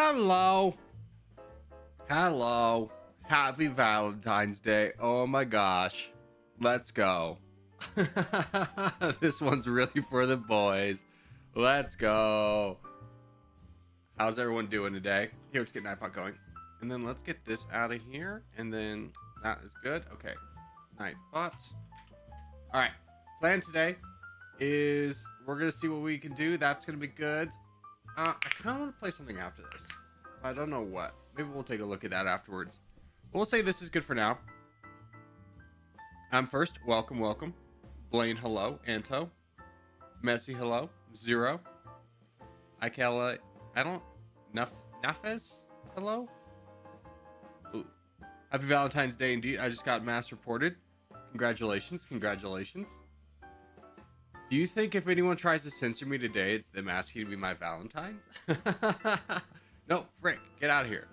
Hello. Hello. Happy Valentine's Day. Oh my gosh. Let's go. This one's really for the boys. Let's go. How's everyone doing today? Here, let's get Nightbot going. And then let's get this out of here. And then that is good. Okay. Nightbot. Alright. Plan today is we're going to see what we can do. That's going to be good. I kind of want to play something after this. I don't know what. Maybe we'll take a look at that afterwards. We'll say this is good for now. First, welcome. Blaine, hello. Anto. Messi, hello. Zero. Ikela, Nafez, hello. Ooh. Happy Valentine's Day indeed. I just got mass reported. Congratulations. Do you think if anyone tries to censor me today, it's them asking to be my Valentines? No, frick. Get out of here.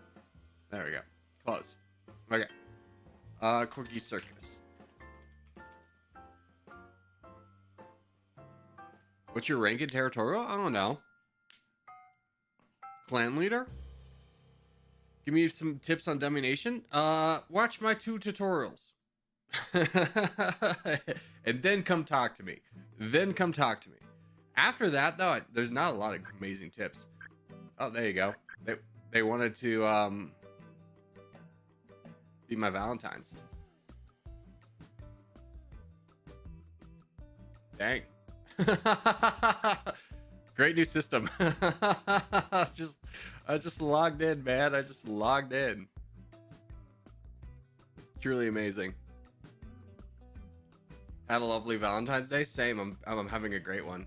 There we go. Close. Okay. Corgi Circus. What's your rank in Territorial? I don't know. Clan leader? Give me some tips on Domination. Watch my 2 tutorials. And then come talk to me. After that, though, there's not a lot of amazing tips. Oh, there you go. They wanted to be my Valentines. Dang. Great new system. I just logged in, man. I just logged in. Truly amazing. Had a lovely Valentine's Day. Same. I'm having a great one.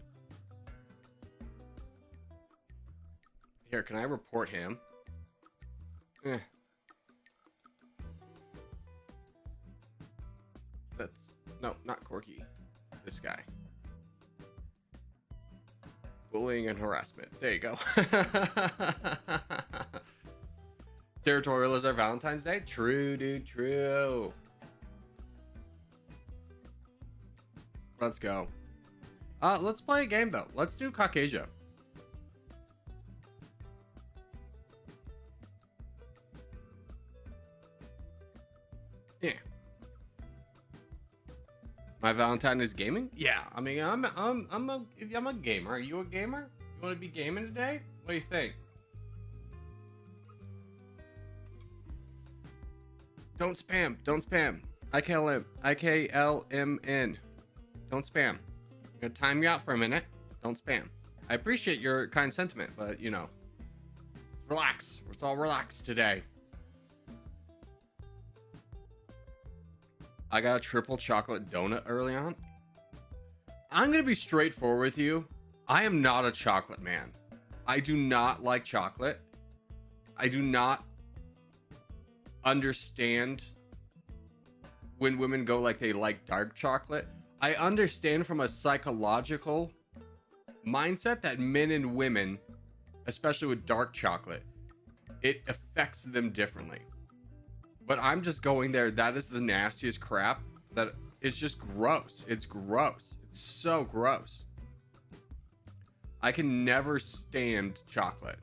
Here, can I report him? No, not Corky. This guy. Bullying and harassment. There you go. Territorial is our Valentine's Day. True, dude. True. Let's go. Let's play a game though. Let's do Caucasia. Yeah. My Valentine is gaming? Yeah. I mean, I'm a gamer. Are you a gamer? You want to be gaming today? What do you think? Don't spam. IKLMN. Don't spam. I'm gonna time you out for a minute. Don't spam. I appreciate your kind sentiment, but you know, relax. Let's all relax today. I got a triple chocolate donut early on. I'm gonna be straightforward with you. I am not a chocolate man. I do not like chocolate. I do not understand when women go like they like dark chocolate. I understand from a psychological mindset that men and women, especially with dark chocolate, it affects them differently. But I'm just going there. That is the nastiest crap. That it's just gross. It's gross. It's so gross. I can never stand chocolate.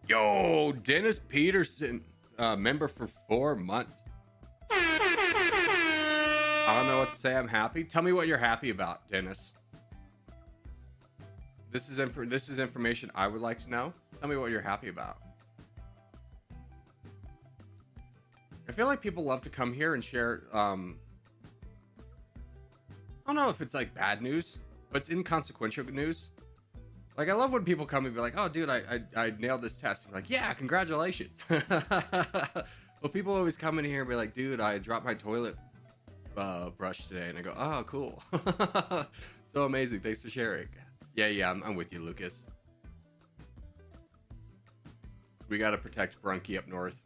Yo, Dennis Peterson, member for 4 months. I don't know what to say. I'm happy. Tell me what you're happy about, Dennis. This is information I would like to know. Tell me what you're happy about. I feel like people love to come here and share. I don't know if it's like bad news, but it's inconsequential news. Like I love when people come and be like, "Oh, dude, I nailed this test." I'm like, "Yeah, congratulations." Well, people always come in here and be like, "Dude, I dropped my toilet brush today," and I go, "Oh, cool." So amazing. Thanks for sharing. Yeah, I'm with you, Lucas. We gotta protect Brunky up north.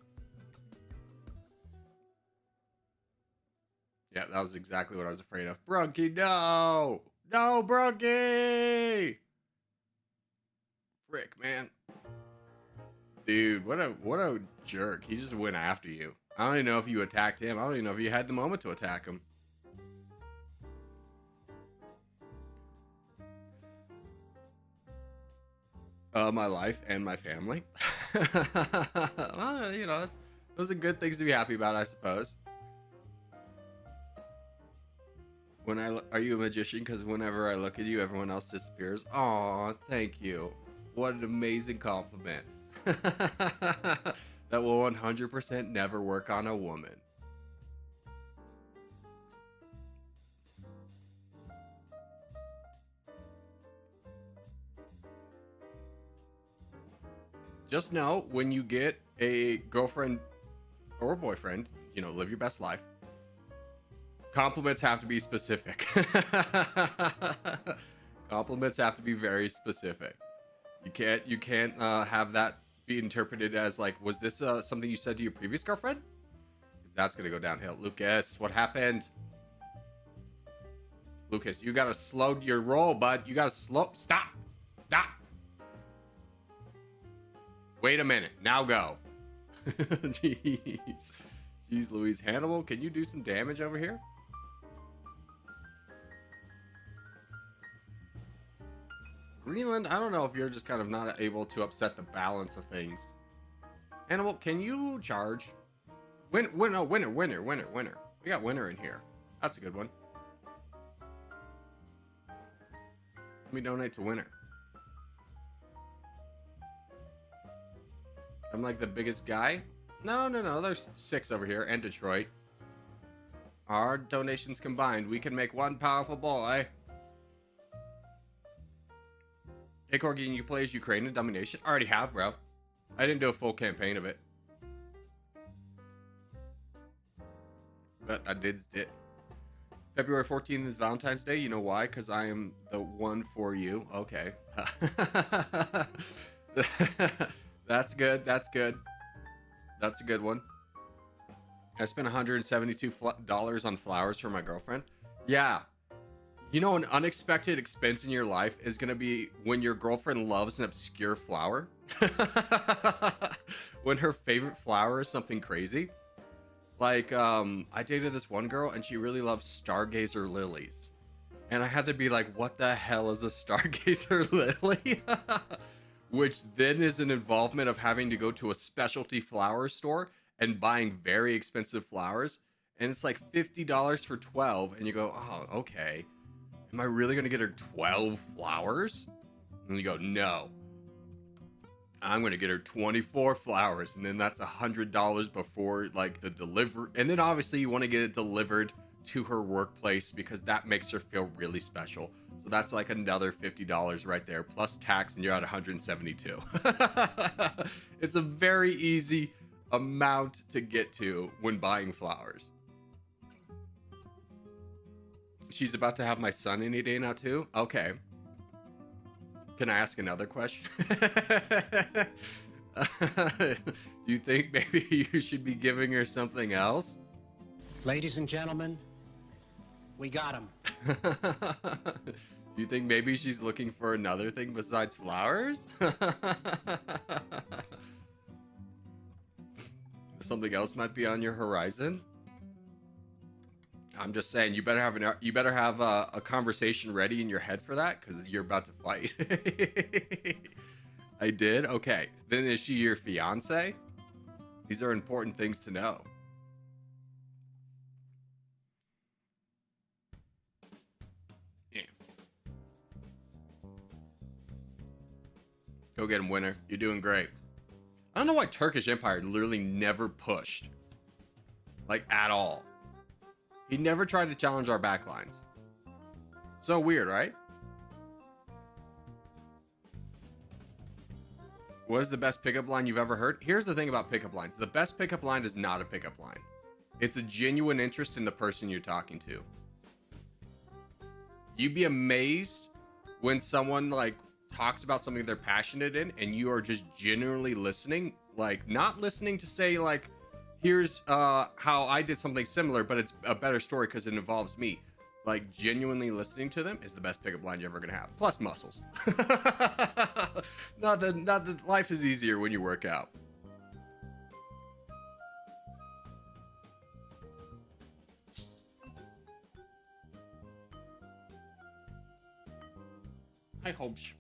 Yeah, that was exactly what I was afraid of. Brunky, no, Brunky. Frick, man. Dude, what a jerk. He just went after you. I don't even know if you attacked him. I don't even know if you had the moment to attack him. My life and my family. Well, you know, those are good things to be happy about, I suppose. Are you a magician? Because whenever I look at you, everyone else disappears. Aw, thank you. What an amazing compliment. That will 100% never work on a woman. Just know, when you get a girlfriend or a boyfriend, you know, live your best life. Compliments have to be specific. Compliments have to be very specific. You can't have that be interpreted as like, was this something you said to your previous girlfriend? That's gonna go downhill. Lucas, what happened? Lucas, you gotta slow your roll, bud. You gotta slow. Stop. Wait a minute. Now go. Jeez. Jeez Louise. Hannibal, can you do some damage over here? Greenland, I don't know if you're just kind of not able to upset the balance of things. Hannibal, can you charge? Winner. We got winner in here. That's a good one. Let me donate to winner. I'm like the biggest guy? No. There's 6 over here and Detroit. Our donations combined, we can make one powerful boy. Hey Corgi, can you play as Ukraine in Domination? I already have, bro. I didn't do a full campaign of it. But I did it. February 14th is Valentine's Day. You know why? Because I am the one for you. Okay. That's good. That's a good one. I spent $172 on flowers for my girlfriend. Yeah. You know, an unexpected expense in your life is going to be when your girlfriend loves an obscure flower. When her favorite flower is something crazy. Like, I dated this one girl and she really loves stargazer lilies. And I had to be like, what the hell is a stargazer lily? Which then is an involvement of having to go to a specialty flower store and buying very expensive flowers. And it's like $50 for 12. And you go, oh, okay. Am I really going to get her 12 flowers? And you go, no. I'm going to get her 24 flowers. And then that's $100 before like the delivery. And then obviously you want to get it delivered to her workplace because that makes her feel really special. So that's like another $50 right there plus tax and you're at 172. It's a very easy amount to get to when buying flowers. She's about to have my son any day now too? Okay. Can I ask another question? Do you think maybe you should be giving her something else? Ladies and gentlemen, we got him. Do you think maybe she's looking for another thing besides flowers? Something else might be on your horizon? I'm just saying, you better have a conversation ready in your head for that, because you're about to fight. I did? Okay. Then is she your fiance? These are important things to know. Yeah. Go get him, winner. You're doing great. I don't know why Turkish Empire literally never pushed. Like, at all. He never tried to challenge our backlines. So weird, right? What is the best pickup line you've ever heard? Here's the thing about pickup lines. The best pickup line is not a pickup line. It's a genuine interest in the person you're talking to. You'd be amazed when someone like talks about something they're passionate in and you are just genuinely listening. Like, not listening to say like, here's how I did something similar, but it's a better story because it involves me. Like, genuinely listening to them is the best pickup line you're ever gonna have. Plus muscles. not that life is easier when you work out. Hi, Holmes.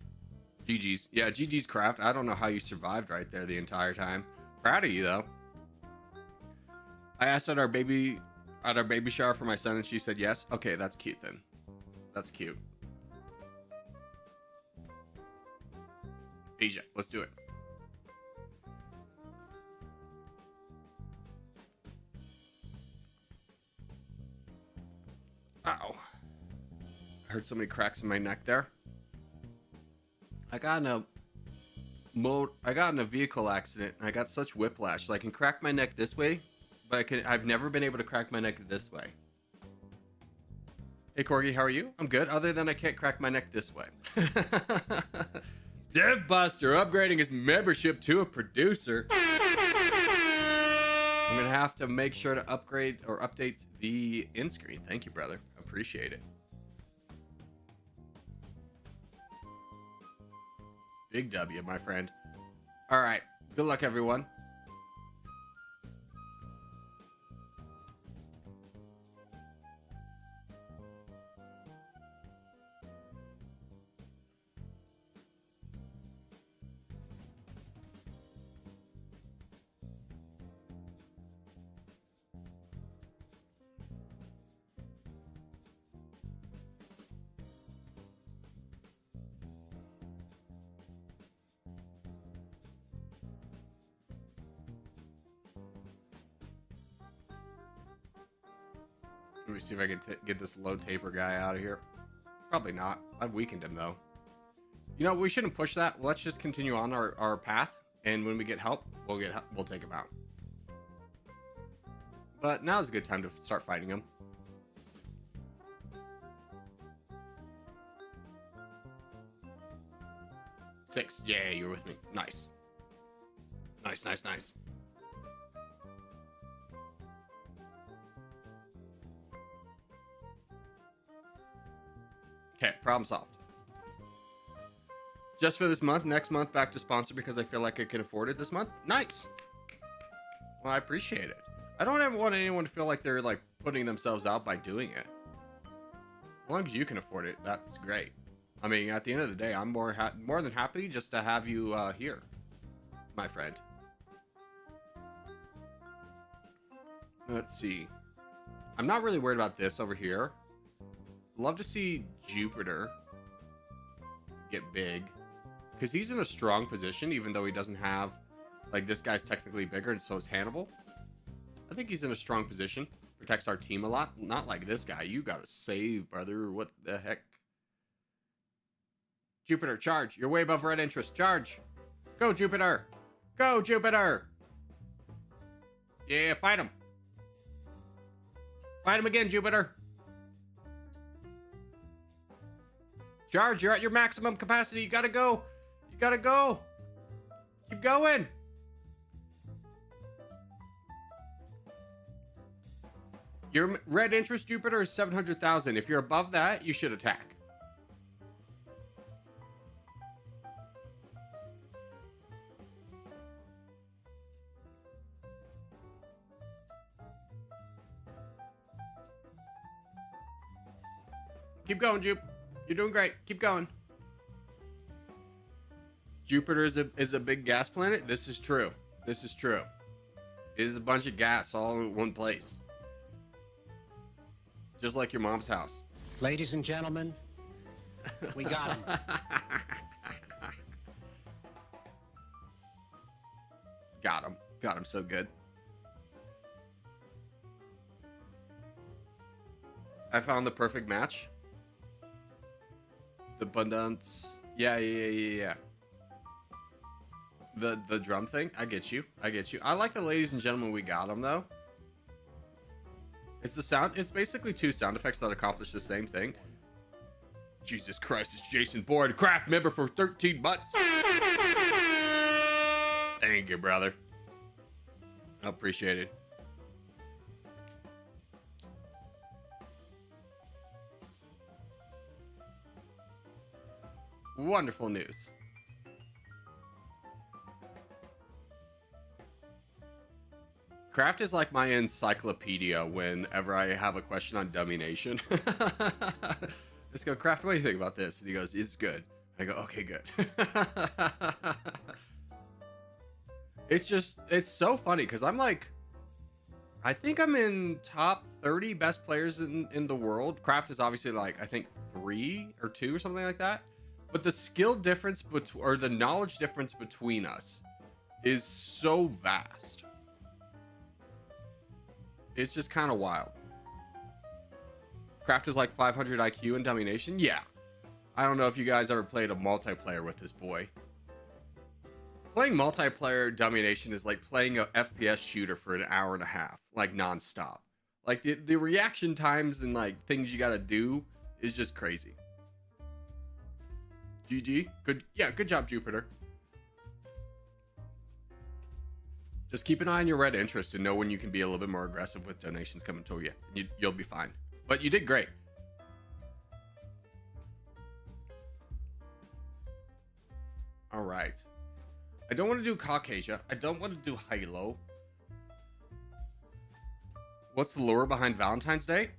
GG's. Yeah, GG's Craft. I don't know how you survived right there the entire time. Proud of you though. I asked at our baby shower for my son and she said yes. Okay, that's cute then. That's cute. Asia, let's do it. Ow. I heard so many cracks in my neck there. I got in a vehicle accident and I got such whiplash. So I can crack my neck this way, but I've never been able to crack my neck this way. Hey Corgi, how are you? I'm good, other than I can't crack my neck this way. Dev Buster upgrading his membership to a producer. I'm gonna have to make sure to upgrade or update the end screen. Thank you, brother. Appreciate it. Big W, my friend. All right. Good luck, everyone. Let me see if I can get this low taper guy out of here. Probably not. I've weakened him though. You know, we shouldn't push that. Let's just continue on our path, and when we get help, we'll take him out. But now is a good time to start fighting him. Six. Yeah, you're with me. Nice. Nice, nice, nice. Okay, problem solved. Just for this month. Next month, back to sponsor because I feel like I can afford it this month. Nice. Well, I appreciate it. I don't ever want anyone to feel like they're like putting themselves out by doing it. As long as you can afford it, that's great. I mean, at the end of the day, I'm more than happy just to have you here, my friend. Let's see. I'm not really worried about this over here. Love to see Jupiter get big because he's in a strong position, even though he doesn't have, like, this guy's technically bigger and so is Hannibal. I think he's in a strong position. Protects our team a lot. Not like this guy. You gotta save, brother. What the heck? Jupiter, charge. You're way above red interest. Charge. Go, Jupiter. Go, Jupiter. Yeah, fight him. Fight him again, Jupiter. Charge, you're at your maximum capacity. You gotta go. You gotta go. Keep going. Your red interest, Jupiter, is 700,000. If you're above that, you should attack. Keep going, Jupe. You're doing great. Keep going. Jupiter is a big gas planet. This is true. This is true. It is a bunch of gas all in one place. Just like your mom's house. Ladies and gentlemen, we got him. Got him. Got him so good. I found the perfect match. The abundance. Yeah. The drum thing. I get you. I get you. I like the ladies and gentlemen we got them though. It's the sound. It's basically two sound effects that accomplish the same thing. Jesus Christ, it's Jason Board, craft member for 13 months. Thank you, brother. I appreciate it. Wonderful news. Craft is like my encyclopedia whenever I have a question on Domination. Let's go, Craft, what do you think about this? And he goes, it's good. I go, okay, good. It's so funny because I'm like, I think I'm in top 30 best players in the world. Craft is obviously like, I think 3 or 2 or something like that. But the skill difference or the knowledge difference between us is so vast. It's just kind of wild. Craft is like 500 IQ in Domination. Yeah. I don't know if you guys ever played a multiplayer with this boy. Playing multiplayer Domination is like playing a FPS shooter for an hour and a half, like nonstop. Like the reaction times and like things you gotta do is just crazy. GG. Good. Yeah, good job, Jupiter. Just keep an eye on your red interest and know when you can be a little bit more aggressive with donations coming to you. You'll be fine. But you did great. All right. I don't want to do Caucasia. I don't want to do Halo. What's the lure behind Valentine's Day?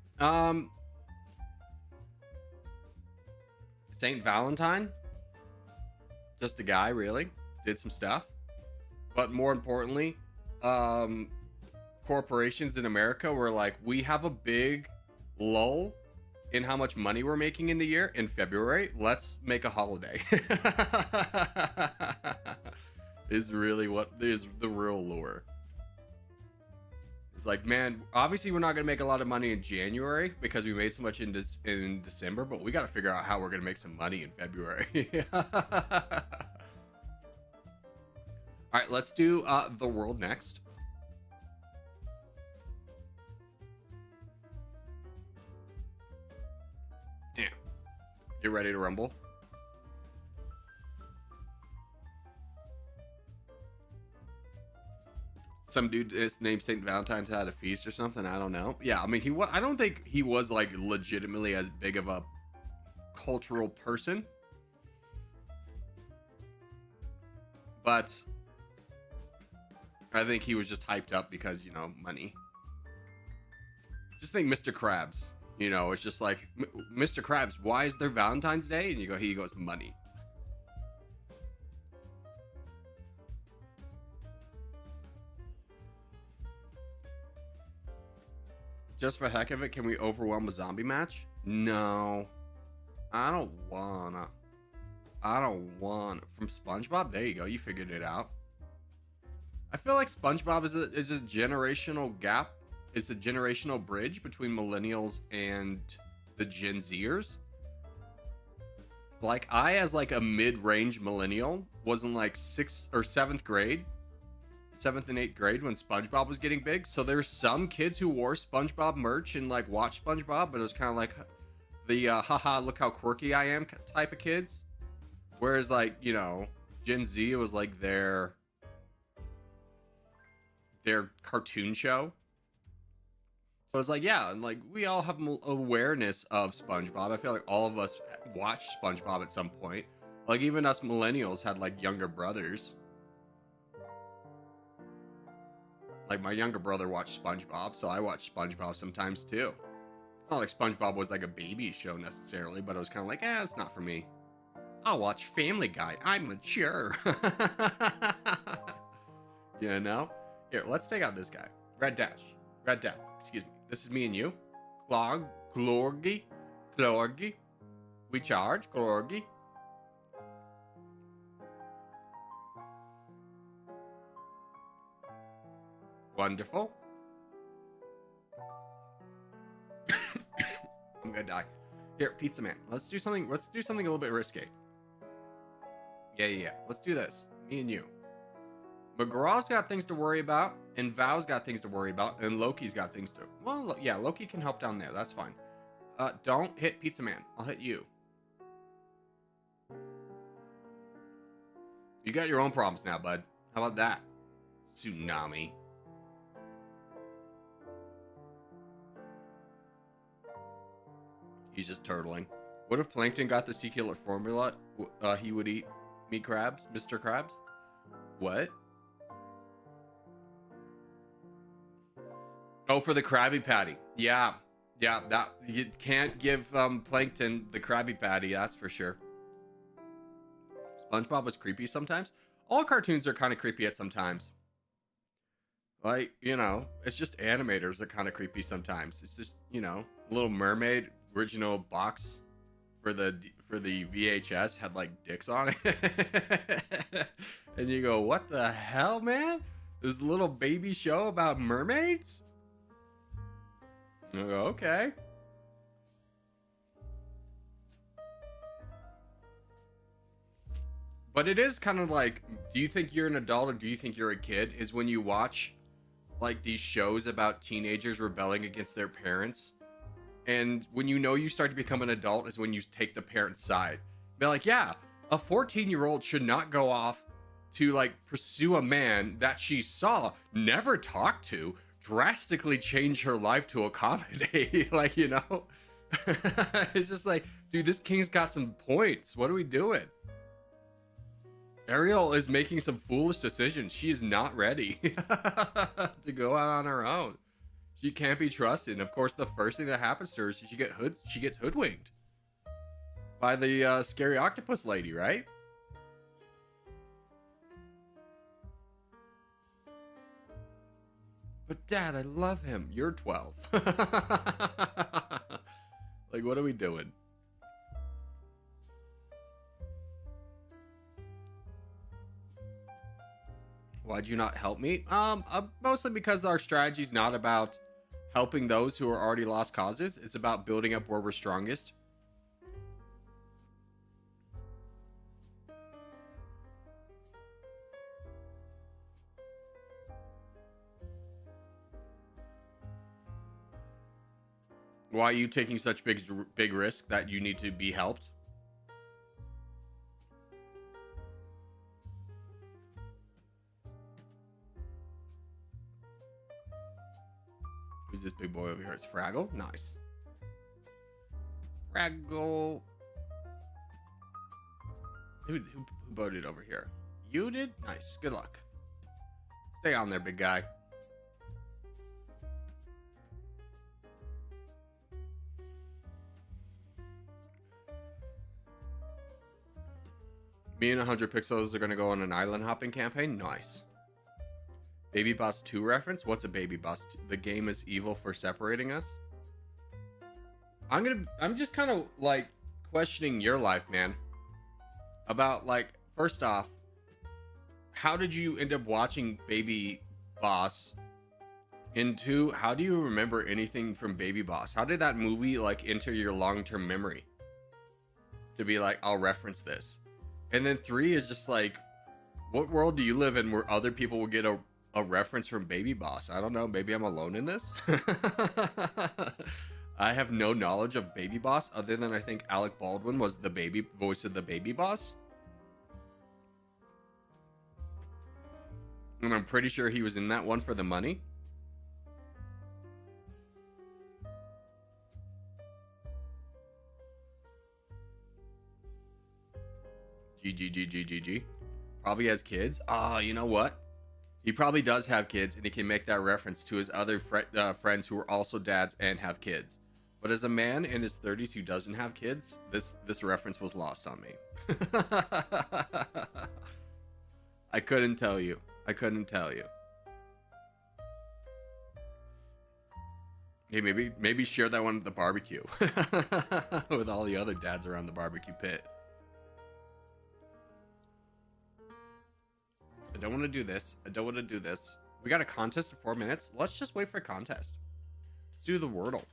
Saint Valentine. Just a guy, really. Did some stuff. But more importantly, corporations in America were like, we have a big lull in how much money we're making in the year in February. Let's make a holiday. Is really what is the real lure. It's like, man, obviously we're not going to make a lot of money in January because we made so much in December, but we got to figure out how we're going to make some money in February. All right, let's do the world next. Yeah. Get ready to rumble. Some dude is named Saint Valentine's had a feast or something. I don't know. Yeah, I mean, I don't think he was like legitimately as big of a cultural person, but I think he was just hyped up because, you know, money. Just think Mr. Krabs. You know, it's just like, Mr. Krabs, why is there Valentine's Day? And he goes, money. Just for the heck of it, can we overwhelm a zombie match? No. I don't wanna. From SpongeBob? There you go. You figured it out. I feel like SpongeBob is a generational gap. It's a generational bridge between millennials and the Gen Zers. Like, I, as like a mid-range millennial, was in like 6th or 7th grade. 7th and 8th grade when SpongeBob was getting big. So there's some kids who wore SpongeBob merch and like watched SpongeBob, but it was kind of like the haha, look how quirky I am type of kids. Whereas, like, you know, Gen Z, it was like their cartoon show. So it's like, yeah, and like we all have awareness of SpongeBob. I feel like all of us watched SpongeBob at some point. Like, even us millennials had like younger brothers. Like, my younger brother watched SpongeBob, so I watched SpongeBob sometimes too. It's not like SpongeBob was like a baby show necessarily, but it was kind of like, it's not for me. I'll watch Family Guy. I'm mature. You know? Here, let's take out this guy. Red Death. Excuse me. This is me and you. Glorgy. We charge. Glorgy. Wonderful. I'm gonna die. Here, Pizza Man. Let's do something a little bit risky. Yeah. Let's do this. Me and you. McGraw's got things to worry about, and Val's got things to worry about, and Loki's got things to... Well, yeah, Loki can help down there. That's fine. Don't hit Pizza Man. I'll hit you. You got your own problems now, bud. How about that? Tsunami. He's just turtling. What if Plankton got the secret formula? He would eat meat crabs, Mr. Krabs? What? Oh, for the Krabby Patty. Yeah, that you can't give Plankton the Krabby Patty, that's for sure. SpongeBob was creepy sometimes. All cartoons are kind of creepy at sometimes. Like, you know, it's just animators are kind of creepy sometimes. It's just, you know, Little Mermaid original box for the VHS had like dicks on it. And you go, what the hell, man? This little baby show about mermaids? I go, okay. But it is kind of like, do you think you're an adult or do you think you're a kid? Is when you watch like these shows about teenagers rebelling against their parents. And when you know you start to become an adult is when you take the parent's side. Be like, yeah, a 14-year-old should not go off to like pursue a man that she saw, never talked to, drastically change her life to accommodate. Like, you know, it's just like, dude, this king's got some points. What are we doing? Ariel is making some foolish decisions. She is not ready to go out on her own. She can't be trusted. And of course, the first thing that happens to her is she gets hoodwinked by the scary octopus lady, right? But Dad, I love him. You're 12. Like, what are we doing? Why'd you not help me? Mostly because our strategy is not about helping those who are already lost causes. It's about building up where we're strongest. Why are you taking such big risk that you need to be helped? Who's this big boy over here? It's Fraggle. Nice. Fraggle. Who voted over here? You did? Nice. Good luck. Stay on there, big guy. Me and 100 Pixels are going to go on an island hopping campaign. Nice. Baby Boss 2 reference? What's a Baby Boss 2? The game is evil for separating us? I'm just kind of like questioning your life, man. About like, first off, how did you end up watching Baby Boss? And two, how do you remember anything from Baby Boss? How did that movie like enter your long-term memory? To be like, I'll reference this. And then 3 is just like, what world do you live in where other people will get a reference from Baby Boss? I don't know. Maybe I'm alone in this. I have no knowledge of Baby Boss other than I think Alec Baldwin was the voice of the Baby Boss. And I'm pretty sure he was in that one for the money. GG. Probably has kids. You know what? He probably does have kids, and he can make that reference to his other friends who are also dads and have kids. But as a man in his 30s who doesn't have kids, this reference was lost on me. I couldn't tell you. Hey, maybe share that one at the barbecue with all the other dads around the barbecue pit. I don't want to do this. We got a contest in 4 minutes. Let's just wait for a contest. Let's do the Wordle.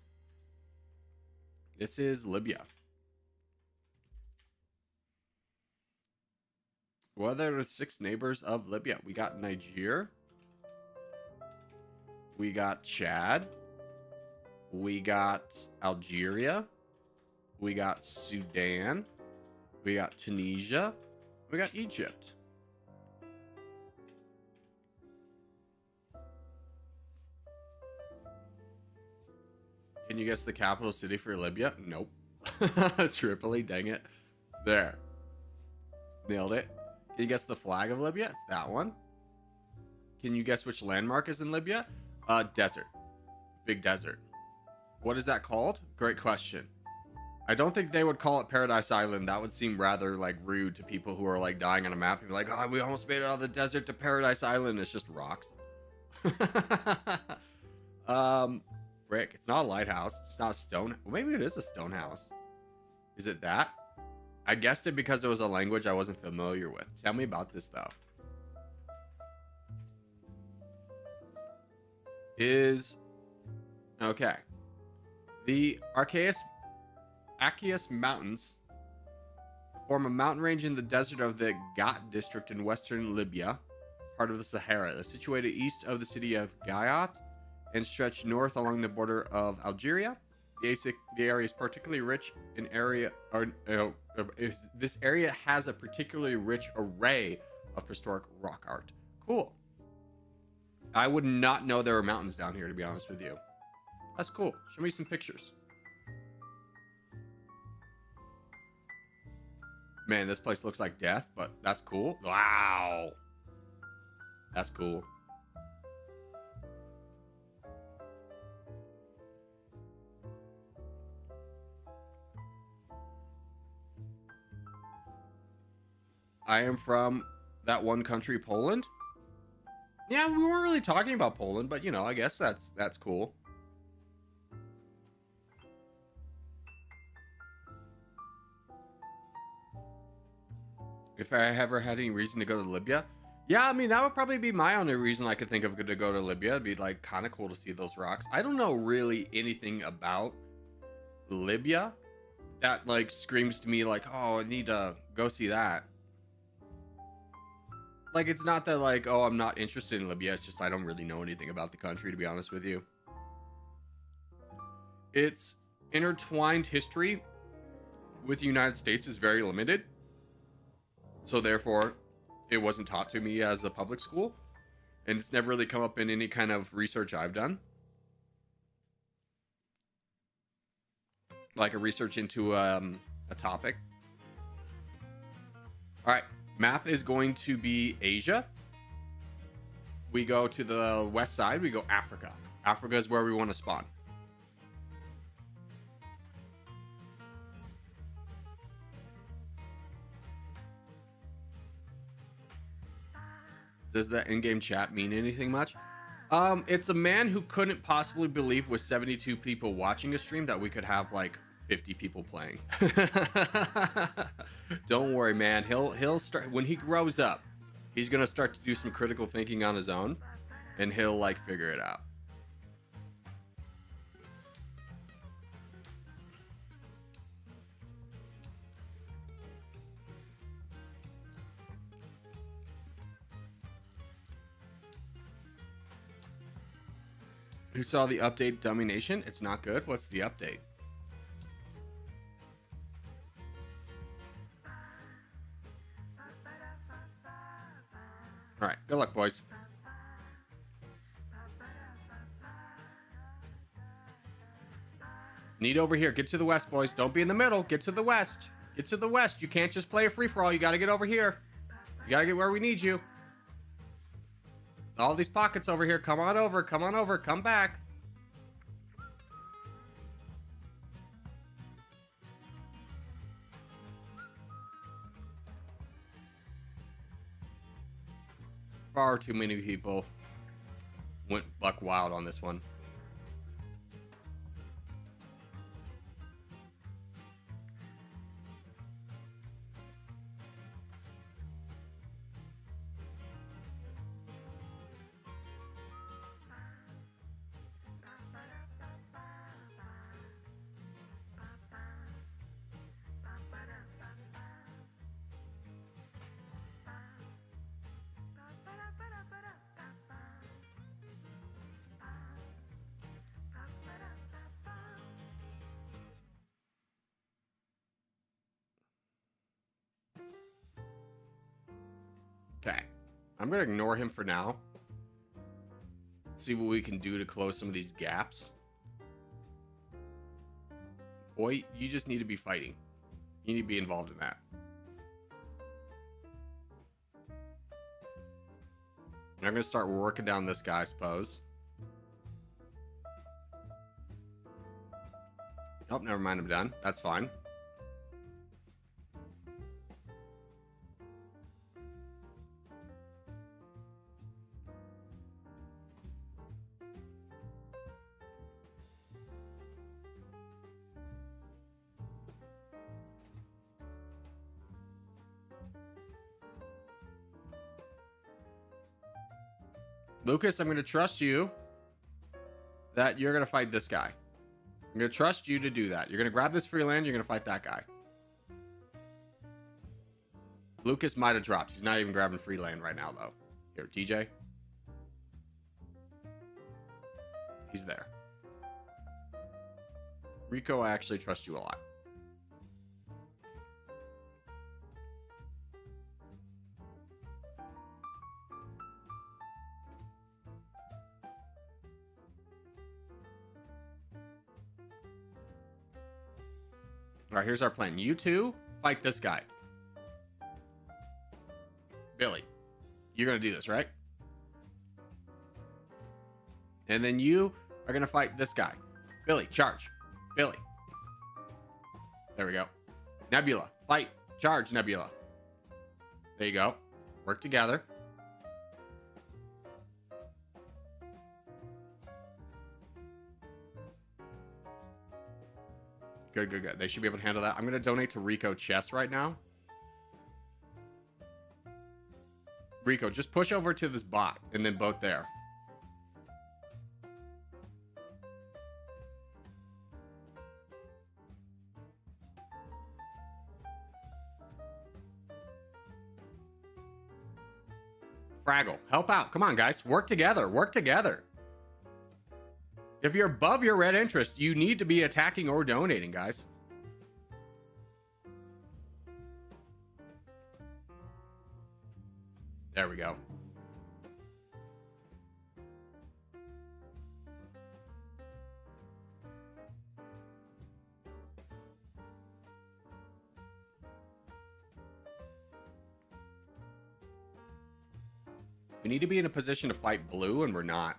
This is Libya. What are the 6 neighbors of Libya? We got Niger. We got Chad. We got Algeria. We got Sudan. We got Tunisia. We got Egypt. Can you guess the capital city for Libya? Nope. Tripoli, dang it. There. Nailed it. Can you guess the flag of Libya? It's that one. Can you guess which landmark is in Libya? Desert. Big desert. What is that called? Great question. I don't think they would call it Paradise Island. That would seem rather like rude to people who are like dying on a map and be like, oh, we almost made it out of the desert to Paradise Island. It's just rocks. Frick, it's not a lighthouse. It's not a stone. Well, maybe it is a stone house. Is it that? I guessed it because it was a language I wasn't familiar with. Tell me about this though. Okay. The Achaeus Mountains form a mountain range in the desert of the Ghat district in western Libya, part of the Sahara. They're situated east of the city of Gayat and stretch north along the border of Algeria. The area is particularly rich in area, this area has a particularly rich array of historic rock art. Cool. I would not know there were mountains down here, to be honest with you. That's cool. Show me some pictures. Man, this place looks like death, but that's cool. Wow. That's cool. I am from that one country, Poland. Yeah, we weren't really talking about Poland, but you know, I guess that's cool. If I ever had any reason to go to Libya, yeah, I mean that would probably be my only reason I could think of to go to Libya. It'd be like kind of cool to see those rocks. I don't know really anything about Libya that like screams to me like, oh, I need to go see that. Like, it's not that like, oh, I'm not interested in Libya. It's just I don't really know anything about the country, to be honest with you. Its intertwined history with the United States is very limited. So therefore, it wasn't taught to me as a public school. And it's never really come up in any kind of research I've done. Like a research into a topic. All right. Map is going to be Asia. We go to the west side. We go Africa. Africa is where we want to spawn. Does that in-game chat mean anything much? It's a man who couldn't possibly believe with 72 people watching a stream that we could have like 50 people playing. Don't worry, man. He'll start when he grows up. He's gonna start to do some critical thinking on his own, and he'll like figure it out. Who saw the update Domination? It's not good. What's the update? All right, good luck, boys. Need over here. Get to the west, boys. Don't be in the middle. Get to the west. Get to the west. You can't just play a free-for-all. You got to get over here. You got to get where we need you. All these pockets over here. Come on over. Come on over. Come back. Far too many people went buck wild on this one. Okay, I'm gonna ignore him for now. See what we can do to close some of these gaps. Boy, you just need to be fighting. You need to be involved in that. And I'm gonna start working down this guy, I suppose. Oh, never mind. I'm done. That's fine. Lucas, I'm going to trust you that you're going to fight this guy. I'm going to trust you to do that. You're going to grab this free land. You're going to fight that guy. Lucas might have dropped. He's not even grabbing free land right now, though. Here, TJ. He's there. Rico, I actually trust you a lot. All right, here's our plan. You two fight this guy. Billy, you're going to do this, right? And then you are going to fight this guy. Billy, charge. Billy. There we go. Nebula, fight. Charge, Nebula. There you go. Work together. Good, good, good. They should be able to handle that. I'm going to donate to Rico chess right now. Rico, just push over to this bot and then boat there. Fraggle, help out. Come on, guys. Work together. Work together. If you're above your red interest, you need to be attacking or donating, guys. There we go. We need to be in a position to fight blue, and we're not.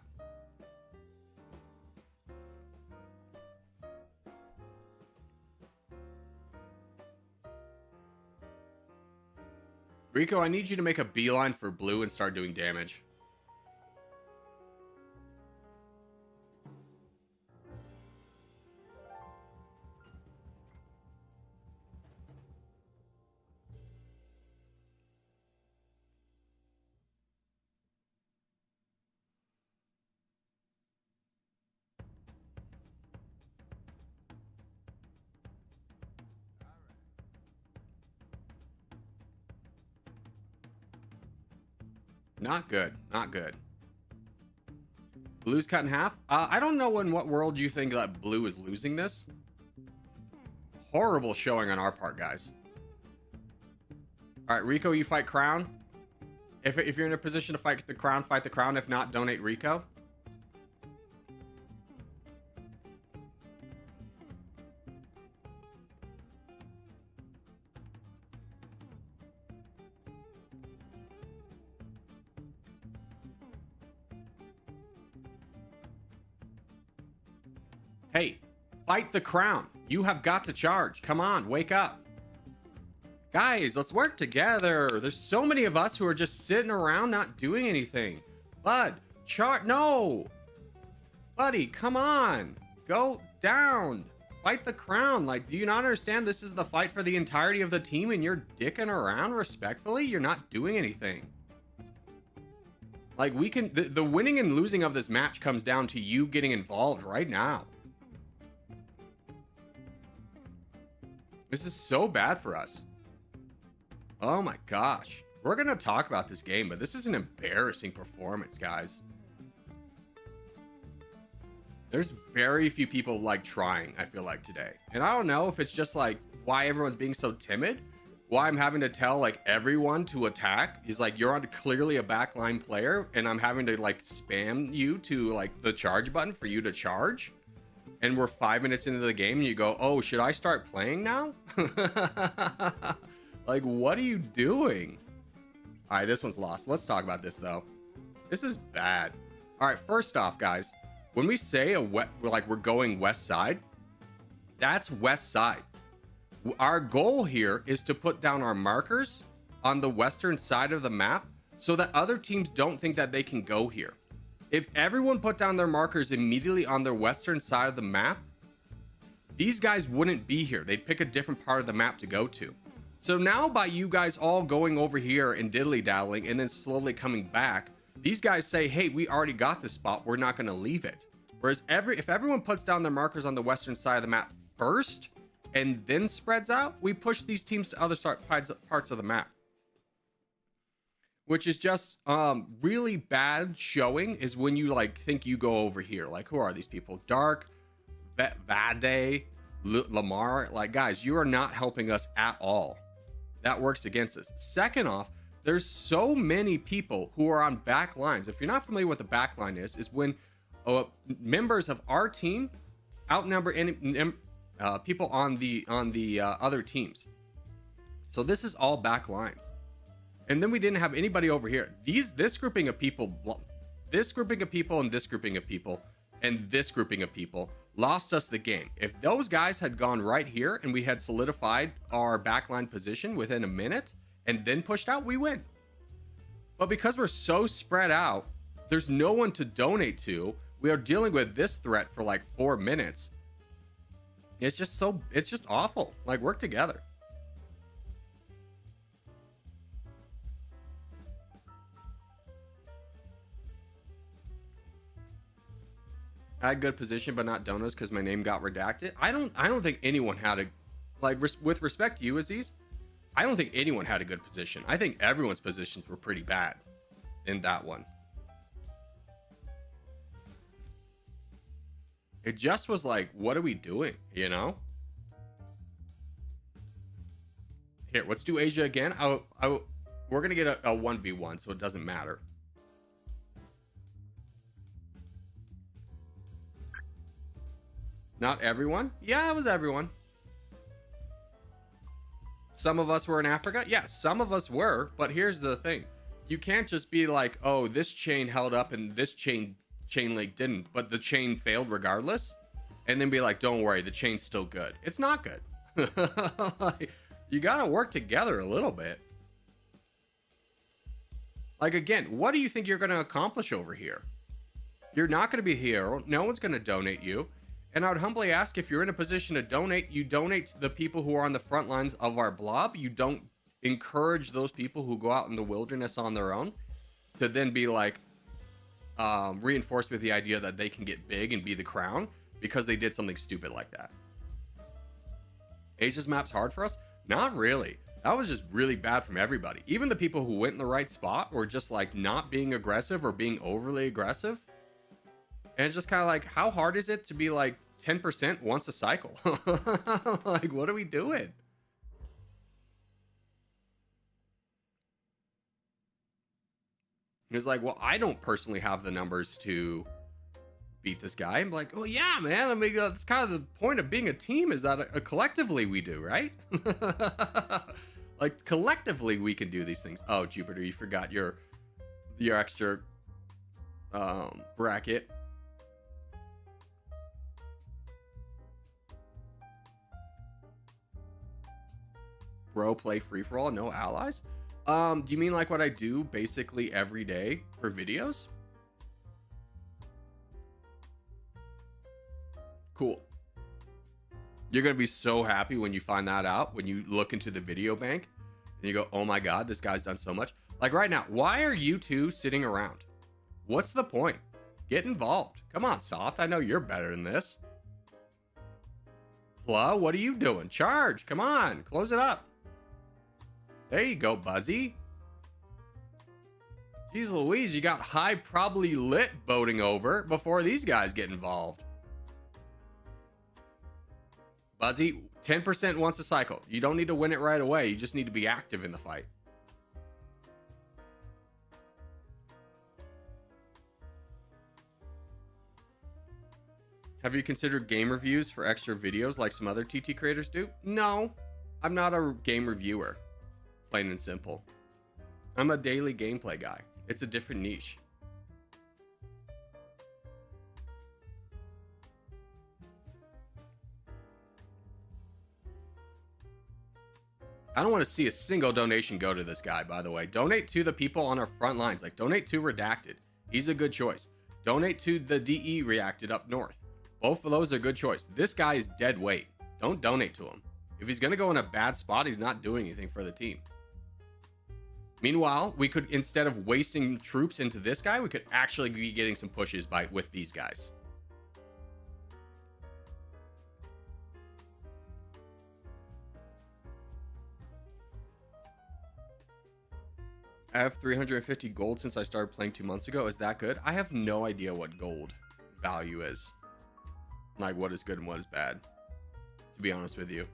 Rico, I need you to make a beeline for blue and start doing damage. Not good. Not good. Blue's cut in half. I don't know in what world you think that blue is losing this. Horrible showing on our part, guys. All right, Rico, you fight Crown. If you're in a position to fight the Crown, fight the Crown. If not, donate Rico. Hey, fight the Crown. You have got to charge. Come on, wake up. Guys, let's work together. There's so many of us who are just sitting around not doing anything. Bud, no. Buddy, come on. Go down. Fight the Crown. Like, do you not understand this is the fight for the entirety of the team and you're dicking around respectfully? You're not doing anything. Like, we can... The winning and losing of this match comes down to you getting involved right now. This is so bad for us. Oh my gosh. We're going to talk about this game, but this is an embarrassing performance, guys. There's very few people like trying, I feel like, today. And I don't know if it's just like why everyone's being so timid, why I'm having to tell like everyone to attack. He's like, you're on clearly a backline player and I'm having to like spam you to like the charge button for you to charge. And we're 5 minutes into the game and you go, oh, should I start playing now? Like, what are you doing? All right, this one's lost. Let's talk about this, though. This is bad. All right, first off, guys, when we say we're going west side, That's west side. Our goal here is to put down our markers on the western side of the map so that other teams don't think that they can go here. If everyone put down their markers immediately on their western side of the map, these guys wouldn't be here. They'd pick a different part of the map to go to. So now by you guys all going over here and diddly-daddling and then slowly coming back, these guys say, hey, we already got this spot. We're not going to leave it. Whereas if everyone puts down their markers on the western side of the map first and then spreads out, we push these teams to other parts of the map. Which is just really bad showing is when you like think you go over here. Like, who are these people? Dark, Vade, Lamar. Like, guys, you are not helping us at all. That works against us. Second off, there's so many people who are on back lines. If you're not familiar with what the back line is when members of our team outnumber any people on the other teams. So this is all back lines. And then we didn't have anybody over here. This grouping of people, this grouping of people, and this grouping of people, and this grouping of people lost us the game. If those guys had gone right here and we had solidified our backline position within a minute and then pushed out, we win. But because we're so spread out, there's no one to donate to. We are dealing with this threat for like 4 minutes. It's just awful. Like, work together. I had good position, but not donos because my name got redacted. I don't think anyone had a, like, with respect to you, Aziz, I don't think anyone had a good position. I think everyone's positions were pretty bad in that one. It just was like, what are we doing? You know? Here, let's do Asia again. We're gonna get a 1v1, so it doesn't matter. Not everyone? Yeah, it was everyone. Some of us were in Africa? Yeah, some of us were, but here's the thing. You can't just be like, oh, this chain held up and this chain link didn't, but the chain failed regardless, and then be like, don't worry, the chain's still good. It's not good. Like, you gotta work together a little bit. Like, again, what do you think you're gonna accomplish over here? You're not gonna be a hero. No one's gonna donate you. And I would humbly ask, if you're in a position to donate, you donate to the people who are on the front lines of our blob. You don't encourage those people who go out in the wilderness on their own to then be like reinforced with the idea that they can get big and be the crown because they did something stupid like that. Asia's map's hard for us? Not really. That was just really bad from everybody. Even the people who went in the right spot were just like not being aggressive or being overly aggressive. And it's just kind of like, how hard is it to be like 10% once a cycle? Like, what are we doing? It's like, well, I don't personally have the numbers to beat this guy. I'm like, well, yeah, man. I mean, that's kind of the point of being a team, is that collectively we do, right? Like, collectively we can do these things. Oh, Jupiter, you forgot your extra bracket. Bro, play free-for-all, no allies? Do you mean like what I do basically every day for videos? Cool. You're gonna be so happy when you find that out, when you look into the video bank and you go, oh my god, this guy's done so much. Like right now, why are you two sitting around? What's the point? Get involved. Come on, Soft, I know you're better than this. Pla, what are you doing? Charge, come on, close it up. There you go, Buzzy. Jeez Louise, you got high probably lit boating over before these guys get involved. Buzzy, 10% once a cycle. You don't need to win it right away. You just need to be active in the fight. Have you considered game reviews for extra videos like some other TT creators do? No, I'm not a game reviewer. Plain and simple. I'm a daily gameplay guy. It's a different niche. I don't want to see a single donation go to this guy, by the way. Donate to the people on our front lines. Like, donate to Redacted. He's a good choice. Donate to the DE Reacted up north. Both of those are good choice. This guy is dead weight. Don't donate to him. If he's going to go in a bad spot, he's not doing anything for the team. Meanwhile, we could, instead of wasting troops into this guy, we could actually be getting some pushes with these guys. I have 350 gold since I started playing 2 months ago. Is that good? I have no idea what gold value is. Like, what is good and what is bad, to be honest with you.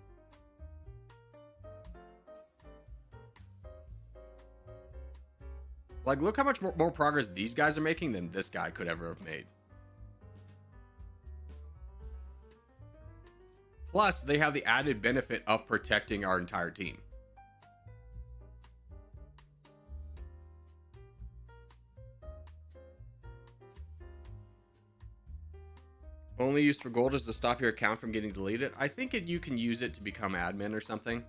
Like, look how much more progress these guys are making than this guy could ever have made. Plus, they have the added benefit of protecting our entire team. Only used for gold is to stop your account from getting deleted. I think you can use it to become admin or something,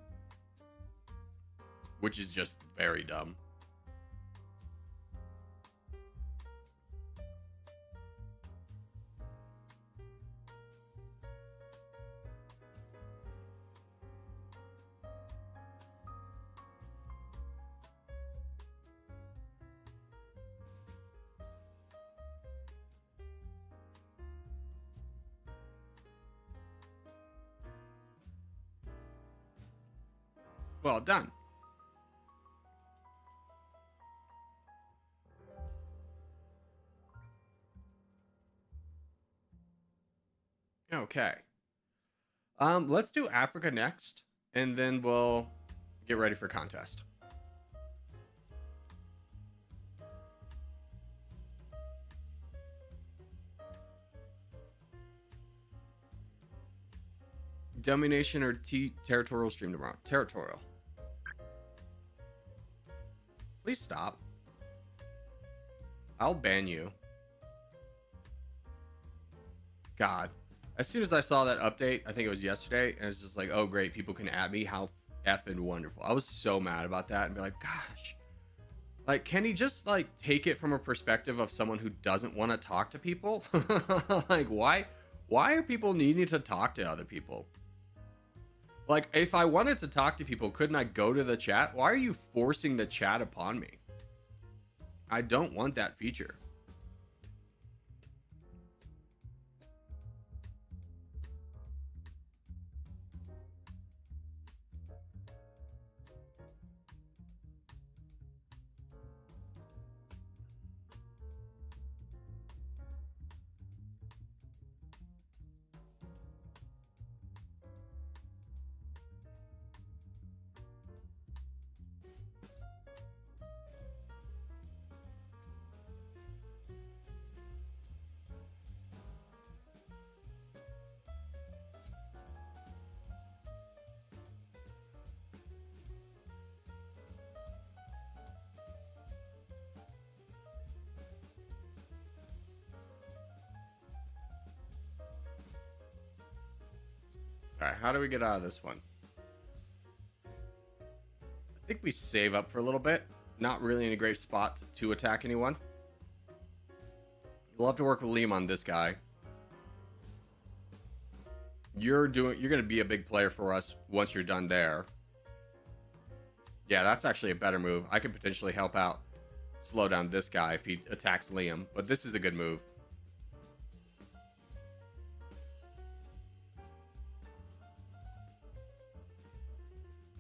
which is just very dumb. Well done. Okay. Let's do Africa next, and then we'll get ready for contest. Domination or Territorial stream tomorrow? Territorial. Please stop. I'll ban you. God. As soon as I saw that update, I think it was yesterday, and it's just like, oh great, people can add me. How effing wonderful. I was so mad about that and be like, gosh. Like, can he just like take it from a perspective of someone who doesn't want to talk to people? Like, why are people needing to talk to other people? Like, if I wanted to talk to people, couldn't I go to the chat? Why are you forcing the chat upon me? I don't want that feature. All right, how do we get out of this one? I think we save up for a little bit. Not really in a great spot to attack anyone. We'll have to work with Liam on this guy. You're going to be a big player for us once you're done there. Yeah, that's actually a better move. I could potentially help out, slow down this guy if he attacks Liam, but this is a good move.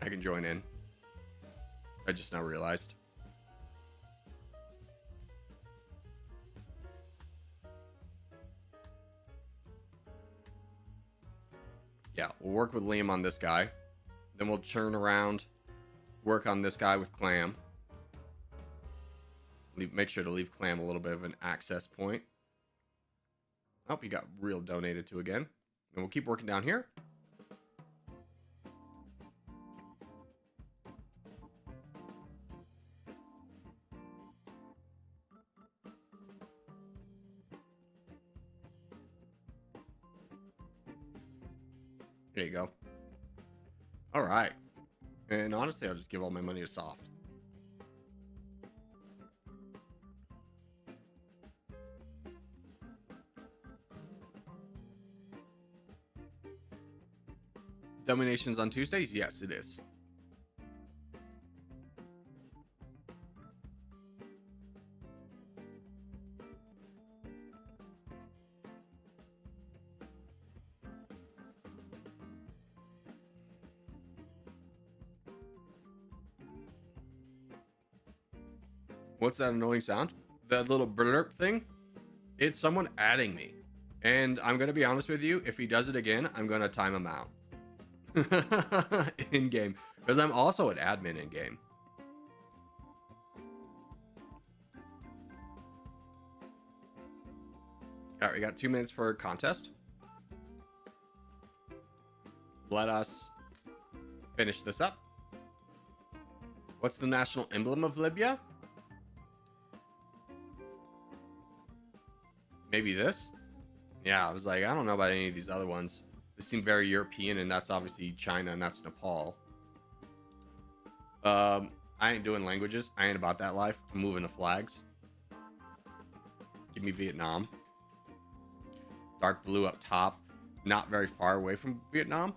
I can join in. I just now realized. Yeah, we'll work with Liam on this guy. Then we'll turn around, work on this guy with Clam. Make sure to leave Clam a little bit of an access point. Oh, he got real donated to again. And we'll keep working down here. There you go. All right. And honestly, I'll just give all my money to soft. Domination's on Tuesdays? Yes, it is. What's that annoying sound? That little blurp thing? It's someone adding me. And I'm going to be honest with you, if he does it again, I'm going to time him out. In game. Because I'm also an admin in game. Alright, we got 2 minutes for a contest. Let us finish this up. What's the national emblem of Libya? Maybe this? Yeah, I was like, I don't know about any of these other ones. They seem very European, and that's obviously China, and that's Nepal. I ain't doing languages. I ain't about that life. I'm moving the flags. Give me Vietnam. Dark blue up top. Not very far away from Vietnam.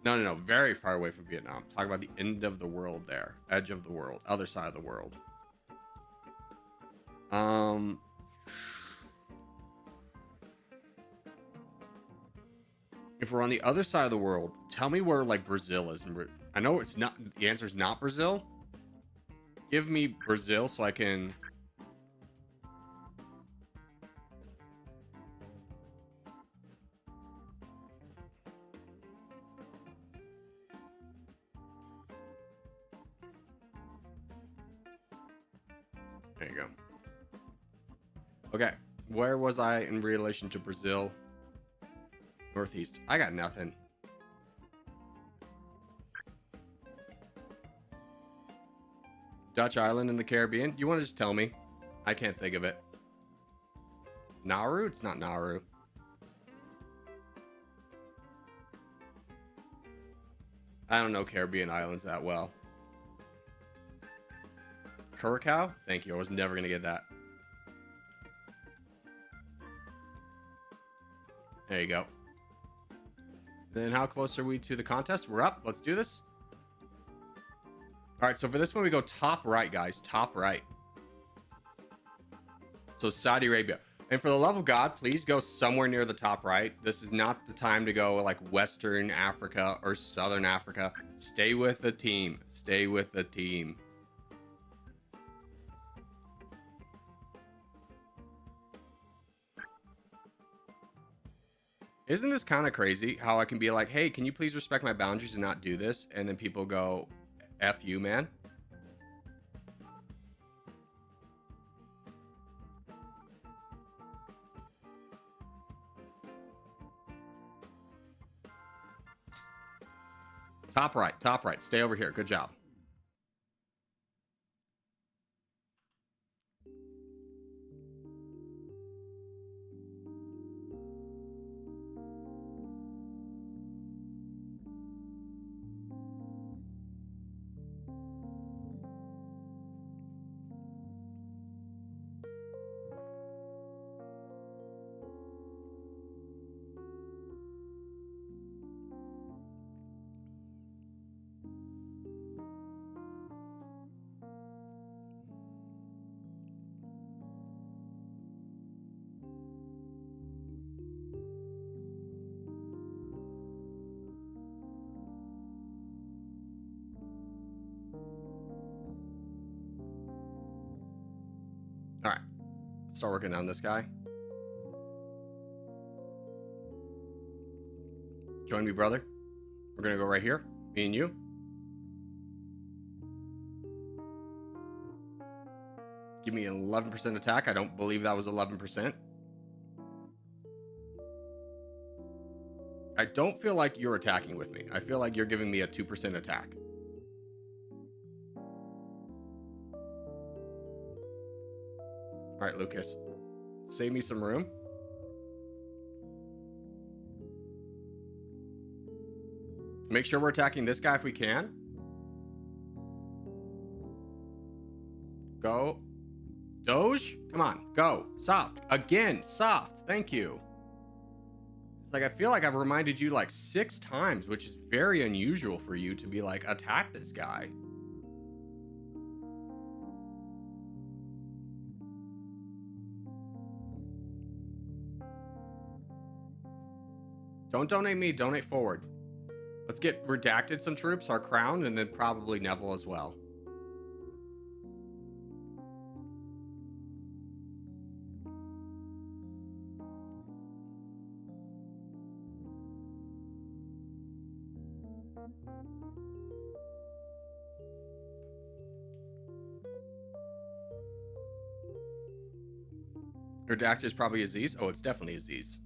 No. Very far away from Vietnam. Talk about the end of the world there. Edge of the world. Other side of the world. If we're on the other side of the world, tell me where, like, Brazil is. I know it's not, the answer is not Brazil. Give me Brazil so I can... There you go. Okay, where was I in relation to Brazil? Northeast. I got nothing. Dutch island in the Caribbean. You want to just tell me? I can't think of it. Nauru? It's not Nauru. I don't know Caribbean islands that well. Curacao? Thank you. I was never going to get that. There you go. Then how close are we to the contest? We're up. Let's do this. All right, so for this one, we go top right, guys. Top right. So Saudi Arabia. And for the love of God, please go somewhere near the top right. This is not the time to go like Western Africa or Southern Africa. Stay with the team. Stay with the team. Isn't this kind of crazy how I can be like, hey, can you please respect my boundaries and not do this? And then people go, F you, man. Top right, top right. Stay over here. Good job. All right, let's start working on this guy. Join me, brother. We're gonna go right here, me and you. Give me an 11% attack. I don't believe that was 11%. I don't feel like you're attacking with me. I feel like you're giving me a 2% attack. All right, Lucas, save me some room. Make sure we're attacking this guy if we can. Go. Doge? Come on, go. Soft. Again, soft. Thank you. It's like, I feel like I've reminded you like 6 times, which is very unusual for you to be like, attack this guy. Don't donate me, donate forward. Let's get Redacted some troops, our crown, and then probably Neville as well. Redacted is probably Aziz. Oh, it's definitely Aziz.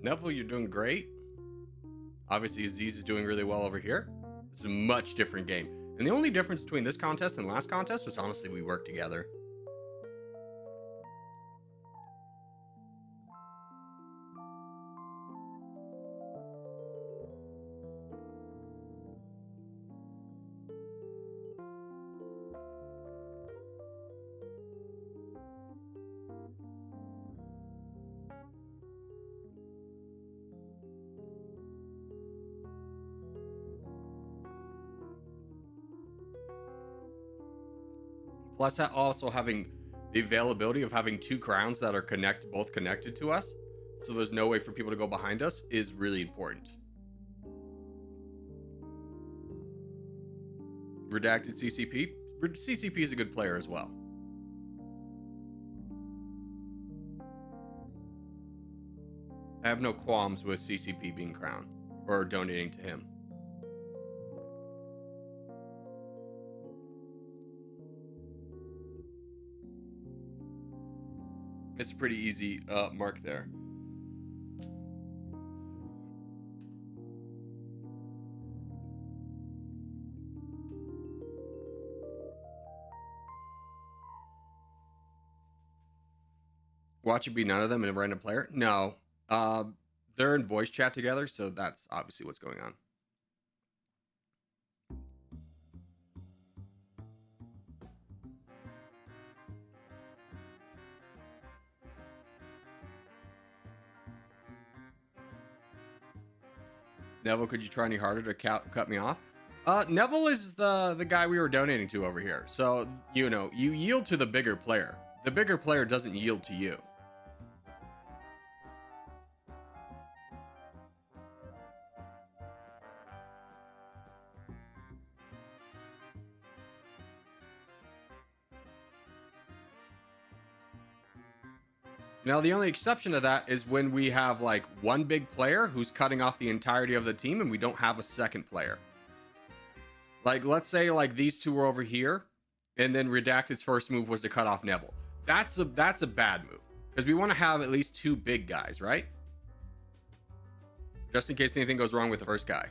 Neville, you're doing great. Obviously, Aziz is doing really well over here. It's a much different game. And the only difference between this contest and last contest was honestly we worked together. Plus, also having the availability of having 2 crowns that are both connected to us, so there's no way for people to go behind us, is really important. Redacted CCP. CCP is a good player as well. I have no qualms with CCP being crowned or donating to him. It's a pretty easy mark there. Watch it be none of them and a random player? No. They're in voice chat together, so that's obviously what's going on. Neville, could you try any harder to cut me off? Neville is the guy we were donating to over here. So, you know, you yield to the bigger player. The bigger player doesn't yield to you. Now, the only exception to that is when we have like one big player who's cutting off the entirety of the team and we don't have a second player. Like, let's say like these two were over here and then Redacted's first move was to cut off Neville. That's a bad move because we want to have at least 2 big guys, right? Just in case anything goes wrong with the first guy.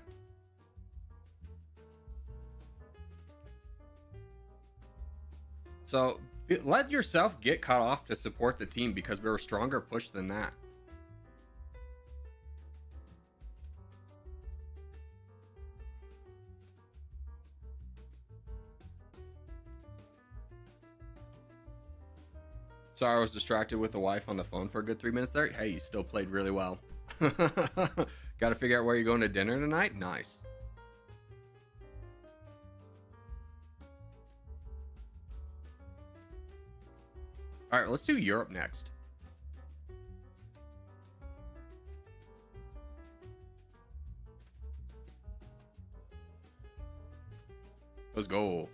So let yourself get cut off to support the team because we're a stronger push than that. Sorry, I was distracted with the wife on the phone for a good 3 minutes there. Hey, you still played really well. Got to figure out where you're going to dinner tonight? Nice. All right, let's do Europe next. Let's go.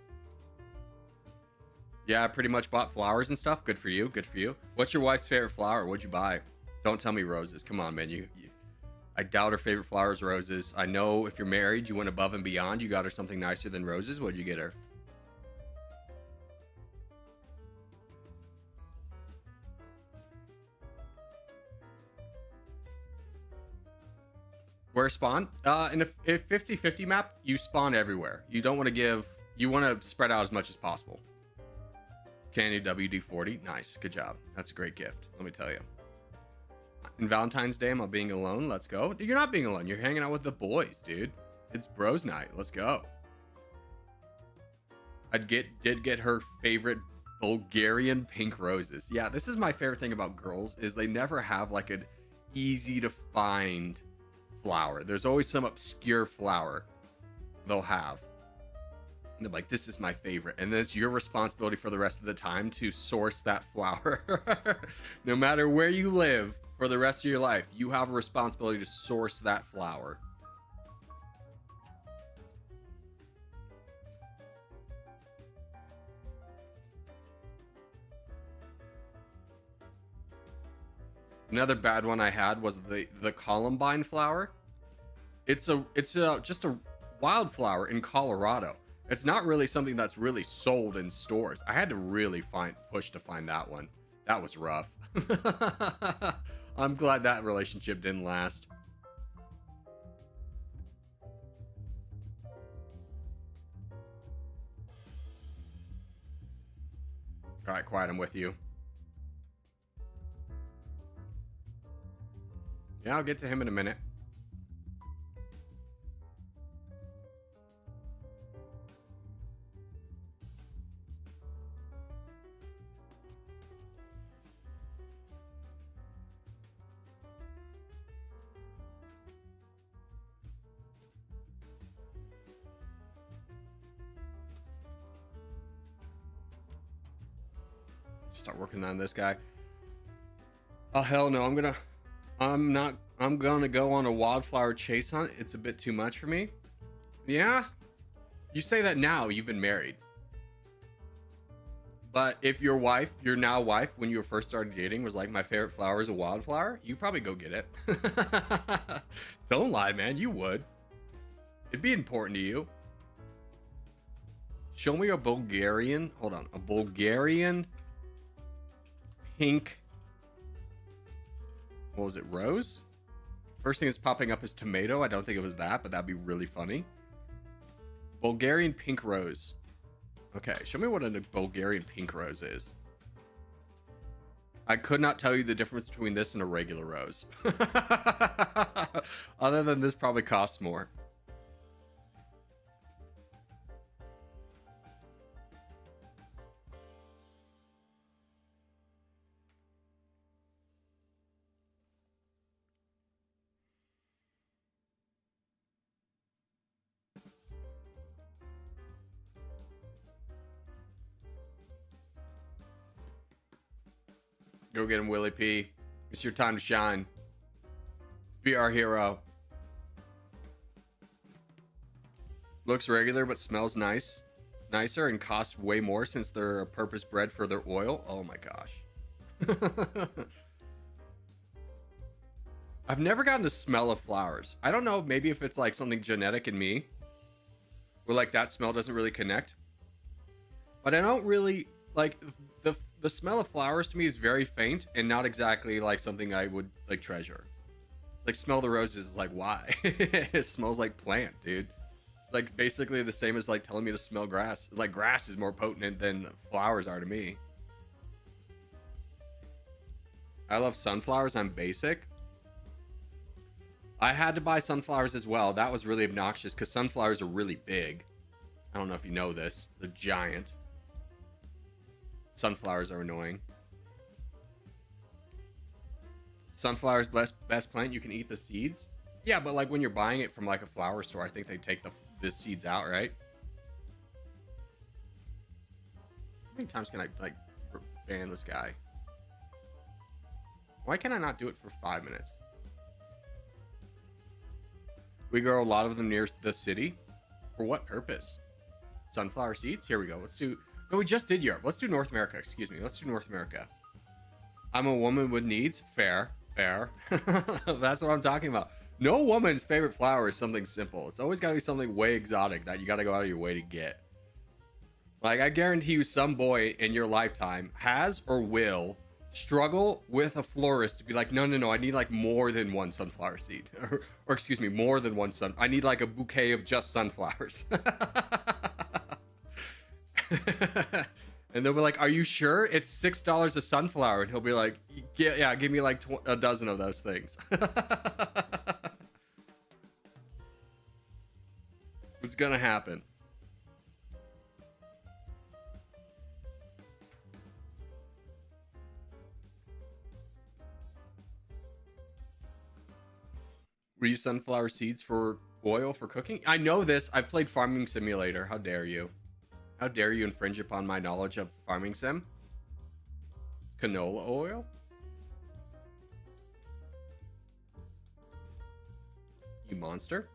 Yeah, I pretty much bought flowers and stuff. Good for you. Good for you. What's your wife's favorite flower? What'd you buy? Don't tell me roses. Come on, man. I doubt her favorite flower is roses. I know if you're married, you went above and beyond. You got her something nicer than roses. What'd you get her? Where spawn? In a 50-50 map, you spawn everywhere. You don't want to give... You want to spread out as much as possible. Candy WD-40. Nice. Good job. That's a great gift. Let me tell you. In Valentine's Day, am I being alone? Let's go. You're not being alone. You're hanging out with the boys, dude. It's bros night. Let's go. Did get her favorite Bulgarian pink roses. Yeah, this is my favorite thing about girls is they never have like an easy to find flower. There's always some obscure flower they'll have. And they're like, this is my favorite. And then it's your responsibility for the rest of the time to source that flower. No matter where you live for the rest of your life, you have a responsibility to source that flower. Another bad one I had was the Columbine flower. It's just a wildflower in Colorado. It's not really something that's really sold in stores. I had to really push to find that one. That was rough. I'm glad that relationship didn't last. All right, quiet. I'm with you. Yeah, I'll get to him in a minute. Start working on this guy. Oh hell no, I'm gonna go on a wildflower chase hunt. It's a bit too much for me. Yeah, you say that now, you've been married. But if your wife, your now wife, when you first started dating was like, my favorite flower is a wildflower, you probably go get it. Don't lie, man, you would. It'd be important to you. Show me a Bulgarian, hold on, a Bulgarian pink, what was it, rose? First thing that's popping up is tomato. I don't think it was that, but that'd be really funny. Bulgarian pink rose. Okay, show me what a Bulgarian pink rose is. I could not tell you the difference between this and a regular rose. Other than this probably costs more. Go get him, Willie P. It's your time to shine. Be our hero. Looks regular, but smells nicer and costs way more since they're purpose bred for their oil. Oh my gosh. I've never gotten the smell of flowers. I don't know, maybe if it's like something genetic in me, where like that smell doesn't really connect. But I don't really like the smell of flowers to me is very faint and not exactly like something I would like treasure. Like smell the roses, like why? It smells like plant, dude. Like basically the same as like telling me to smell grass. Like grass is more potent than flowers are to me. I love sunflowers. I'm basic. I had to buy sunflowers as well. That was really obnoxious because sunflowers are really big. I don't know if you know this. They're giant. Sunflowers are annoying. Sunflowers best plant. You can eat the seeds. Yeah, but like when you're buying it from like a flower store, I think they take the seeds out, right? How many times can I like ban this guy? Why can I not do it for 5 minutes? We grow a lot of them near the city. For what purpose? Sunflower seeds? Here we go. Let's do No, we just did Europe. Let's do North America. Excuse me. Let's do North America. I'm a woman with needs. Fair. That's what I'm talking about. No woman's favorite flower is something simple. It's always got to be something way exotic that you got to go out of your way to get. Like, I guarantee you some boy in your lifetime has or will struggle with a florist to be like, no, I need like more than one sunflower seed. Or excuse me, more than one I need like a bouquet of just sunflowers. And they'll be like, are you sure? It's $6 a sunflower. And he'll be like, yeah, give me like a dozen of those things. It's gonna happen. We use sunflower seeds for oil for cooking? I know this. I've played Farming Simulator. How dare you? How dare you infringe upon my knowledge of Farming Sim? Canola oil? You monster?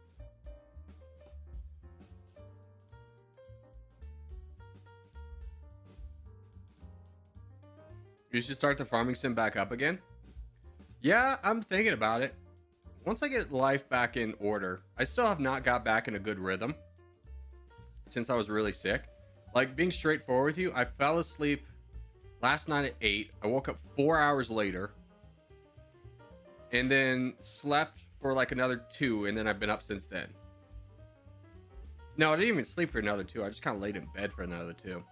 You should start the Farming Sim back up again? Yeah, I'm thinking about it. Once I get life back in order, I still have not got back in a good rhythm since I was really sick. Like, being straightforward with you, I fell asleep last night at 8. I woke up 4 hours later and then slept for like another 2, and then I've been up since then. No, I didn't even sleep for another 2. I just kind of laid in bed for another 2.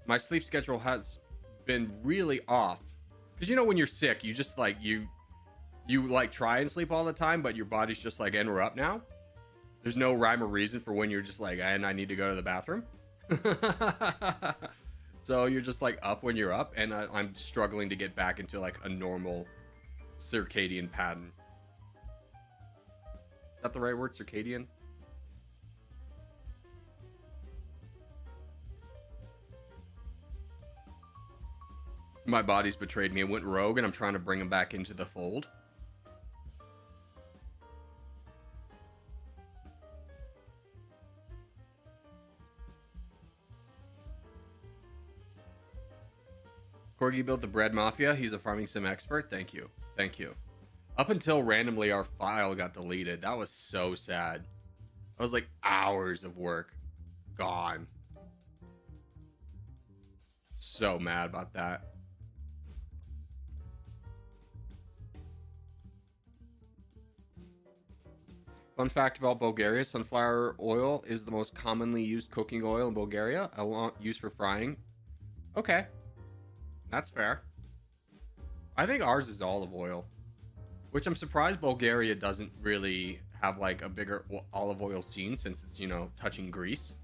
My sleep schedule has been really off. Because, you know, when you're sick, you just like, you like try and sleep all the time, but your body's just like, and we're up now. There's no rhyme or reason for when you're just like, and I need to go to the bathroom. So you're just like up when you're up, and I'm struggling to get back into like a normal circadian pattern. Is that the right word? Circadian? My body's betrayed me. It went rogue, and I'm trying to bring him back into the fold. Corgi built the bread mafia. He's a farming sim expert. Thank you. Thank you. Up until randomly our file got deleted. That was so sad. That was like hours of work gone. So mad about that. Fun fact about Bulgaria, sunflower oil is the most commonly used cooking oil in Bulgaria, used for frying. Okay. That's fair. I think ours is olive oil, which I'm surprised Bulgaria doesn't really have like a bigger olive oil scene since it's, you know, touching Greece.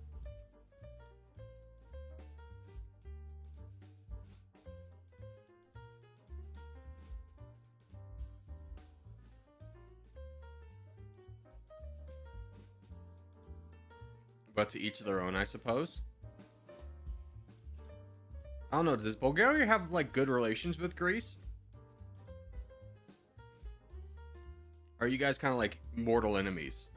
But to each their own, I suppose. I don't know, does Bulgaria have like good relations with Greece? Are you guys kind of like mortal enemies?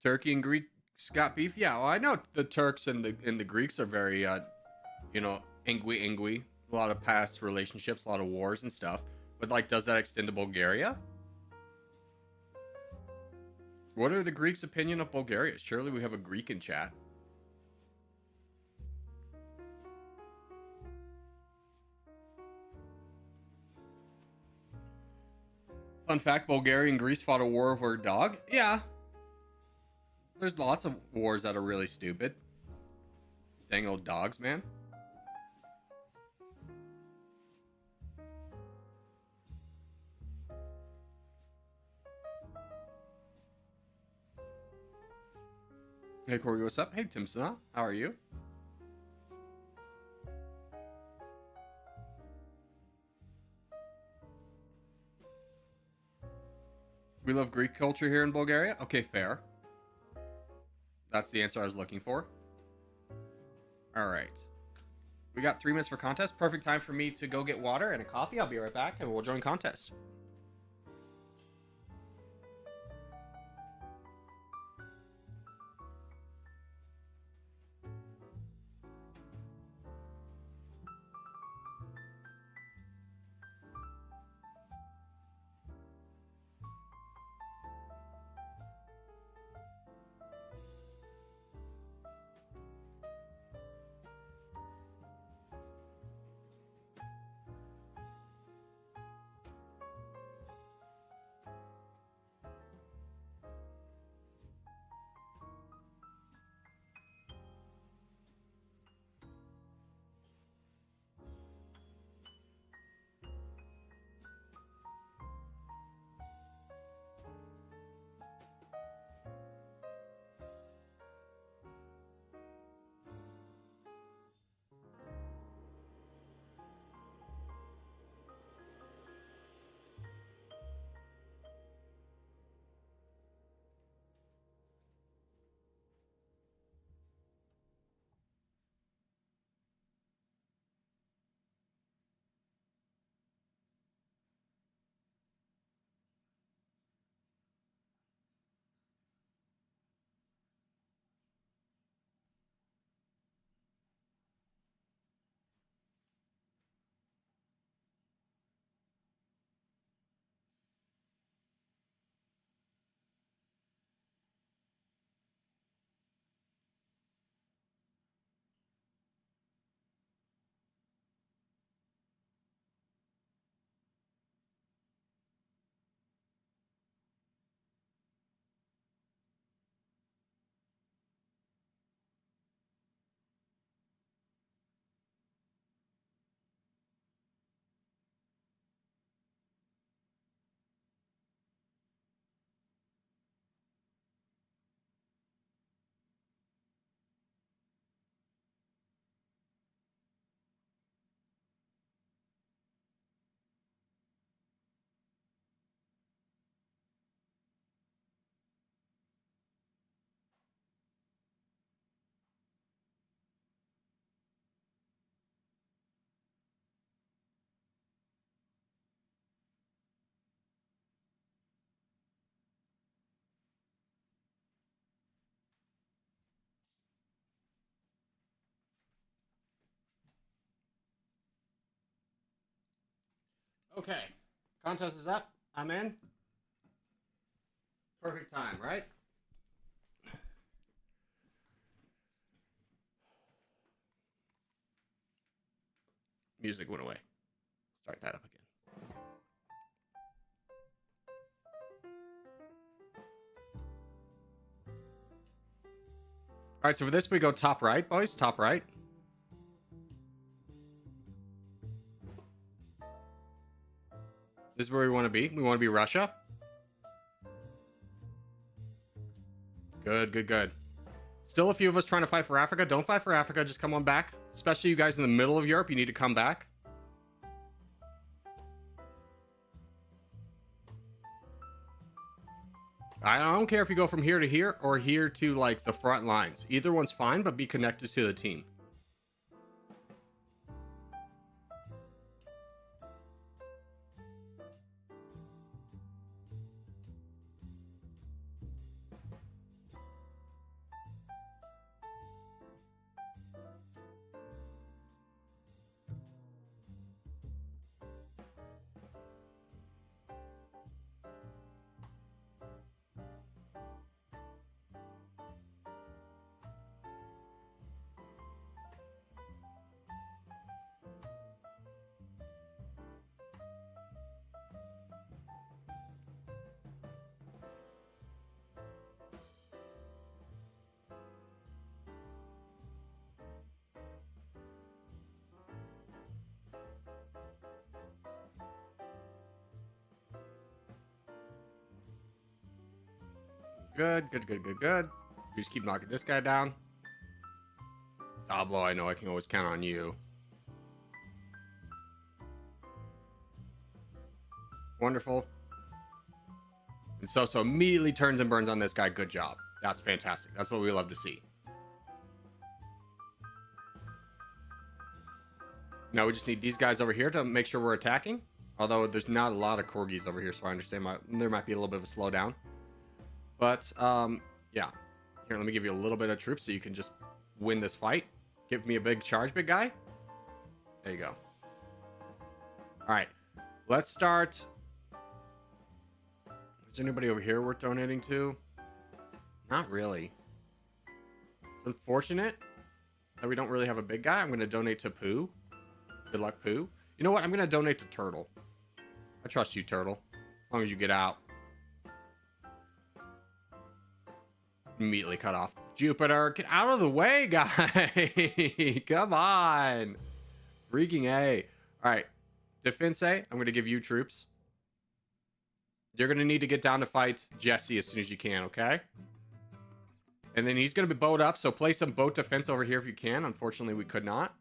Turkey and Greeks got beef? Yeah, well, I know the Turks and the Greeks are very you know, ingui. A lot of past relationships, a lot of wars and stuff. But like, does that extend to Bulgaria? What are the Greeks' opinion of Bulgaria? Surely we have a Greek in chat. Fun fact, Bulgaria and Greece fought a war over a dog? Yeah. There's lots of wars that are really stupid. Dang old dogs, man. Hey Corey, what's up? Hey Timson, how are you? We love Greek culture here in Bulgaria. Okay, fair. That's the answer I was looking for. All right. We got 3 minutes for contest. Perfect time for me to go get water and a coffee. I'll be right back and we'll join contest. Okay. Contest is up. I'm in. Perfect time, right? Music went away. Start that up again. All right, so for this, we go top right, boys. Top right. This is where we want to be. We want to be Russia. Good, good, good. Still a few of us trying to fight for Africa. Don't fight for Africa. Just come on back. Especially you guys in the middle of Europe. You need to come back. I don't care if you go from here to here or here to like the front lines. Either one's fine, but be connected to the team. Good, good, good, good, good. You just keep knocking this guy down. Dablo, I know I can always count on you. Wonderful. And so immediately turns and burns on this guy. Good job. That's fantastic. That's what we love to see. Now we just need these guys over here to make sure we're attacking. Although there's not a lot of corgis over here, so I understand there might be a little bit of a slowdown. But, yeah. Here, let me give you a little bit of troops so you can just win this fight. Give me a big charge, big guy. There you go. Alright. Let's start. Is there anybody over here worth donating to? Not really. It's unfortunate that we don't really have a big guy. I'm going to donate to Pooh. Good luck, Pooh. You know what? I'm going to donate to Turtle. I trust you, Turtle. As long as you get out. Immediately cut off. Jupiter, get out of the way, guy. Come on. Freaking A. All right. Defense A, I'm going to give you troops. You're going to need to get down to fight Jesse as soon as you can, okay? And then he's going to be boat up, so play some boat defense over here if you can. Unfortunately, we could not.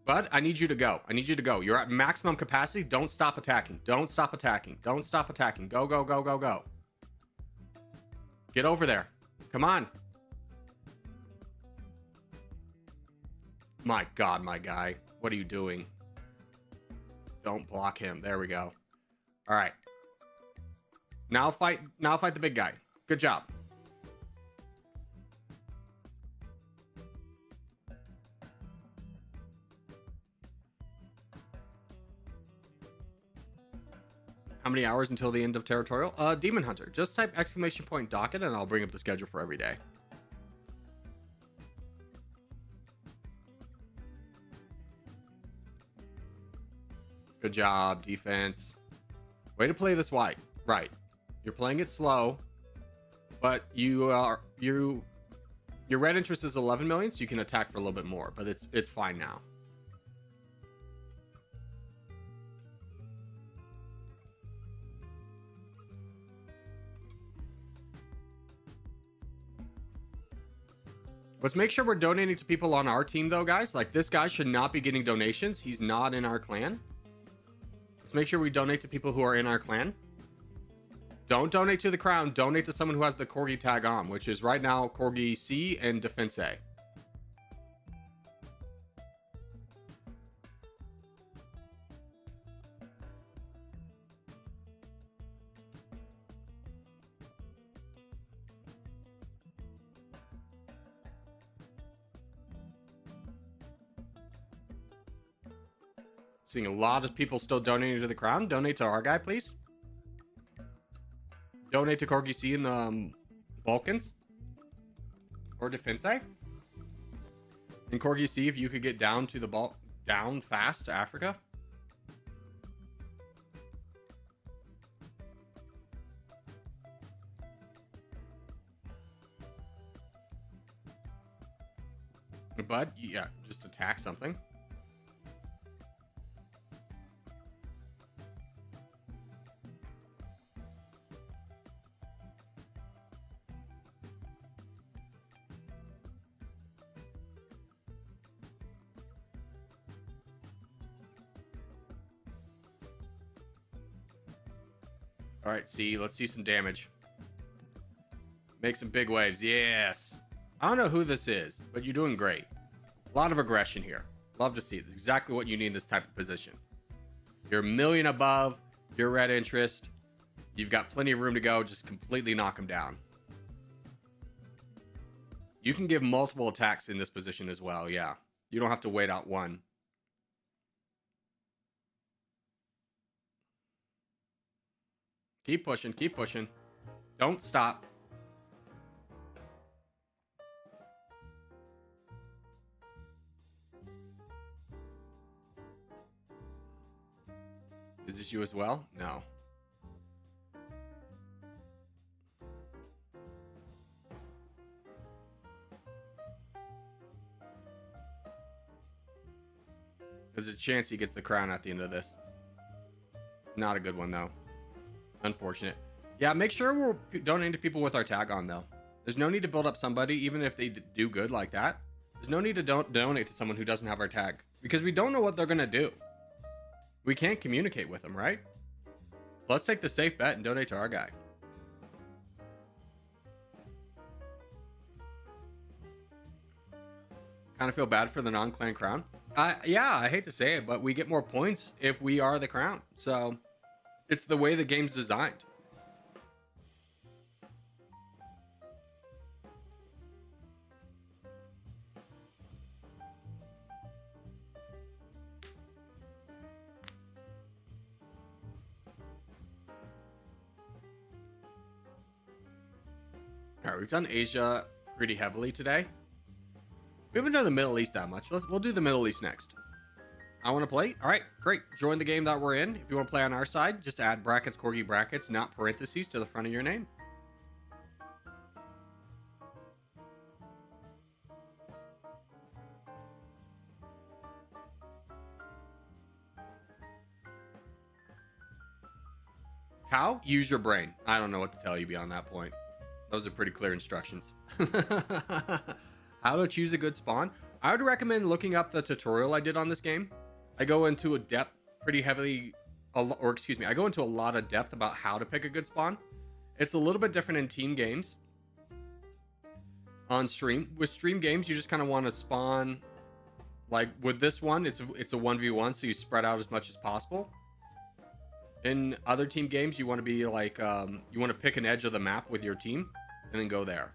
Bud, I need you to go. I need you to go. You're at maximum capacity. Don't stop attacking. Don't stop attacking. Don't stop attacking. Go, go, go, go, go. Get over there. Come on. My God, my guy. What are you doing? Don't block him. There we go. All right. Now fight the big guy. Good job. How many hours until the end of Territorial? Demon Hunter. Just type ! docket and I'll bring up the schedule for every day. Good job, defense. Way to play this white. Right. You're playing it slow, but your red interest is 11 million, so you can attack for a little bit more, but it's fine now. Let's make sure we're donating to people on our team, though, guys. Like, this guy should not be getting donations. He's not in our clan. Let's make sure we donate to people who are in our clan. Don't donate to the crown. Donate to someone who has the Corgi tag on, which is right now Corgi C and Defense A. Seeing a lot of people still donating to the crown. Donate to our guy, please. Donate to Corgi C in the Balkans. Or Defense A. And Corgi C, if you could get down to the down fast to Africa. But, yeah, just attack something. All right, see, let's see some damage. Make some big waves. Yes. I don't know who this is, but you're doing great. A lot of aggression here. Love to see it. It's exactly what you need in this type of position. You're a million above. Your red interest. You've got plenty of room to go. Just completely knock them down. You can give multiple attacks in this position as well. Yeah. You don't have to wait out one. Keep pushing. Keep pushing. Don't stop. Is this you as well? No. There's a chance he gets the crown at the end of this. Not a good one, though. Unfortunate. Yeah, make sure we're donating to people with our tag on, though. There's no need to build up somebody, even if they do good like that. There's no need to donate to someone who doesn't have our tag. because we don't know what they're going to do. We can't communicate with them, right? Let's take the safe bet and donate to our guy. Kind of feel bad for the non-clan crown. Yeah, I hate to say it, but we get more points if we are the crown. So it's the way the game's designed. All right, we've done Asia pretty heavily today. We haven't done the Middle East that much. We'll do the Middle East next. I want to play. All right, great. Join the game that we're in. If you want to play on our side, just add brackets, corgi brackets, not parentheses to the front of your name. How? Use your brain. I don't know what to tell you beyond that point. Those are pretty clear instructions. How to choose a good spawn? I would recommend looking up the tutorial I did on this game. I go into a depth pretty heavily, I go into a lot of depth about how to pick a good spawn. It's a little bit different in team games. On stream, with stream games, you just kind of want to spawn. Like with this one, it's a 1v1, so you spread out as much as possible. In other team games, you want to be like, you want to pick an edge of the map with your team and then go there.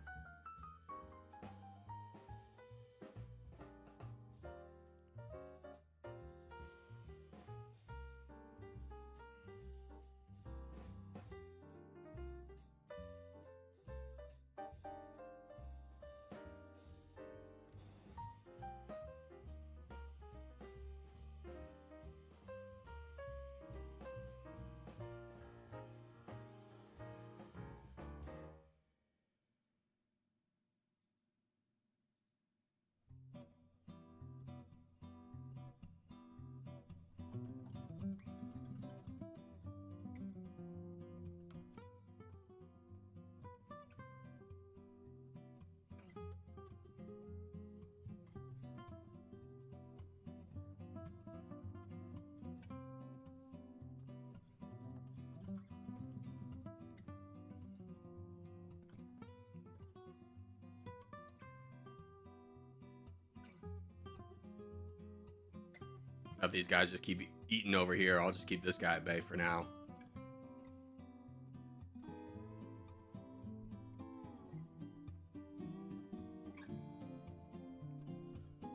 If these guys just keep eating over here, I'll just keep this guy at bay for now.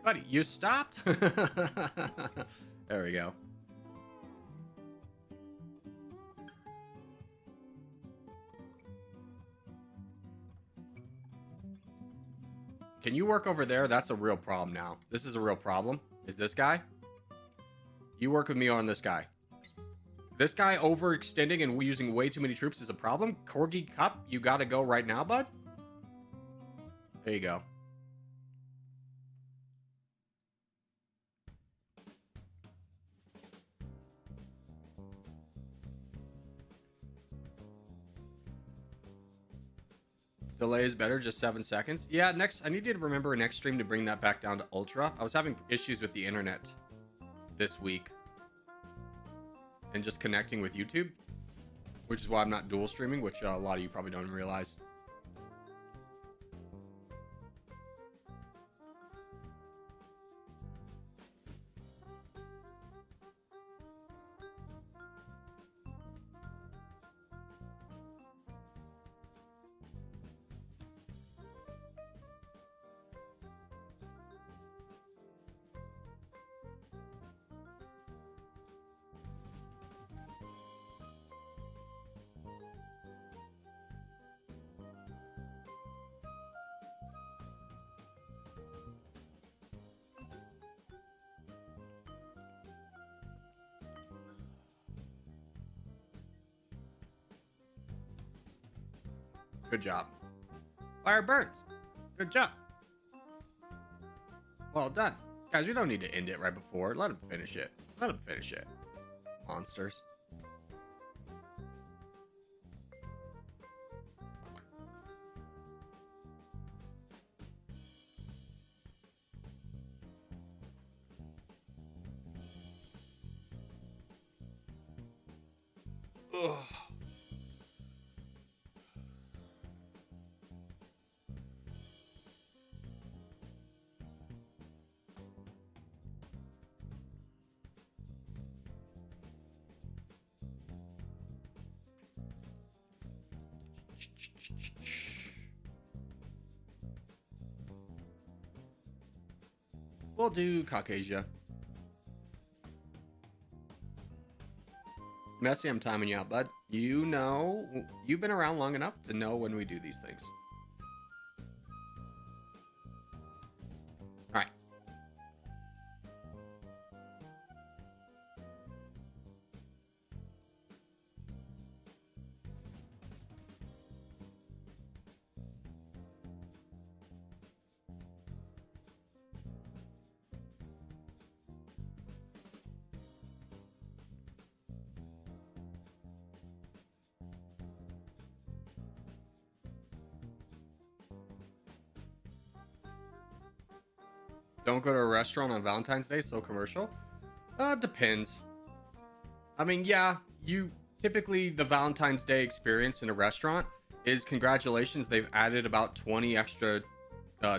Buddy, you stopped? There we go. Can you work over there? That's a real problem now. This is a real problem. Is this guy? You work with me on this guy. This guy overextending and using way too many troops is a problem. Corgi Cup, you gotta go right now, bud. There you go. Delay is better, just 7 seconds. Yeah, I need you to remember next stream to bring that back down to ultra. I was having issues with the internet this week and just connecting with YouTube, which is why I'm not dual streaming, which a lot of you probably don't realize. Good job. Fire burns. Good job. Well done. Guys, we don't need to end it right before. Let him finish it. Let him finish it. Monsters. Ugh. We'll do Caucasia. Messy, I'm timing you out, bud. You know, you've been around long enough to know when we do these things. All right. Don't go to a restaurant on Valentine's Day, so commercial? Depends. I mean, yeah, you typically the Valentine's Day experience in a restaurant is congratulations, they've added about 20 extra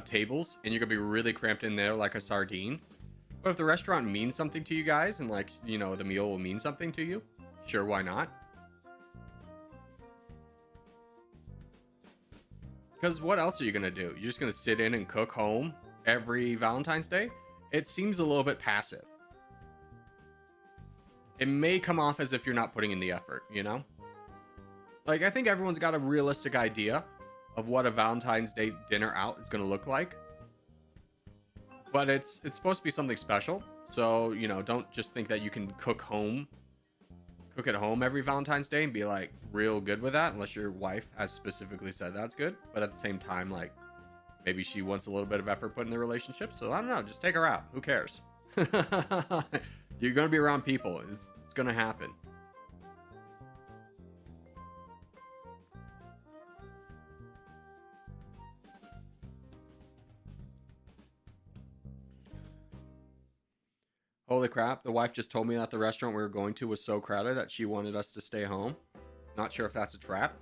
tables, and you're gonna be really cramped in there like a sardine. But if the restaurant means something to you guys, and like, you know, the meal will mean something to you, sure, why not? Because what else are you gonna do? You're just gonna sit in and cook home every Valentine's Day? It seems a little bit passive. It may come off as if you're not putting in the effort, you know? Like, I think everyone's got a realistic idea of what a Valentine's Day dinner out is going to look like. But it's supposed to be something special. So, you know, don't just think that you can cook at home every Valentine's Day and be like real good with that, unless your wife has specifically said that's good. But at the same time, like, maybe she wants a little bit of effort put in the relationship. So I don't know, just take her out. Who cares? You're going to be around people. It's going to happen. Holy crap, the wife just told me that the restaurant we were going to was so crowded that she wanted us to stay home. Not sure if that's a trap.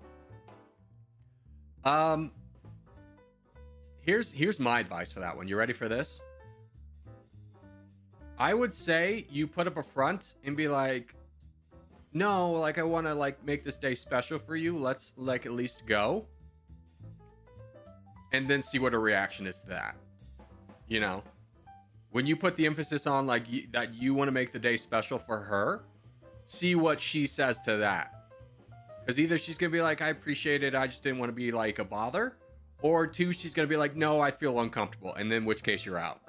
Here's my advice for that one. You ready for this? I would say you put up a front and be like, no, like, I want to like make this day special for you. Let's like at least go. And then see what her reaction is to that. You know? When you put the emphasis on like that you want to make the day special for her, see what she says to that. Because either she's going to be like, I appreciate it, I just didn't want to be like a bother. Or two, she's going to be like, no, I feel uncomfortable. And then in which case you're out.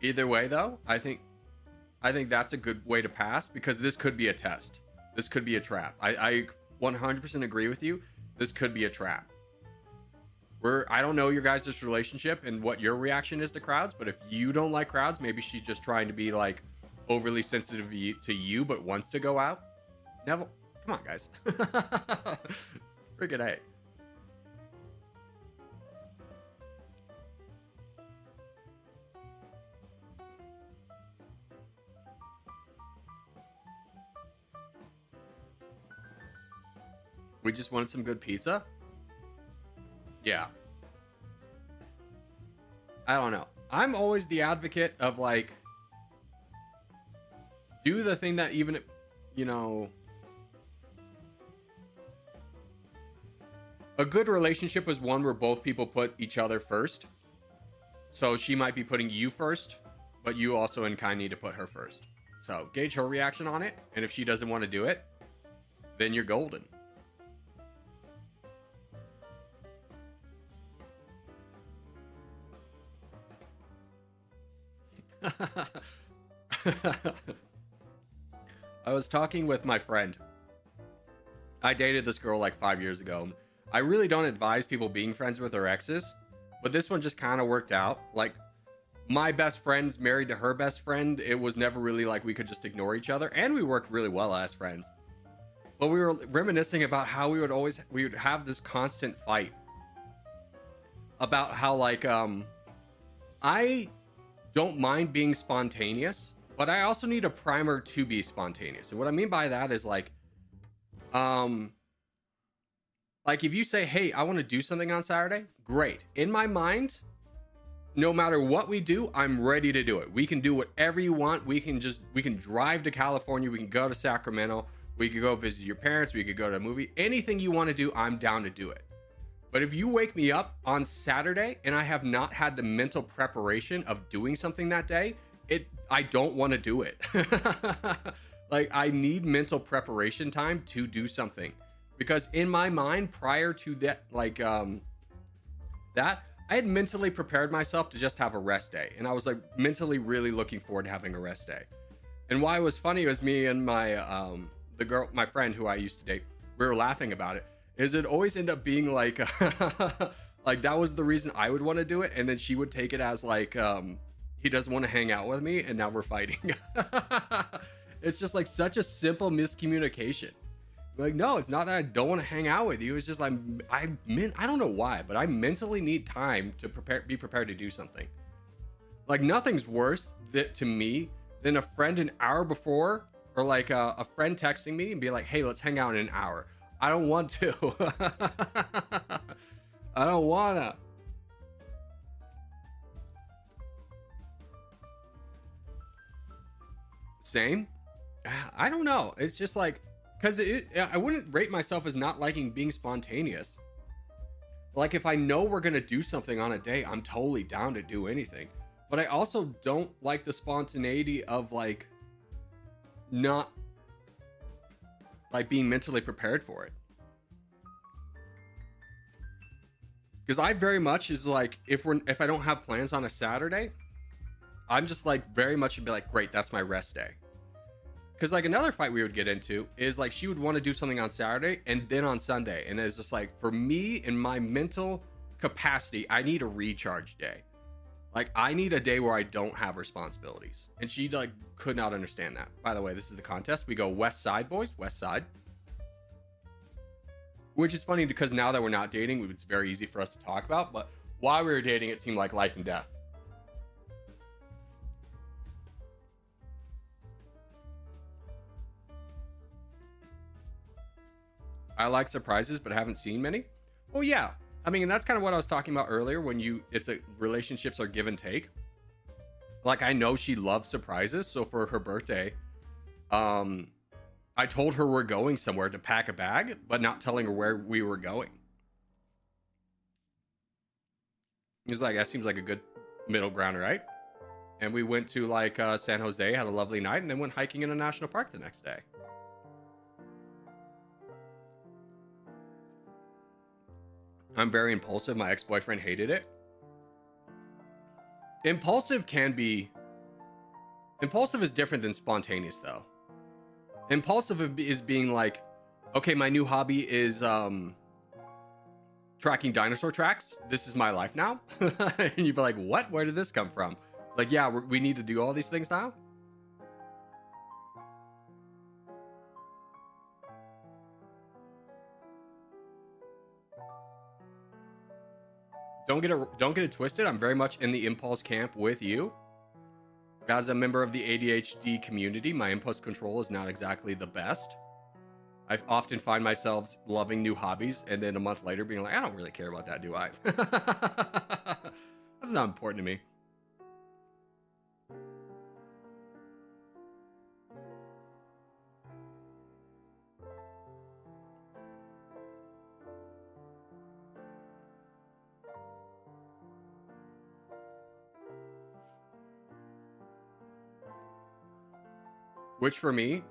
Either way, though, I think that's a good way to pass, because this could be a test. This could be a trap. I 100% agree with you. This could be a trap. I don't know your guys' relationship and what your reaction is to crowds, but if you don't like crowds, maybe she's just trying to be like overly sensitive to you, but wants to go out. Neville, come on, guys. Freaking A. We just wanted some good pizza? Yeah. I don't know. I'm always the advocate of like, do the thing that even, you know, a good relationship is one where both people put each other first. So she might be putting you first, but you also in kind need to put her first. So gauge her reaction on it. And if she doesn't want to do it, then you're golden. I was talking with my friend. I dated this girl like 5 years ago. I really don't advise people being friends with their exes, but this one just kind of worked out. Like, my best friend's married to her best friend. It was never really like we could just ignore each other, and we worked really well as friends. But we were reminiscing about how we would have this constant fight about how like I don't mind being spontaneous, but but I also need a primer to be spontaneous. And what I mean by that is like if you say, hey, I want to do something on Saturday, great. In my mind, no matter what we do, I'm ready to do it. We can do whatever you want. We can drive to California. We can go to Sacramento. We could go visit your parents. We could go to a movie. Anything you want to do, I'm down to do it. But if you wake me up on Saturday and I have not had the mental preparation of doing something that day, I don't want to do it. Like, I need mental preparation time to do something, because in my mind, prior to that, that I had mentally prepared myself to just have a rest day, and I was like mentally really looking forward to having a rest day. And why it was funny was me and my my friend who I used to date, we were laughing about it, is it always end up being like like that was the reason I would want to do it, and then she would take it as like he doesn't want to hang out with me, and now we're fighting. It's just like such a simple miscommunication. Like, no, it's not that I don't want to hang out with you. It's just I don't know why, but I mentally need time to be prepared to do something. Like, nothing's worse to me than a friend an hour before, or like a friend texting me and be like, hey, let's hang out in an hour. I don't want to. I don't wanna. Same. I don't know. It's just like, because I wouldn't rate myself as not liking being spontaneous. Like, if I know we're gonna do something on a day, I'm totally down to do anything. But I also don't like the spontaneity of like not like being mentally prepared for it. Because I very much is like, if I don't have plans on a Saturday, I'm just like very much would be like, great, that's my rest day. Because like another fight we would get into is like she would want to do something on Saturday and then on Sunday, and it's just like, for me in my mental capacity, I need a recharge day. Like, I need a day where I don't have responsibilities, and she like could not understand that. By the way, this is the contest. We go West Side, boys, West Side. Which is funny because now that we're not dating, it's very easy for us to talk about. But while we were dating, it seemed like life and death. I like surprises, but haven't seen many. Well, yeah. I mean, and that's kind of what I was talking about earlier when relationships are give and take. Like, I know she loves surprises. So for her birthday, I told her we're going somewhere to pack a bag, but not telling her where we were going. He's like, that seems like a good middle ground, right? And we went to like San Jose, had a lovely night, and then went hiking in a national park the next day. I'm very impulsive. My ex-boyfriend hated it. Impulsive is different than spontaneous, though. Impulsive is being like, okay, my new hobby is tracking dinosaur tracks. This is my life now. And you'd be like, what? Where did this come from? Like, yeah, we need to do all these things now. Don't get it twisted. I'm very much in the impulse camp with you. As a member of the ADHD community, my impulse control is not exactly the best. I often find myself loving new hobbies, and then a month later being like, I don't really care about that, do I? That's not important to me. Which for me,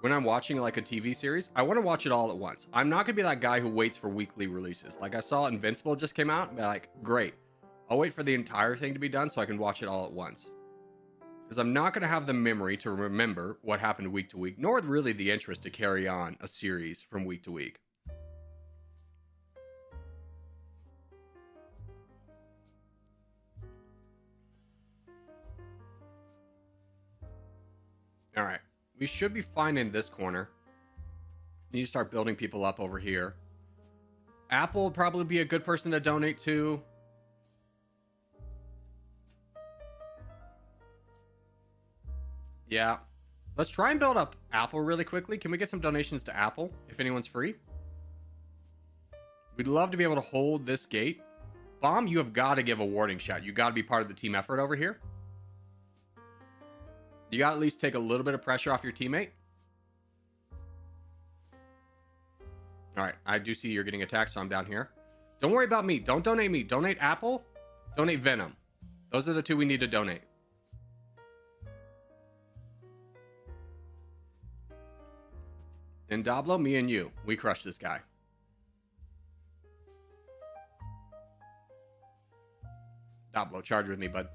when I'm watching like a TV series, I want to watch it all at once. I'm not gonna be that guy who waits for weekly releases. Like, I saw Invincible just came out, and be like, great. I'll wait for the entire thing to be done so I can watch it all at once. Because I'm not gonna have the memory to remember what happened week to week, nor really the interest to carry on a series from week to week. All right. We should be fine in this corner. Need to start building people up over here. Apple would probably be a good person to donate to. Yeah. Let's try and build up Apple really quickly. Can we get some donations to Apple if anyone's free? We'd love to be able to hold this gate. Bomb, you have got to give a warning shot. You got to be part of the team effort over here. You got to at least take a little bit of pressure off your teammate. All right, I do see you're getting attacked, so I'm down here. Don't worry about me. Don't donate me. Donate Apple. Donate Venom. Those are the two we need to donate. And Dablo, me and you. We crush this guy. Dablo, charge with me, bud.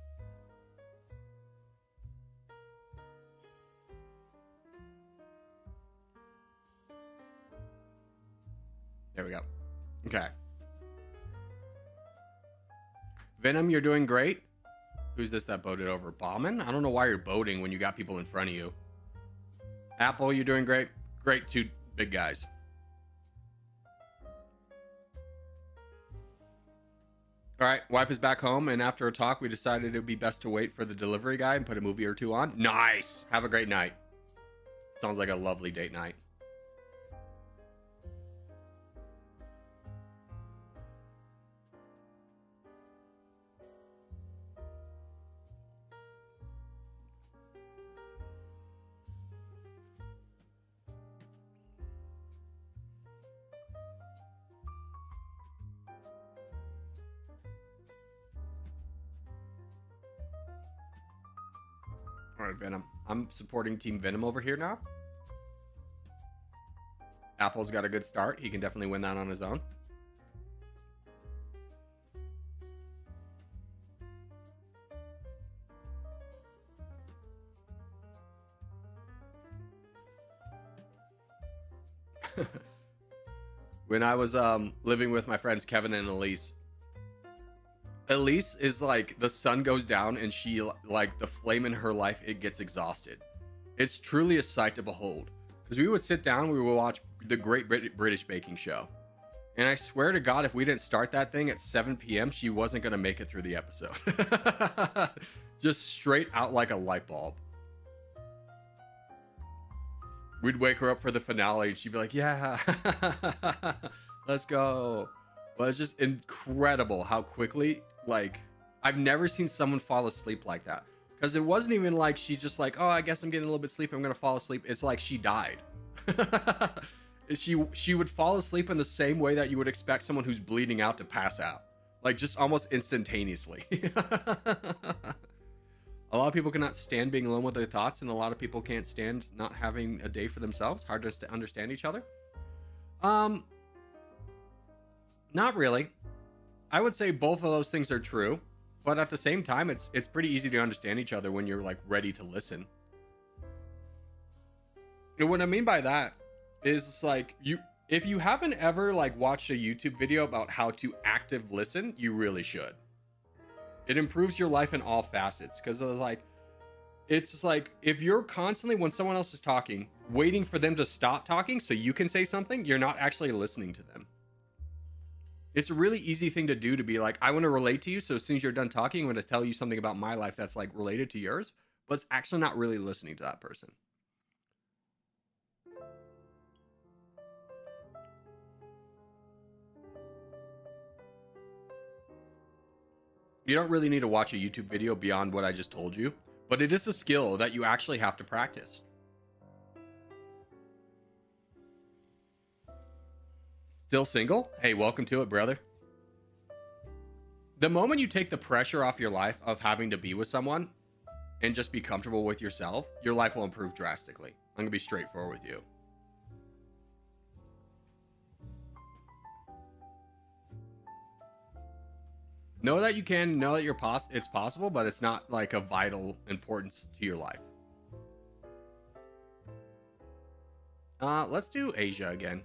There we go. Okay. Venom, you're doing great. Who's this that boated over? Bombing? I don't know why you're boating when you got people in front of you. Apple, you're doing great. Great, two big guys. All right, wife is back home, and after a talk, we decided it would be best to wait for the delivery guy and put a movie or two on. Nice! Have a great night. Sounds like a lovely date night. All right, Venom. I'm supporting Team Venom over here now. Apple's got a good start. He can definitely win that on his own. When I was living with my friends Kevin and Elise, Elise is like, the sun goes down and she, like, the flame in her life, it gets exhausted. It's truly a sight to behold. Because we would sit down, we would watch the Great British Baking Show. And I swear to God, if we didn't start that thing at 7 p.m., she wasn't going to make it through the episode. Just straight out like a light bulb. We'd wake her up for the finale and she'd be like, yeah, let's go. But it's just incredible how quickly, like, I've never seen someone fall asleep like that. Because it wasn't even like she's just like, oh, I guess I'm getting a little bit sleepy, I'm going to fall asleep. It's like she died. She would fall asleep in the same way that you would expect someone who's bleeding out to pass out. Like, just almost instantaneously. A lot of people cannot stand being alone with their thoughts, and a lot of people can't stand not having a day for themselves. Hard to understand each other. Not really. I would say both of those things are true, but at the same time, it's pretty easy to understand each other when you're, like, ready to listen. And what I mean by that is, it's like, if you haven't ever, like, watched a YouTube video about how to active listen, you really should. It improves your life in all facets, because it's like if you're constantly, when someone else is talking, waiting for them to stop talking so you can say something, you're not actually listening to them. It's a really easy thing to do, to be like, I want to relate to you, so as soon as you're done talking, I'm going to tell you something about my life that's, like, related to yours, but it's actually not really listening to that person. You don't really need to watch a YouTube video beyond what I just told you, but it is a skill that you actually have to practice. Still single? Hey, welcome to it, brother. The moment you take the pressure off your life of having to be with someone and just be comfortable with yourself, your life will improve drastically. I'm gonna be straightforward with you. Know that you can, know that it's possible, but it's not like a vital importance to your life. Let's do Asia again.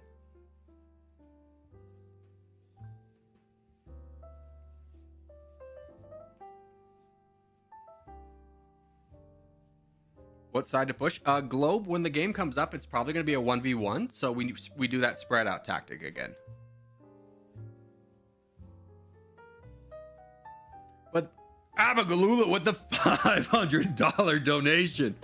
What side to push? Globe, when the game comes up, it's probably going to be a 1v1, so we do that spread out tactic again. But Abagalula with the $500 donation.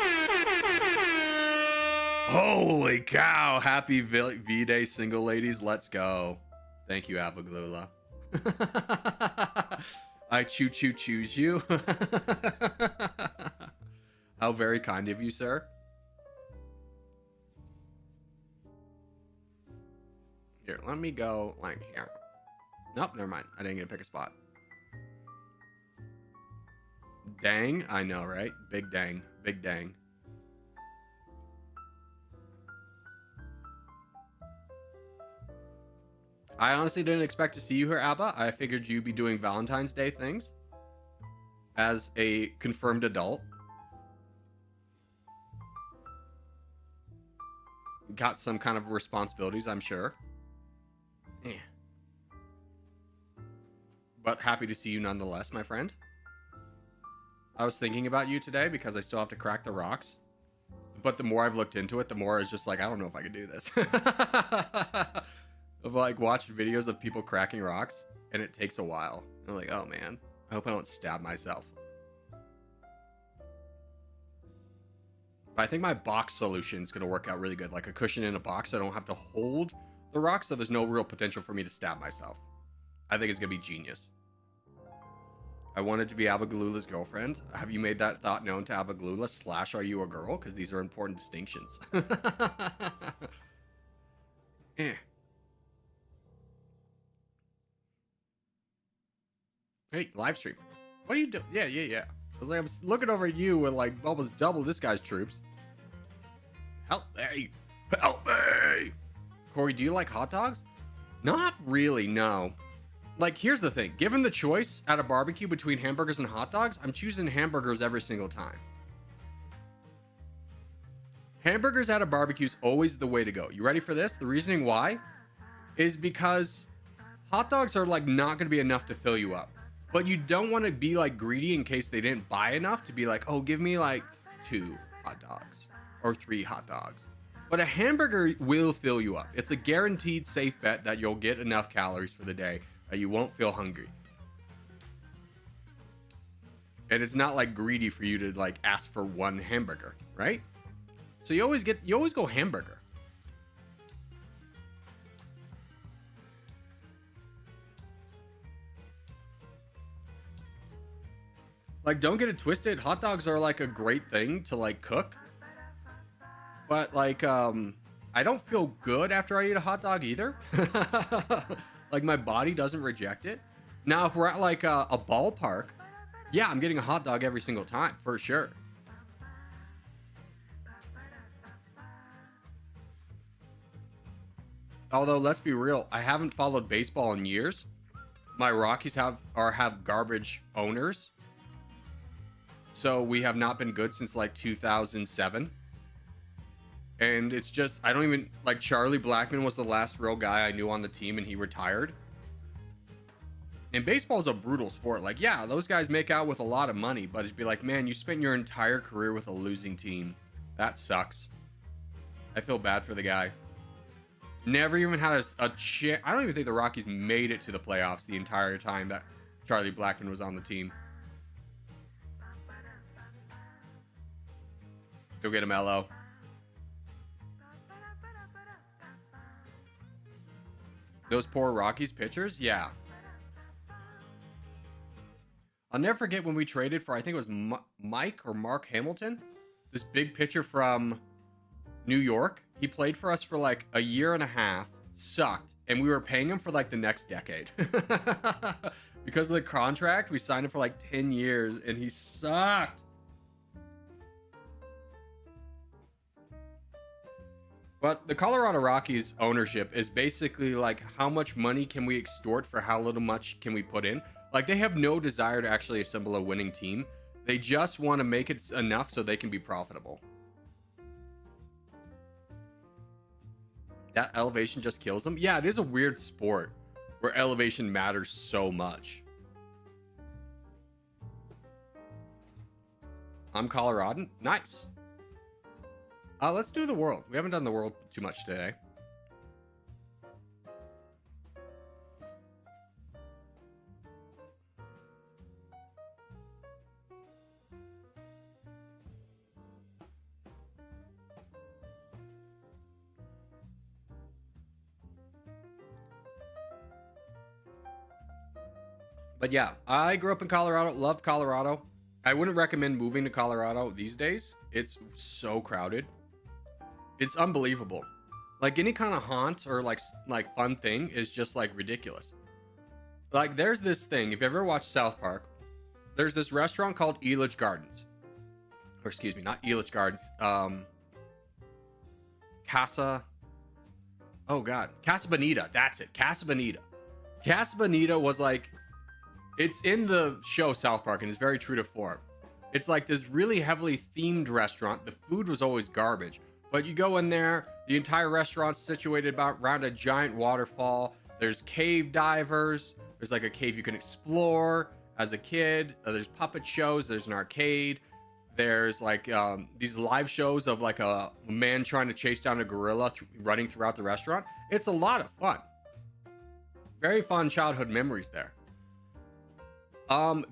Holy cow! Happy V-Day, single ladies. Let's go. Thank you, Abaglula. I choose you. How very kind of you, sir. Here, let me go like here. Nope, never mind. I didn't get to pick a spot. Dang, I know, right? Big dang. Big dang. I honestly didn't expect to see you here, Abba. I figured you'd be doing Valentine's Day things as a confirmed adult. Got some kind of responsibilities, I'm sure. Yeah. But happy to see you nonetheless, my friend. I was thinking about you today because I still have to crack the rocks. But the more I've looked into it, the more it's just like, I don't know if I can do this. I've like watched videos of people cracking rocks and it takes a while. I'm like, oh man, I hope I don't stab myself. But I think my box solution is going to work out really good. Like a cushion in a box so I don't have to hold the rock, so there's no real potential for me to stab myself. I think it's going to be genius. I wanted to be Abaglula's girlfriend. Have you made that thought known to Abaglula / are you a girl? Because these are important distinctions. Eh. Hey, live stream. What are you doing? Yeah. I was like, I was looking over at you with like almost double this guy's troops. Help me! Help me! Corey, do you like hot dogs? Not really, no. Like, here's the thing. Given the choice at a barbecue between hamburgers and hot dogs, I'm choosing hamburgers every single time. Hamburgers at a barbecue is always the way to go. You ready for this? The reasoning why is because hot dogs are like not going to be enough to fill you up. But you don't want to be like greedy in case they didn't buy enough to be like, oh, give me like 2 hot dogs or 3 hot dogs. But a hamburger will fill you up. It's a guaranteed safe bet that you'll get enough calories for the day that you won't feel hungry. And it's not like greedy for you to like ask for 1 hamburger, right? So you always go hamburger. Like, don't get it twisted. Hot dogs are like a great thing to like cook. But like, I don't feel good after I eat a hot dog either. Like my body doesn't reject it. Now, if we're at like a ballpark, yeah, I'm getting a hot dog every single time for sure. Although, let's be real, I haven't followed baseball in years. My Rockies have garbage owners. So we have not been good since like 2007. And it's just, I don't even, like Charlie Blackmon was the last real guy I knew on the team and he retired. And baseball is a brutal sport. Like, yeah, those guys make out with a lot of money, but it'd be like, man, you spent your entire career with a losing team. That sucks. I feel bad for the guy. Never even had a chance. I don't even think the Rockies made it to the playoffs the entire time that Charlie Blackmon was on the team. Go get him, LO. Those poor Rockies pitchers? Yeah. I'll never forget when we traded for, I think it was Mike or Mark Hamilton. This big pitcher from New York. He played for us for like a year and a half. Sucked. And we were paying him for like the next decade. Because of the contract, we signed him for like 10 years and he sucked. But the Colorado Rockies ownership is basically like, how much money can we extort for how little much can we put in? Like, they have no desire to actually assemble a winning team. They just want to make it enough so they can be profitable. That elevation just kills them? Yeah, it is a weird sport where elevation matters so much. I'm Coloradan? Nice. Let's do the world. We haven't done the world too much today. But yeah, I grew up in Colorado, loved Colorado. I wouldn't recommend moving to Colorado these days. It's so crowded. It's unbelievable. Like any kind of haunt or like fun thing is just like ridiculous. Like there's this thing, if you ever watched South Park, there's this restaurant called Elitch Gardens. Or excuse me, not Elitch Gardens. Casa Bonita. That's it. Casa Bonita. Casa Bonita was like, it's in the show South Park and it's very true to form. It's like this really heavily themed restaurant. The food was always garbage, but you go in there, the entire restaurant's situated around a giant waterfall. There's cave divers. There's like a cave you can explore as a kid. There's puppet shows. There's an arcade. There's like these live shows of like a man trying to chase down a gorilla running throughout the restaurant. It's a lot of fun. Very fun childhood memories there.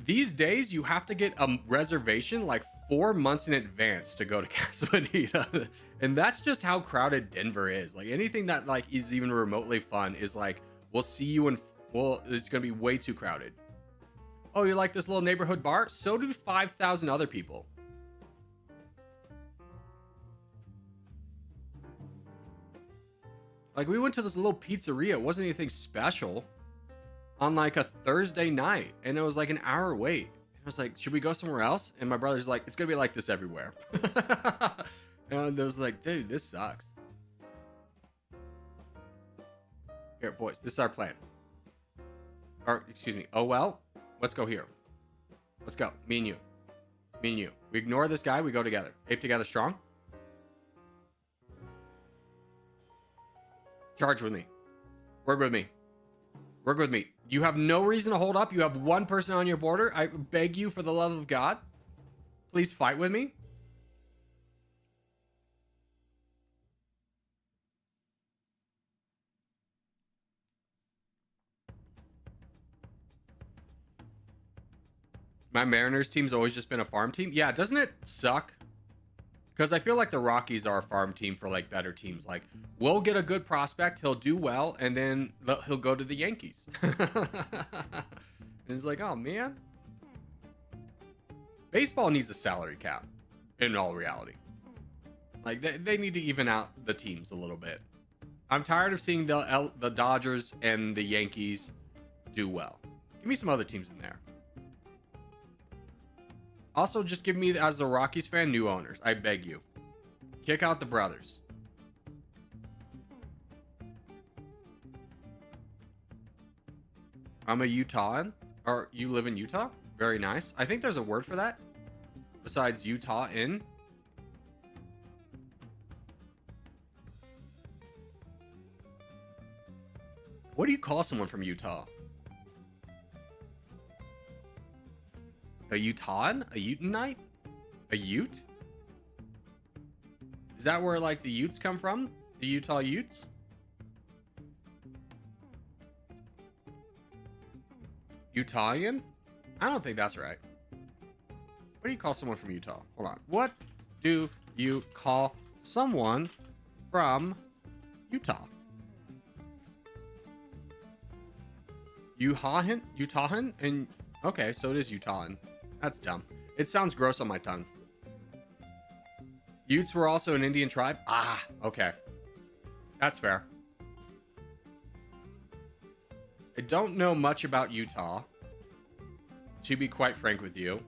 These days you have to get a reservation like 4 months in advance to go to Casa Bonita. And that's just how crowded Denver is. Like anything that like is even remotely fun is like, we'll see you in, well, it's going to be way too crowded. Oh, you like this little neighborhood bar? So do 5,000 other people. Like we went to this little pizzeria. It wasn't anything special on like a Thursday night. And it was like an hour wait. I was like, should we go somewhere else? And my brother's like, it's going to be like this everywhere. And I was like, dude, this sucks. Here, boys, this is our plan. Or, excuse me. Oh, well, let's go here. Let's go. Me and you. Me and you. We ignore this guy. We go together. Ape together strong. Charge with me. Work with me. Work with me. You have no reason to hold up. You have one person on your border. I beg you for the love of God. Please fight with me. My Mariners team's always just been a farm team. Yeah, doesn't it suck? Because I feel like the Rockies are a farm team for like better teams. Like, we'll get a good prospect, he'll do well, and then he'll go to the Yankees. And it's like, oh man. Baseball needs a salary cap, in all reality. Like, they need to even out the teams a little bit. I'm tired of seeing the Dodgers and the Yankees do well. Give me some other teams in there. Also, just give me, as a Rockies fan, new owners. I beg you. Kick out the brothers. I'm a Utahan. Or you live in Utah? Very nice. I think there's a word for that. Besides Utah-in. What do you call someone from Utah? A Utahan? A Utanite? A Ute? Is that where, like, the Utes come from? The Utah Utes? Utahian? I don't think that's right. What do you call someone from Utah? Hold on. What do you call someone from Utah? Utahan? Utahan? And okay, so it is Utahan. That's dumb. It sounds gross on my tongue. Utes were also an Indian tribe? Ah, okay. That's fair. I don't know much about Utah, to be quite frank with you.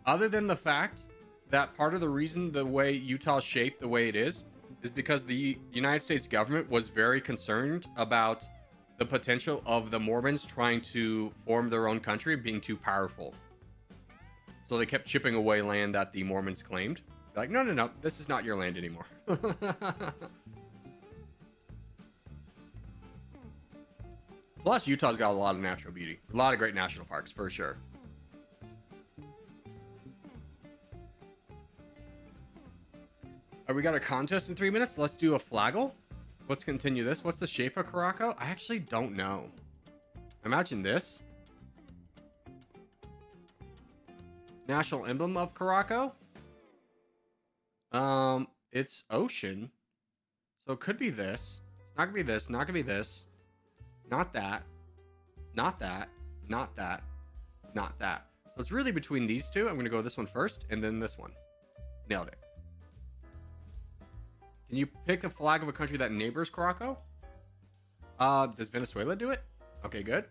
Other than the fact that part of the reason the way Utah's shaped the way it is because the United States government was very concerned about the potential of the Mormons trying to form their own country being too powerful. So they kept chipping away land that the Mormons claimed. They're like, no, this is not your land anymore. Plus, Utah's got a lot of natural beauty. A lot of great national parks, for sure. We got a contest in 3 minutes. Let's do a flaggle. Let's continue this. What's the shape of Caraco? I actually don't know. Imagine this. National emblem of Caraco. It's ocean. So it could be this. It's not gonna be this. Not gonna be this. Not that. Not that. Not that. Not that. So it's really between these two. I'm going to go this one first and then this one. Nailed it. Can you pick the flag of a country that neighbors Caraco? Does Venezuela do it? Okay, good.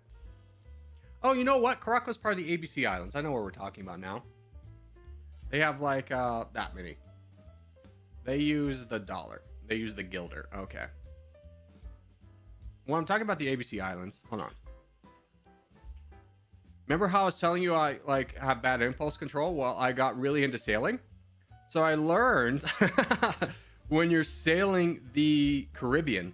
Oh, you know what? Caraco's part of the ABC Islands. I know what we're talking about now. They have like that many. They use the dollar. They use the guilder. Okay. Well, I'm talking about the ABC Islands. Hold on. Remember how I was telling you I like have bad impulse control? Well, I got really into sailing. So I learned when you're sailing the Caribbean,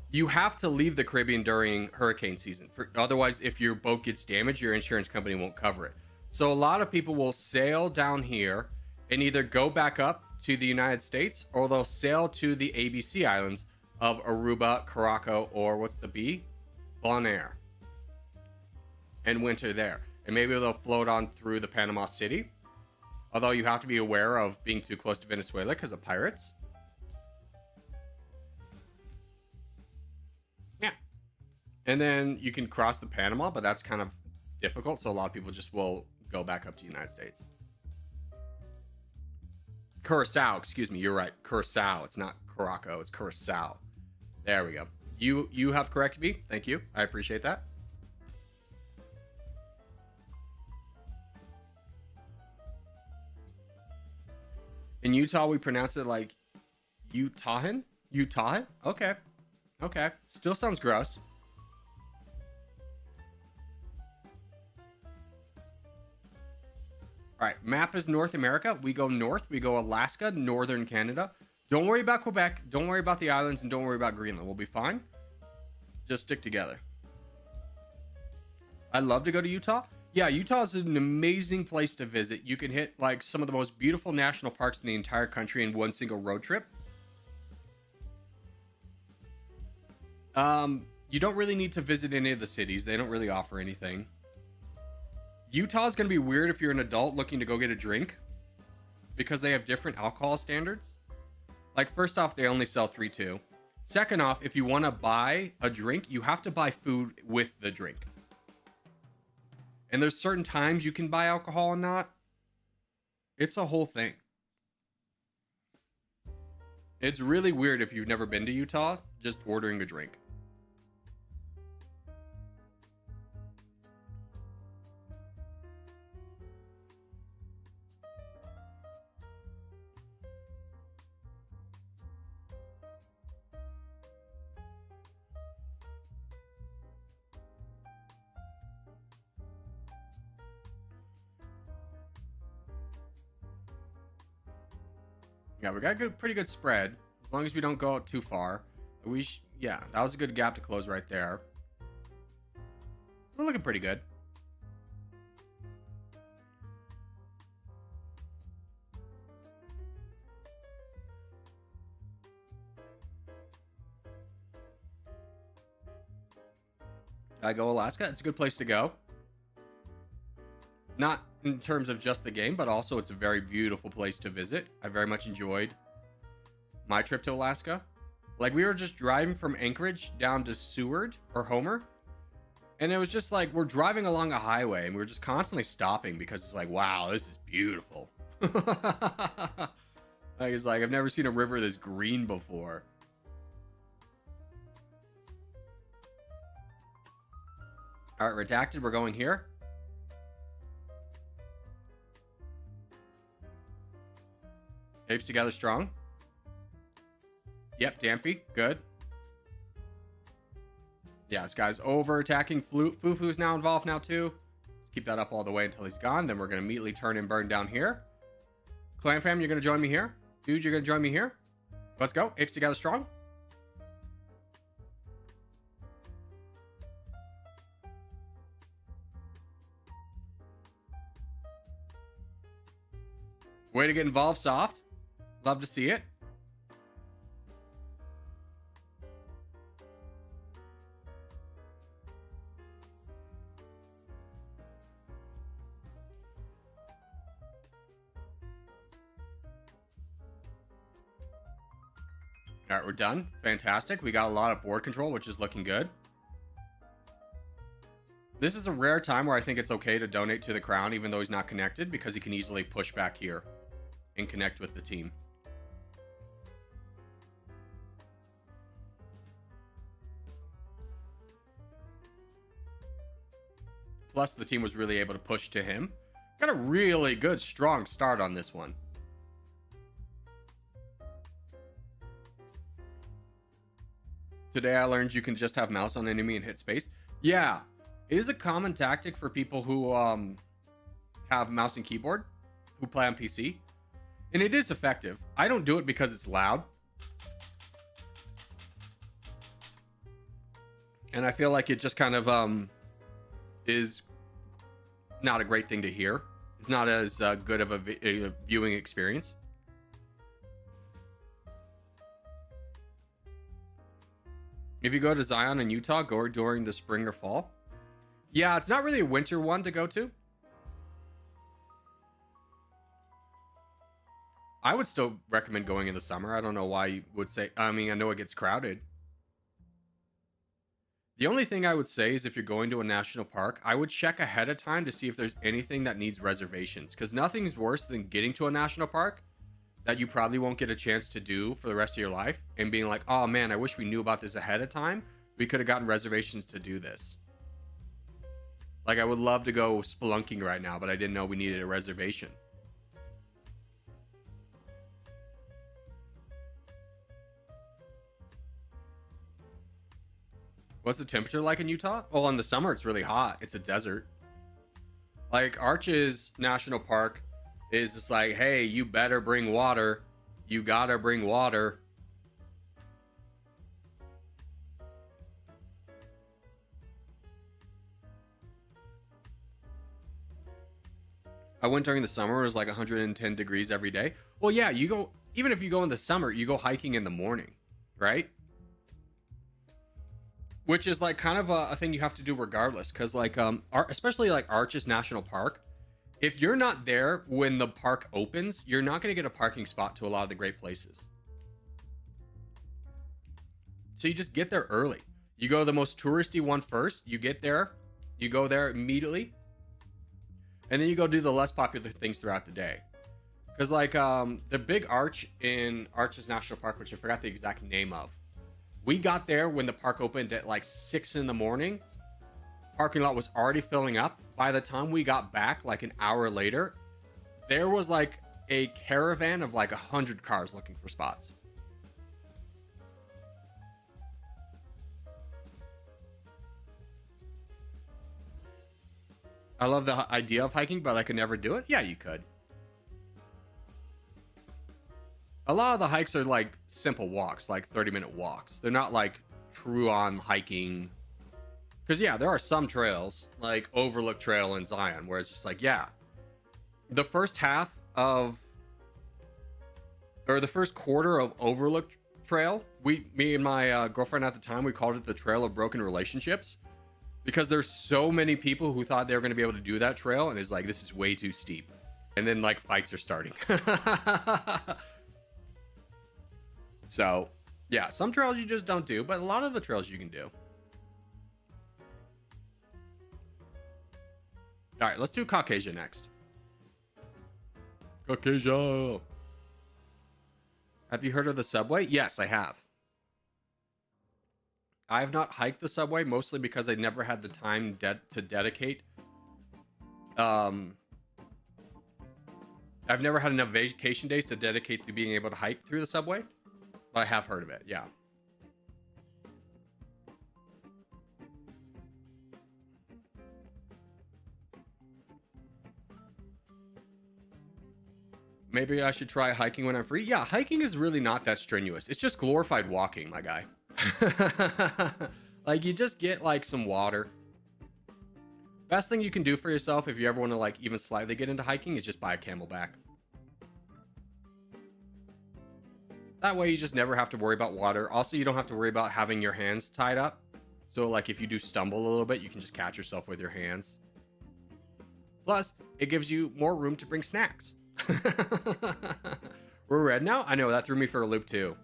you have to leave the Caribbean during hurricane season. Otherwise, if your boat gets damaged, your insurance company won't cover it. So a lot of people will sail down here and either go back up to the United States or they'll sail to the ABC Islands of Aruba, Caraco, or what's the B? Bonaire. And winter there. And maybe they'll float on through the Panama City. Although you have to be aware of being too close to Venezuela because of pirates. Yeah. And then you can cross the Panama, but that's kind of difficult. So a lot of people just will go back up to the United States. Curacao, excuse me, you're right. Curacao. It's not Caraco, it's Curacao. There we go. You have corrected me. Thank you. I appreciate that. In Utah, we pronounce it like Utahin? Utah? Okay. Okay. Still sounds gross. All right. Map is North America. We go north. We go Alaska, northern Canada. Don't worry about Quebec. Don't worry about the islands. And don't worry about Greenland. We'll be fine. Just stick together. I'd love to go to Utah. Yeah, Utah is an amazing place to visit. You can hit like some of the most beautiful national parks in the entire country in one single road trip. You don't really need to visit any of the cities. They don't really offer anything. Utah is going to be weird if you're an adult looking to go get a drink because they have different alcohol standards. Like, first off, they only sell 3.2. Second off, if you want to buy a drink, you have to buy food with the drink. And there's certain times you can buy alcohol and not. It's a whole thing. It's really weird if you've never been to Utah, just ordering a drink. Yeah, we got a pretty good spread. As long as we don't go out too far. Yeah, that was a good gap to close right there. We're looking pretty good. I go Alaska. It's a good place to go. Not in terms of just the game, but also it's a very beautiful place to visit. I very much enjoyed my trip to Alaska. Like, we were just driving from Anchorage down to Seward or Homer. And it was just like, we're driving along a highway and we were just constantly stopping because it's like, wow, this is beautiful. Like, it's like, I've never seen a river this green before. All right, redacted. We're going here. Apes together strong. Yep, Damphy. Good. Yeah, this guy's over attacking. Fufu's now involved now too. Let's keep that up all the way until he's gone. Then we're going to immediately turn and burn down here. Clan fam, you're going to join me here. Dude, you're going to join me here. Let's go. Apes together strong. Way to get involved, Soft. Love to see it. All right, we're done. Fantastic. We got a lot of board control, which is looking good. This is a rare time where I think it's okay to donate to the crown, even though he's not connected, because he can easily push back here and connect with the team. Plus, the team was really able to push to him. Got a really good, strong start on this one. Today I learned you can just have mouse on enemy and hit space. Yeah, it is a common tactic for people who have mouse and keyboard, who play on PC. And it is effective. I don't do it because it's loud. And I feel like it just kind of is not a great thing to hear. It's not as good of a viewing experience. If you go to Zion in Utah, go during the spring or fall. Yeah, it's not really a winter one to go to. I would still recommend going in the summer. I don't know why you would say. I mean, I know it gets crowded. The only thing I would say is if you're going to a national park, I would check ahead of time to see if there's anything that needs reservations. Because nothing's worse than getting to a national park that you probably won't get a chance to do for the rest of your life and being like, oh man, I wish we knew about this ahead of time. We could have gotten reservations to do this. Like, I would love to go spelunking right now, but I didn't know we needed a reservation. What's the temperature like in Utah? Well, in the summer, it's really hot. It's a desert. Like, Arches National Park is just like, hey, you better bring water. You gotta bring water. I went during the summer. It was like 110 degrees every day. Well, yeah, you go, even if you go in the summer, you go hiking in the morning, right? Which is like kind of a thing you have to do regardless. Because like, especially like Arches National Park, if you're not there when the park opens, you're not going to get a parking spot to a lot of the great places. So you just get there early. You go to the most touristy one first. You get there. You go there immediately. And then you go do the less popular things throughout the day. Because like the big arch in Arches National Park, which I forgot the exact name of. We got there when the park opened at like 6 in the morning. Parking lot was already filling up. By the time we got back, like an hour later, there was like a caravan of like 100 cars looking for spots. I love the idea of hiking, but I could never do it. Yeah, you could. A lot of the hikes are like simple walks, like 30-minute walks. They're not like true on hiking. Because yeah, there are some trails like Overlook Trail in Zion where it's just like, yeah, the first half of, or the first quarter of Overlook Trail, me and my girlfriend at the time, we called it the Trail of Broken Relationships, because there's so many people who thought they were going to be able to do that trail, and it's like, this is way too steep. And then like fights are starting. So yeah, some trails you just don't do, but a lot of the trails you can do. All right, let's do Caucasia next. Caucasia. Have you heard of the subway? Yes, I have. I have not hiked the subway, mostly because I never had the time to dedicate. I've never had enough vacation days to dedicate to being able to hike through the subway. But I have heard of it, yeah. Maybe I should try hiking when I'm free. Yeah, hiking is really not that strenuous. It's just glorified walking, my guy. Like, you just get like some water. Best thing you can do for yourself if you ever want to like even slightly get into hiking is just buy a camelback. That way you just never have to worry about water. Also, you don't have to worry about having your hands tied up. So like if you do stumble a little bit, you can just catch yourself with your hands. Plus, it gives you more room to bring snacks. We're red now? I know, that threw me for a loop too.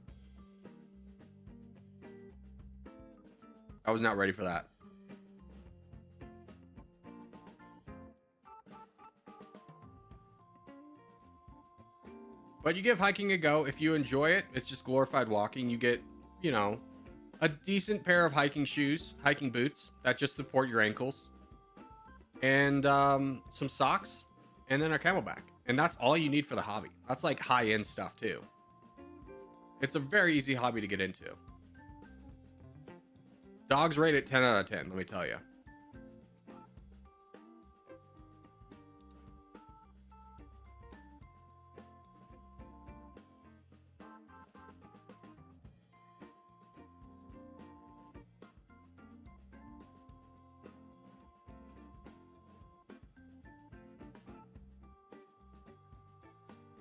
I was not ready for that. But you give hiking a go. If you enjoy it, it's just glorified walking. You get, you know, a decent pair of hiking shoes, hiking boots that just support your ankles, and some socks, and then a camelback. And that's all you need for the hobby. That's like high-end stuff too. It's a very easy hobby to get into. Dogs rate it 10 out of 10, let me tell you.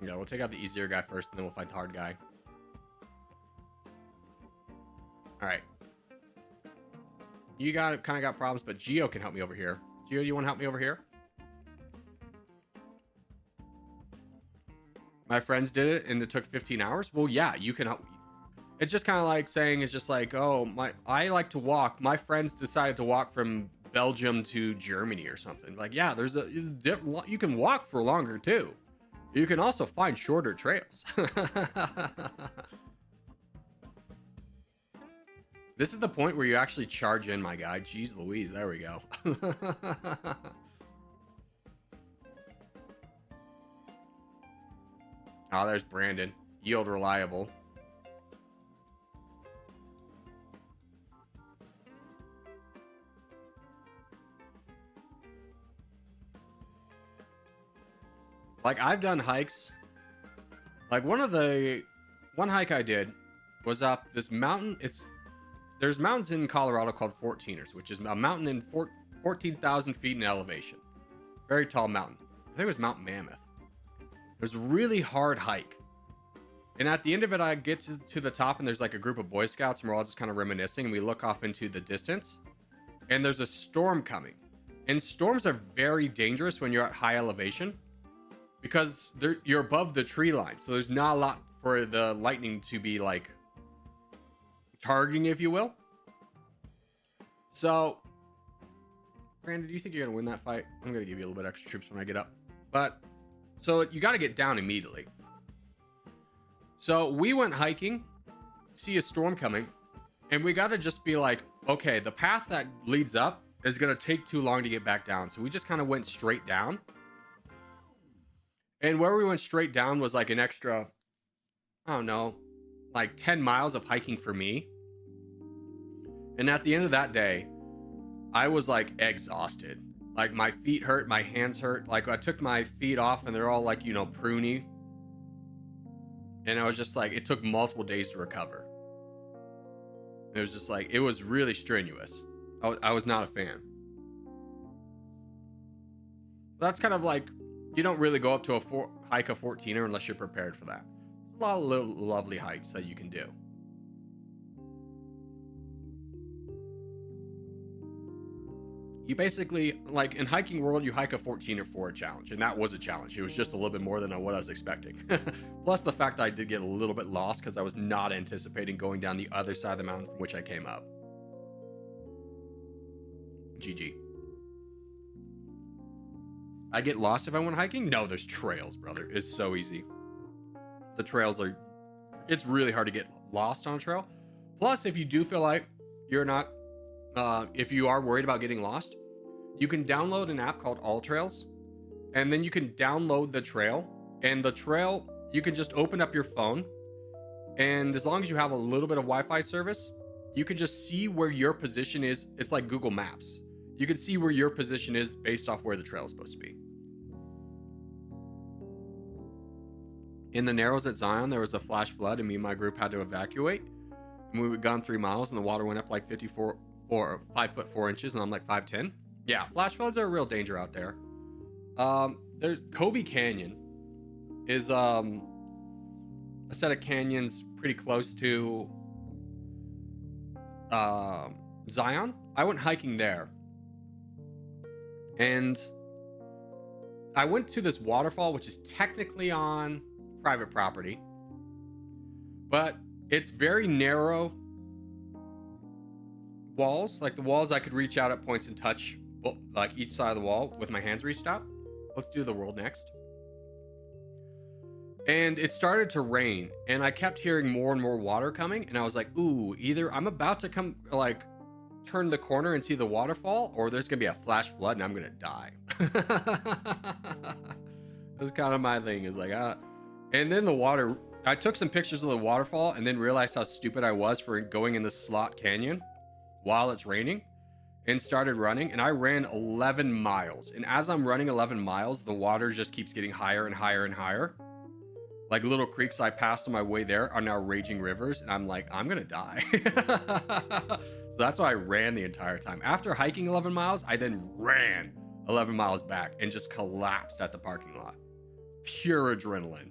Yeah, we'll take out the easier guy first, and then we'll fight the hard guy. All right. You kind of got problems, but Geo can help me over here. Geo, you want to help me over here? My friends did it, and it took 15 hours. Well, yeah, you can help. It's just kind of like saying, it's just like, oh, I like to walk. My friends decided to walk from Belgium to Germany or something. Like, yeah, you can walk for longer too. You can also find shorter trails. This is the point where you actually charge in, my guy. Jeez Louise, there we go. Oh, there's Brandon. Yield reliable. Like, I've done hikes. Like, one hike I did was up this mountain. There's mountains in Colorado called 14ers, which is a mountain in 14,000 feet in elevation. Very tall mountain. I think it was Mount Mammoth. It was a really hard hike. And at the end of it, I get to the top, and there's like a group of Boy Scouts, and we're all just kind of reminiscing, and we look off into the distance, and there's a storm coming. And storms are very dangerous when you're at high elevation, because you're above the tree line, so there's not a lot for the lightning to be like targeting, if you will. So, Brandon, do you think you're gonna win that fight? I'm gonna give you a little bit extra troops when I get up, but so you got to get down immediately. So we went hiking, see a storm coming, and we got to just be like, okay, the path that leads up is gonna take too long to get back down, so we just kind of went straight down. And where we went straight down was like an extra, I don't know, like 10 miles of hiking for me. And at the end of that day, I was like exhausted. Like, my feet hurt, my hands hurt. Like, I took my feet off and they're all like, you know, pruny. And I was just like, it took multiple days to recover. It was just like, it was really strenuous. I was not a fan. That's kind of like, you don't really go up to hike a 14er unless you're prepared for that. There's a lot of little lovely hikes that you can do. You basically, like in Hiking World, you hike a 14er for a challenge, and that was a challenge. It was just a little bit more than what I was expecting. Plus the fact that I did get a little bit lost because I was not anticipating going down the other side of the mountain from which I came up. GG. I get lost if I went hiking? No, there's trails, brother. It's so easy. The trails are... It's really hard to get lost on a trail. Plus, if you do feel like you're not... if you are worried about getting lost, you can download an app called All Trails. And then you can download the trail. And the trail, you can just open up your phone. And as long as you have a little bit of Wi-Fi service, you can just see where your position is. It's like Google Maps. You can see where your position is based off where the trail is supposed to be. In the Narrows at Zion, there was a flash flood, and me and my group had to evacuate. And we had gone 3 miles, and the water went up like 5 foot 4 inches, and I'm like 5'10". Yeah, flash floods are a real danger out there. There's Kobe Canyon is a set of canyons pretty close to Zion. I went hiking there, and I went to this waterfall, which is technically on private property, but it's very narrow walls. Like, the walls I could reach out at points and touch, like each side of the wall with my hands reached out. Let's do the world next. and it started to rain, and I kept hearing more and more water coming, and I was like, ooh, either I'm about to come like turn the corner and see the waterfall, or there's gonna be a flash flood and I'm gonna die. That's kind of my thing, is like and then the water, I took some pictures of the waterfall and then realized how stupid I was for going in the slot canyon while it's raining, and started running, and I ran 11 miles, and as I'm running 11 miles, the water just keeps getting higher and higher and higher. Like little creeks I passed on my way there are now raging rivers, and I'm like, I'm gonna die. So that's why I ran the entire time. After hiking 11 miles, I then ran 11 miles back and just collapsed at the parking lot. Pure adrenaline.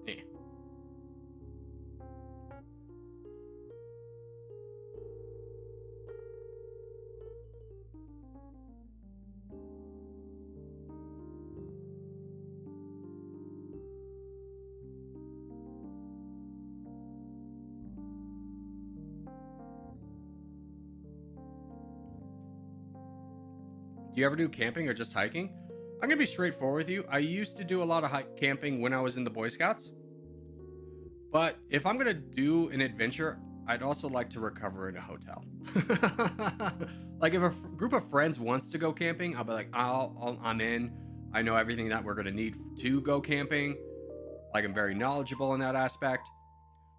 Yeah. Do you ever do camping or just hiking? I'm gonna be straightforward with you. I used to do a lot of camping when I was in the Boy Scouts, but if I'm gonna do an adventure, I'd also like to recover in a hotel. Like if a group of friends wants to go camping, I'll be like, I'm in. I know everything that we're gonna need to go camping. Like I'm very knowledgeable in that aspect.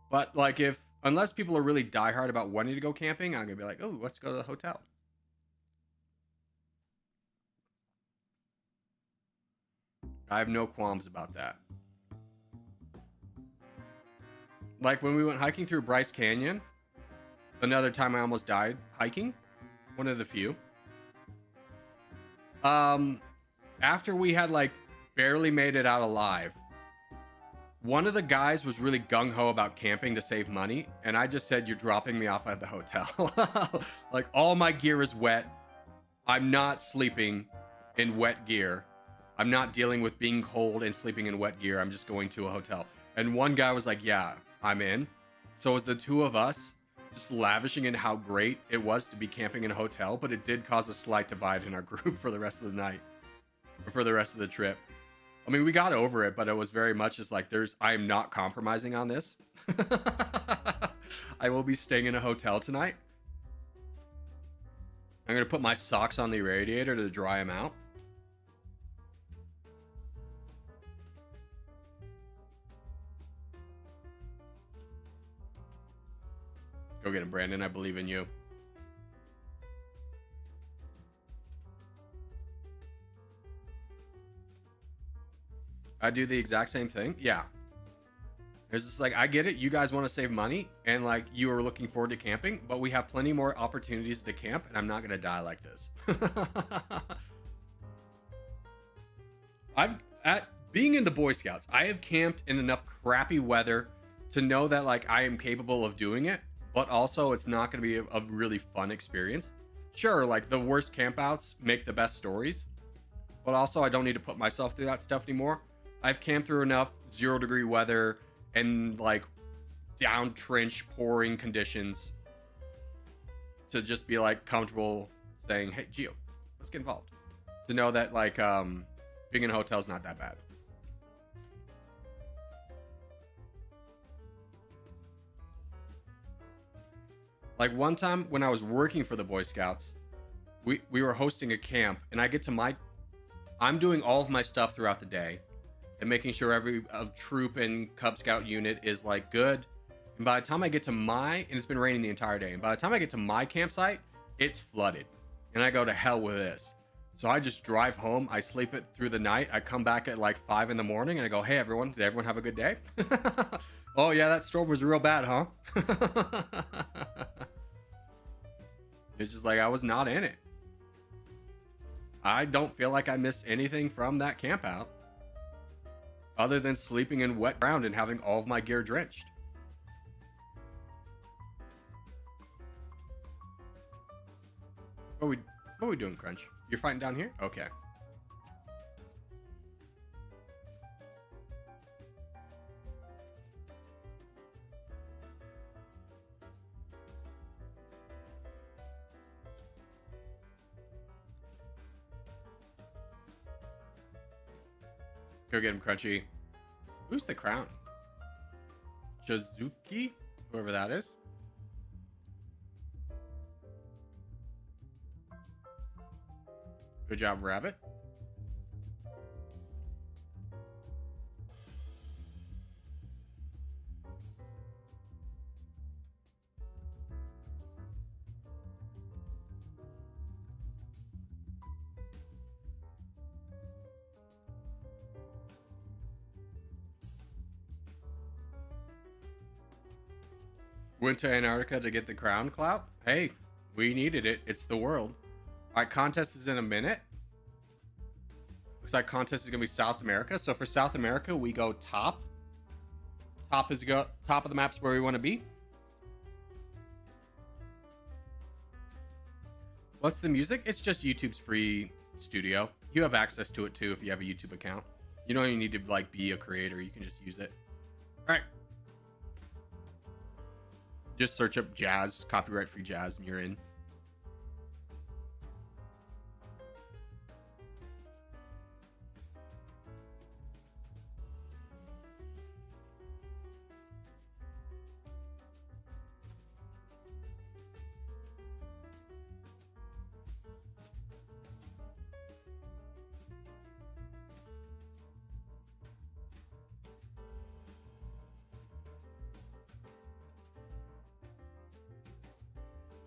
But like unless people are really diehard about wanting to go camping, I'm gonna be like, oh, let's go to the hotel. I have no qualms about that. Like when we went hiking through Bryce Canyon, another time I almost died hiking, one of the few. After we had like barely made it out alive, one of the guys was really gung-ho about camping to save money, and I just said, you're dropping me off at the hotel. Like all my gear is wet. I'm not sleeping in wet gear. I'm not dealing with being cold and sleeping in wet gear. I'm just going to a hotel. And one guy was like, yeah, I'm in. So it was the two of us just lavishing in how great it was to be camping in a hotel, but it did cause a slight divide in our group for the rest of the night, or for the rest of the trip. I mean, we got over it, but it was very much just like, I am not compromising on this. I will be staying in a hotel tonight. I'm going to put my socks on the radiator to dry them out. Go get him, Brandon. I believe in you. I do the exact same thing. Yeah. It's just like, I get it. You guys want to save money and like you are looking forward to camping, but we have plenty more opportunities to camp and I'm not going to die like this. Being in the Boy Scouts, I have camped in enough crappy weather to know that like I am capable of doing it, but also it's not going to be a really fun experience. Sure, like the worst campouts make the best stories, but also I don't need to put myself through that stuff anymore. I've camped through enough 0-degree weather and like down trench pouring conditions to just be like comfortable saying, hey, Gio, let's get involved. To know that like being in a hotel is not that bad. Like one time when I was working for the Boy Scouts, we were hosting a camp, and I'm doing all of my stuff throughout the day and making sure every troop and Cub Scout unit is like good. And by the time I get to and it's been raining the entire day, and by the time I get to my campsite, it's flooded. And I go, to hell with this. So I just drive home, I sleep it through the night, I come back at like 5 in the morning and I go, hey everyone, did everyone have a good day? Oh yeah, that storm was real bad, huh? It's just like I was not in it. I don't feel like I missed anything from that camp out, other than sleeping in wet ground and having all of my gear drenched. What are we doing, Crunch? You're fighting down here? Okay. Go get him, Crunchy. Who's the crown? Shizuki? Whoever that is. Good job, Rabbit. Went to Antarctica to get the crown, Clout. Hey, we needed it. It's the world. All right, contest is in a minute. Looks like contest is gonna be South America. So for South America, we go top. Top of the map's where we want to be. What's the music? It's just YouTube's free studio. You have access to it too if you have a YouTube account. You don't even need to like be a creator. You can just use it. All right. Just search up jazz, copyright free jazz, and you're in.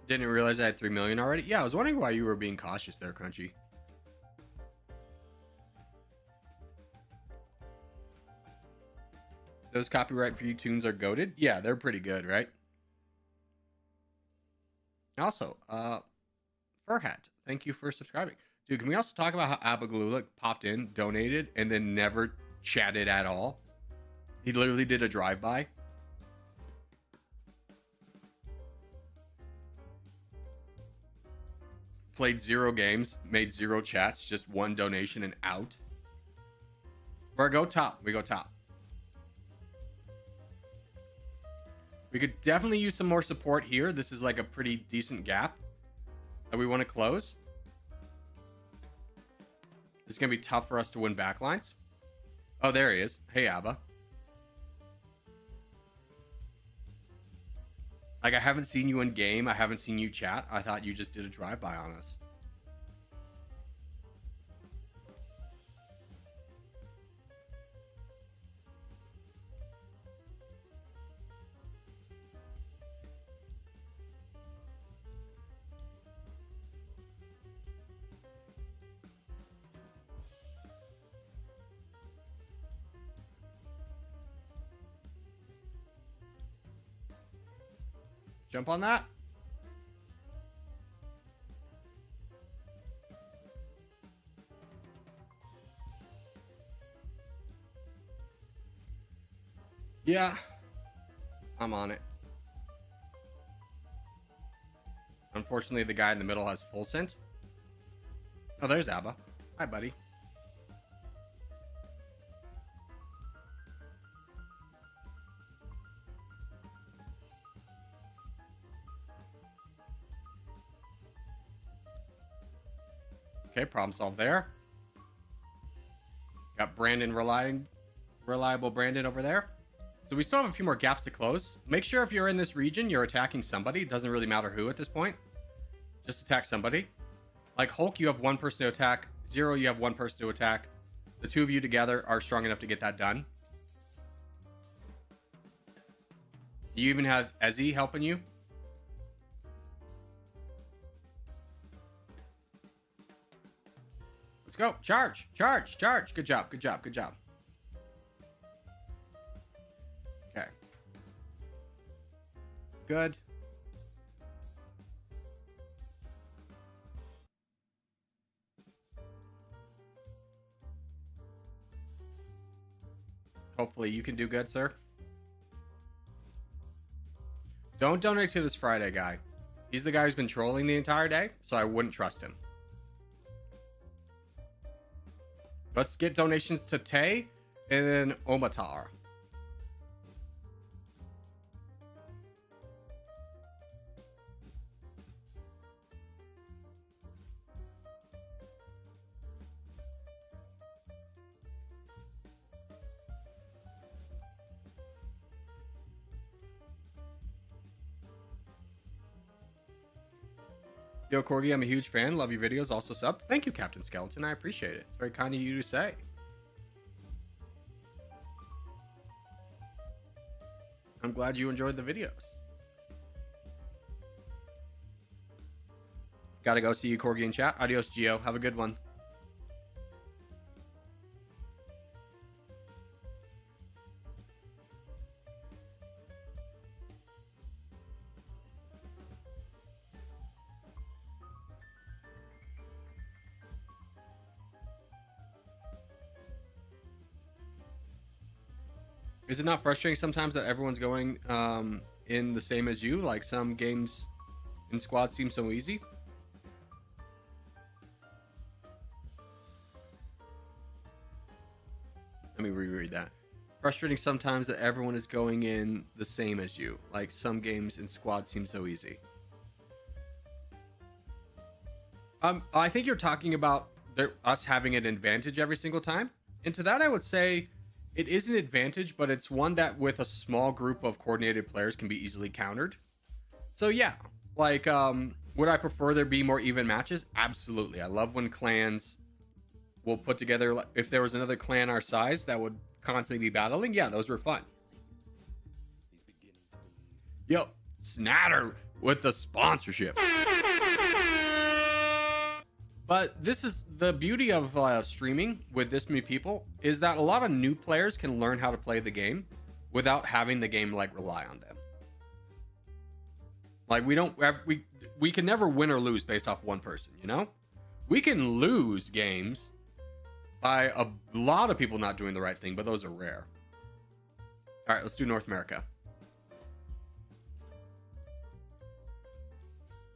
Didn't realize I had 3 million already. Yeah, I was wondering why you were being cautious there, Crunchy. Those copyright free tunes are goated. Yeah, they're pretty good, right? Also, Furhat, thank you for subscribing. Dude, can we also talk about how Abaglula popped in, donated, and then never chatted at all? He literally did a drive-by. Played 0 games, made 0 chats, just 1 donation and out. Or go top. We go top. We could definitely use some more support here. This is like a pretty decent gap that we want to close. It's going to be tough for us to win backlines. Oh, there he is. Hey, Abba. Like, I haven't seen you in game. I haven't seen you chat. I thought you just did a drive-by on us. Jump on that. Yeah, I'm on it. Unfortunately, the guy in the middle has full scent. Oh, there's Abba. Hi, buddy. Okay, problem solved there. Got Brandon reliable Brandon over there. So we still have a few more gaps to close. Make sure if you're in this region, you're attacking somebody. It doesn't really matter who at this point. Just attack somebody. Like Hulk, you have 1 person to attack. Zero, you have 1 person to attack. The 2 of you together are strong enough to get that done. You even have Ezzy helping you. Let's go. Charge, charge, charge. Good job, good job, good job. Okay. Good. Hopefully you can do good, sir. Don't donate to this Friday guy. He's the guy who's been trolling the entire day, so I wouldn't trust him. Let's get donations to Tay and then Omatar. Yo, Corgi, I'm a huge fan. Love your videos. Also subbed. Thank you, Captain Skeleton. I appreciate it. It's very kind of you to say. I'm glad you enjoyed the videos. Gotta go see you, Corgi, in chat. Adios, Gio. Have a good one. Is it not frustrating sometimes that everyone's going in the same as you? Like some games in squad seem so easy. Let me reread that. Frustrating sometimes that everyone is going in the same as you. Like some games in squad seem so easy. I think you're talking about us having an advantage every single time. And to that, I would say it is an advantage, but it's one that with a small group of coordinated players can be easily countered. So yeah, like, would I prefer there be more even matches? Absolutely. I love when clans will put together, if there was another clan our size that would constantly be battling. Yeah, those were fun. Yo, Snatter with the sponsorship. But this is the beauty of streaming with this many people, is that a lot of new players can learn how to play the game without having the game like rely on them. Like we can never win or lose based off one person, you know? We can lose games by a lot of people not doing the right thing, but those are rare. All right, let's do North America.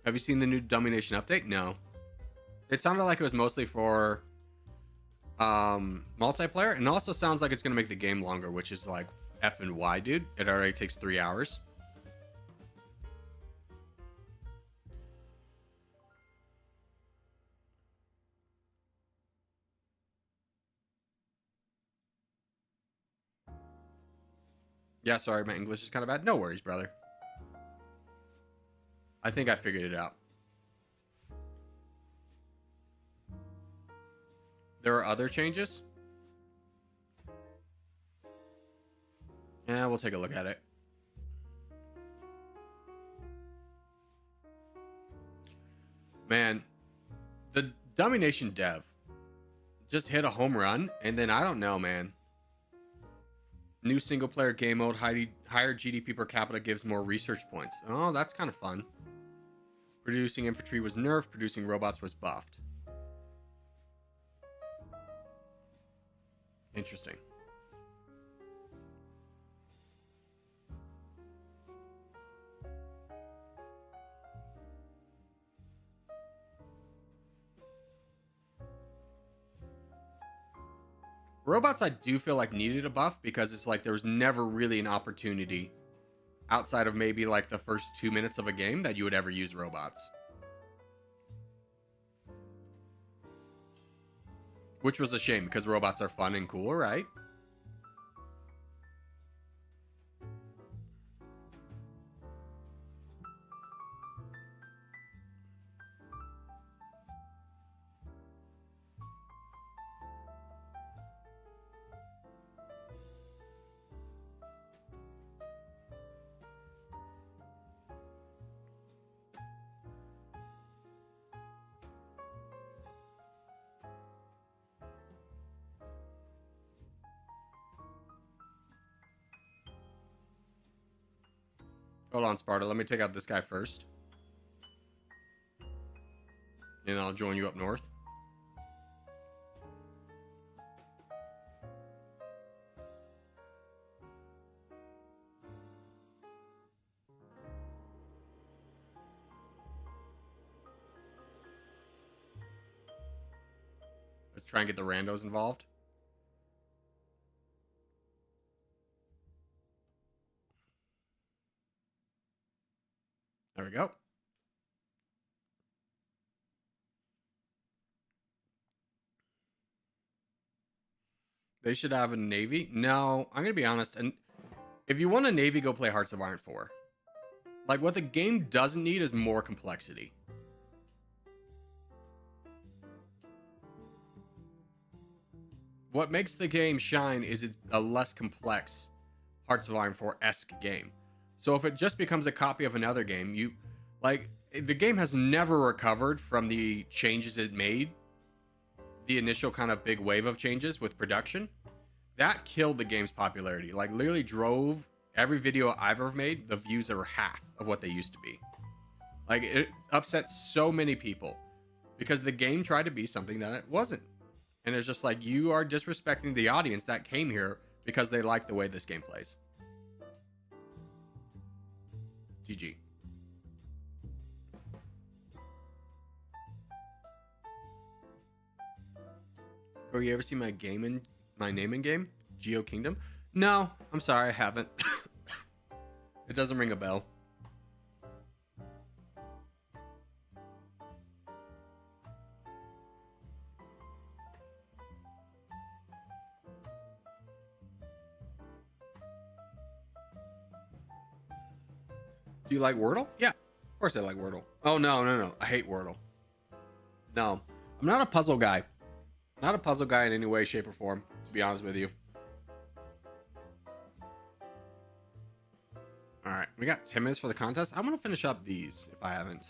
Have you seen the new Domination update? No. It sounded like it was mostly for multiplayer, and it also sounds like it's going to make the game longer, which is like F and Y, dude. It already takes 3 hours. Yeah, sorry, my English is kind of bad. No worries, brother. I think I figured it out. There are other changes? Yeah, we'll take a look at it. Man, the Domination dev just hit a home run, and then I don't know, man. New single player game mode, higher GDP per capita gives more research points. Oh, that's kind of fun. Producing infantry was nerfed, producing robots was buffed. Interesting. Robots, I do feel like needed a buff because it's like there was never really an opportunity outside of maybe like the first 2 minutes of a game that you would ever use robots. Which was a shame because robots are fun and cool, right? Hold on, Sparta. Let me take out this guy first. And I'll join you up north. Let's try and get the randos involved. There we go. They should have a Navy. No, I'm going to be honest. And if you want a Navy, go play Hearts of Iron 4. Like, what the game doesn't need is more complexity. What makes the game shine is it's a less complex Hearts of Iron 4-esque game. So if it just becomes a copy of another game, the game has never recovered from the changes it made. The initial kind of big wave of changes with production. That killed the game's popularity. Like, literally drove every video I've ever made, the views are half of what they used to be. Like, it upset so many people because the game tried to be something that it wasn't. And it's just like, you are disrespecting the audience that came here because they like the way this game plays. GG. Or you ever see my naming game? Geo Kingdom? No, I'm sorry, I haven't. It doesn't ring a bell. Do you like Wordle? Yeah, of course I like Wordle. Oh, no. I hate Wordle. No, I'm not a puzzle guy. Not a puzzle guy in any way, shape, or form, to be honest with you. Alright, we got 10 minutes for the contest. I'm going to finish up these, if I haven't.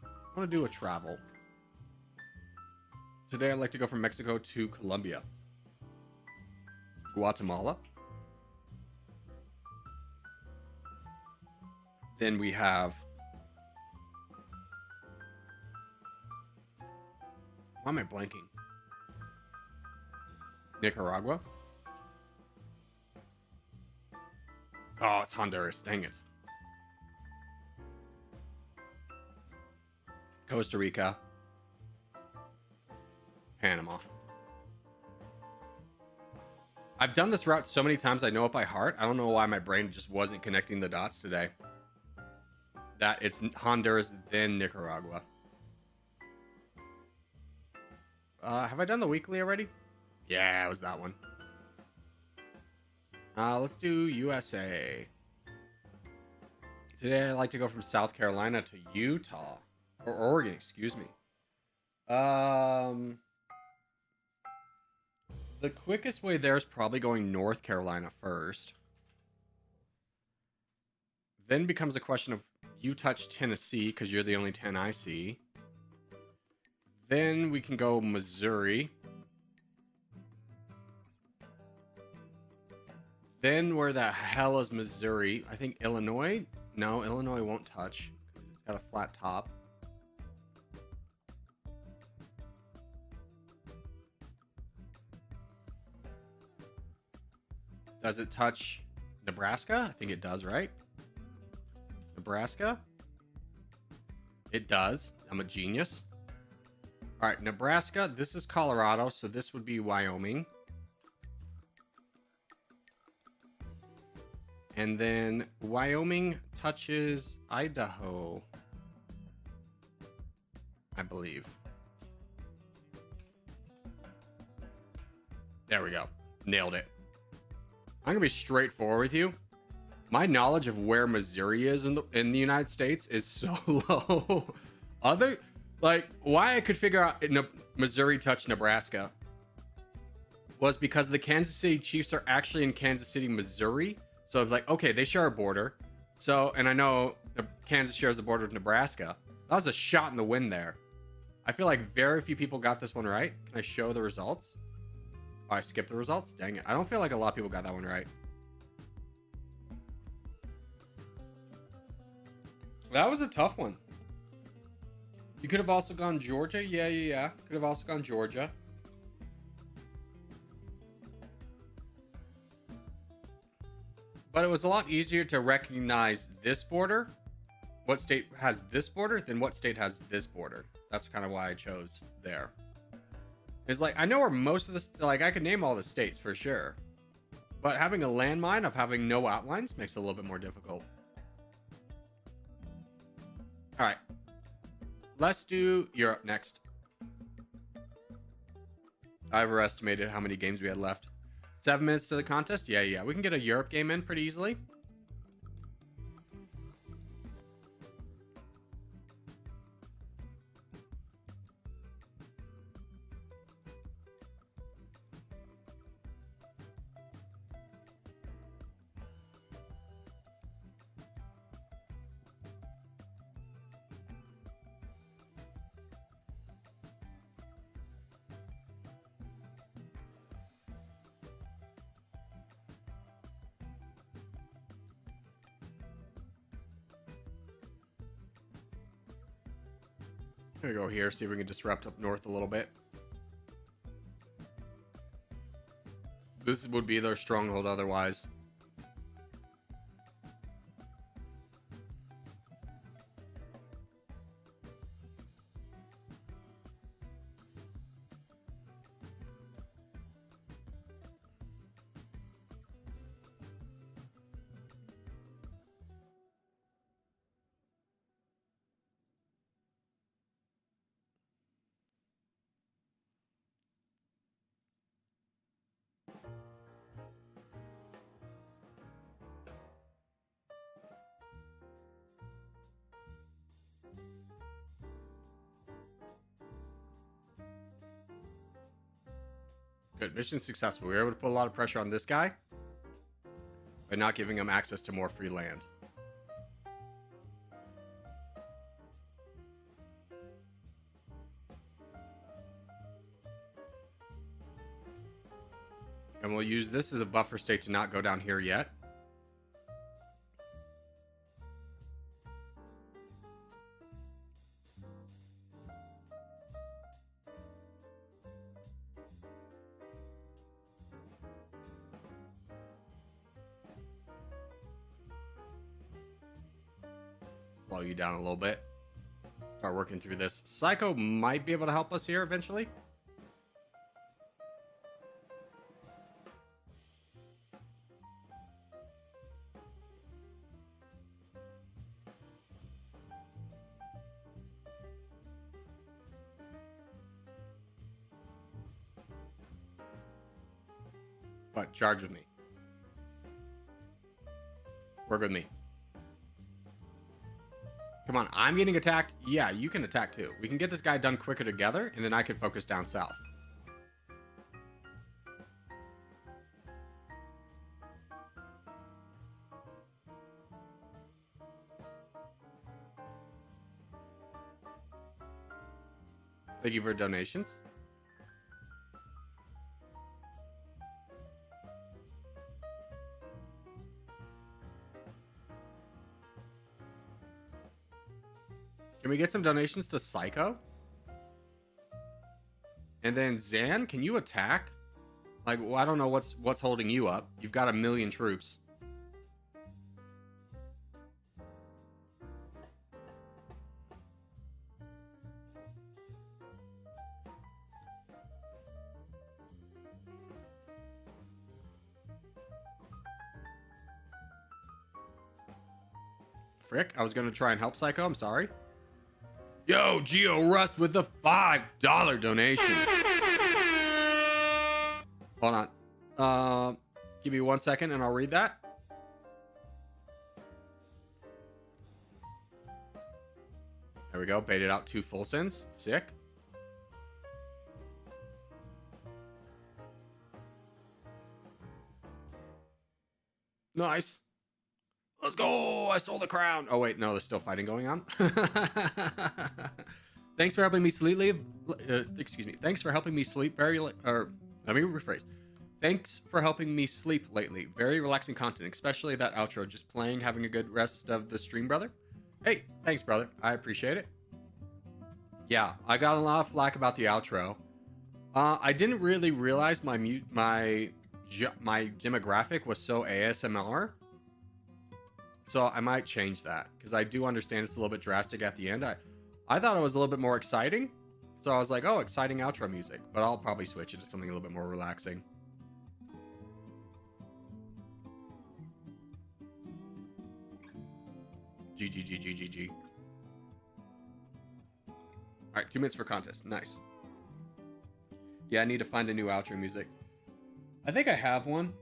I want to do a travel. Today, I'd like to go from Mexico to Colombia. Guatemala. Then we have... Why am I blanking? Nicaragua. Oh, it's Honduras. Dang it. Costa Rica. Panama. I've done this route so many times I know it by heart. I don't know why my brain just wasn't connecting the dots today. That it's Honduras, then Nicaragua. Have I done the weekly already? Yeah, it was that one. Let's do USA. Today, I'd like to go from South Carolina to Utah. Or Oregon, excuse me. The quickest way there is probably going North Carolina first. Then becomes a question of you touch Tennessee, because you're the only 10 I see. Then we can go Missouri. Then where the hell is Missouri? I think Illinois? No, Illinois won't touch because it's got a flat top. Does it touch Nebraska? I think it does, right? Nebraska? It does. I'm a genius. All right, Nebraska. This is Colorado, so this would be Wyoming. And then Wyoming touches Idaho, I believe. There we go. Nailed it. I'm going to be straightforward with you. My knowledge of where Missouri is in the United States is so low. Why I could figure out Missouri touched Nebraska was because the Kansas City Chiefs are actually in Kansas City, Missouri. So it's like, okay, they share a border. So, and I know Kansas shares a border with Nebraska. That was a shot in the wind there. I feel like very few people got this one right. Can I show the results? Oh, I skipped the results? Dang it. I don't feel like a lot of people got that one right. That was a tough one. You could have also gone Georgia. Yeah. Could have also gone Georgia. But it was a lot easier to recognize this border, what state has this border, than what state has this border. That's kind of why I chose there. It's like, I know where most of this, like, I could name all the states for sure. But having a landmine of having no outlines makes it a little bit more difficult. All right. Let's do Europe next. I overestimated how many games we had left. 7 minutes to the contest? Yeah. We can get a Europe game in pretty easily. Gonna go here, see if we can disrupt up north a little bit. This would be their stronghold otherwise. Good, mission successful. We were able to put a lot of pressure on this guy by not giving him access to more free land. And we'll use this as a buffer state to not go down here yet. Slow you down a little bit. Start working through this. Psycho might be able to help us here eventually. But charge with me. Work with me. Come on, I'm getting attacked. Yeah, you can attack too. We can get this guy done quicker together, and then I can focus down south. Thank you for donations. Can we get some donations to Psycho? And then Zan, can you attack? Like, well, I don't know what's holding you up. You've got 1 million troops. Frick, I was gonna try and help Psycho. I'm sorry. Yo, Geo Rust with the $5 donation. Hold on. Give me 1 second and I'll read that. There we go. Baited out 2 full sends. Sick. Nice. Let's go! I stole the crown! Oh, wait, no, there's still fighting going on. Thanks for helping me sleep. Excuse me. Thanks for helping me sleep let me rephrase. Thanks for helping me sleep lately. Very relaxing content, especially that outro. Just playing, having a good rest of the stream, brother. Hey, thanks, brother. I appreciate it. Yeah, I got a lot of flack about the outro. I didn't really realize my demographic was so ASMR. So I might change that because I do understand it's a little bit drastic at the end. I thought it was a little bit more exciting. So I was like, oh, exciting outro music. But I'll probably switch it to something a little bit more relaxing. GG. Alright, 2 minutes for contest. Nice. Yeah, I need to find a new outro music. I think I have one.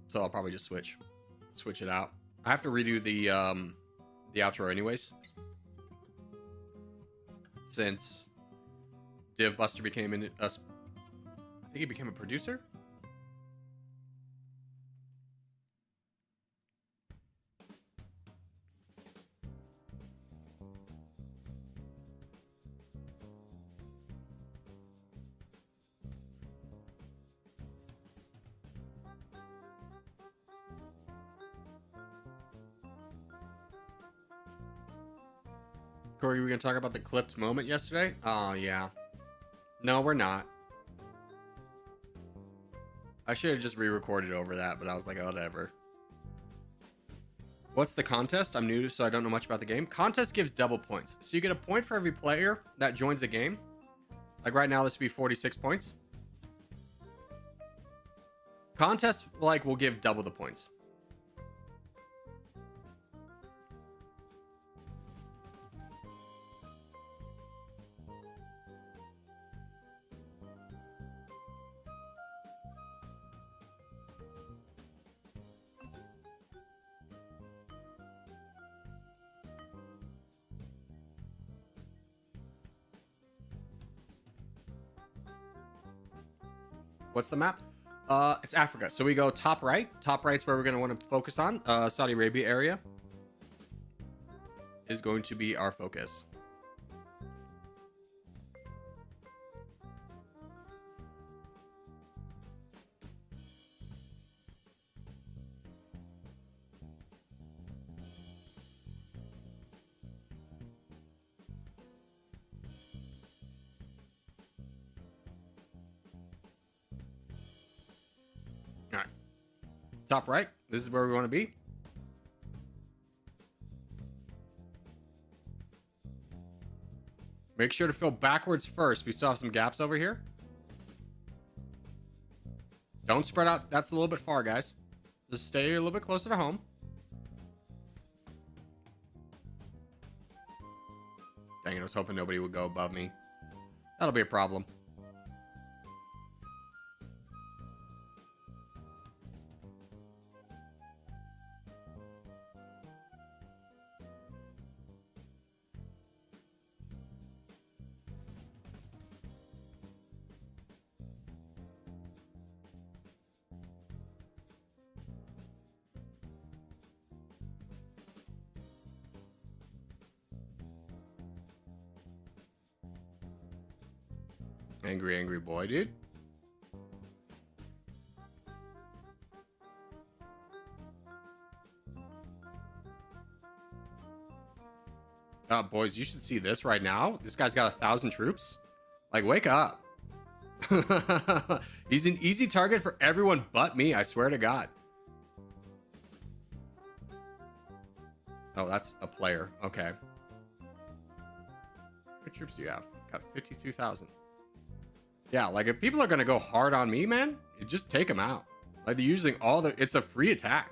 So I'll probably just switch it out. I have to redo the outro anyways, since Div Buster became I think he became a producer. Corey, we're gonna talk about the clipped moment yesterday? Oh yeah. No, we're not. I should have just re-recorded over that, but I was like, oh, whatever. What's the contest? I'm new, so I don't know much about the game. Contest gives double points. So you get a point for every player that joins the game. Like right now, this would be 46 points. Contest, like, will give double the points. What's the map? It's Africa. So we go top right. Top right's where we're going to want to focus on. Saudi Arabia area is going to be our focus. All right. Top right. This is where we want to be. Make sure to fill backwards first. We still have some gaps over here. Don't spread out. That's a little bit far, guys. Just stay a little bit closer to home. Dang it, I was hoping nobody would go above me. That'll be a problem. Angry boy, dude. Boys, you should see this right now. This guy's got 1,000 troops. Like, wake up. He's an easy target for everyone but me, I swear to God. Oh, that's a player. Okay. What troops do you have? Got 52,000. Yeah, like if people are gonna go hard on me, man, you just take them out. Like they're using all the. It's a free attack.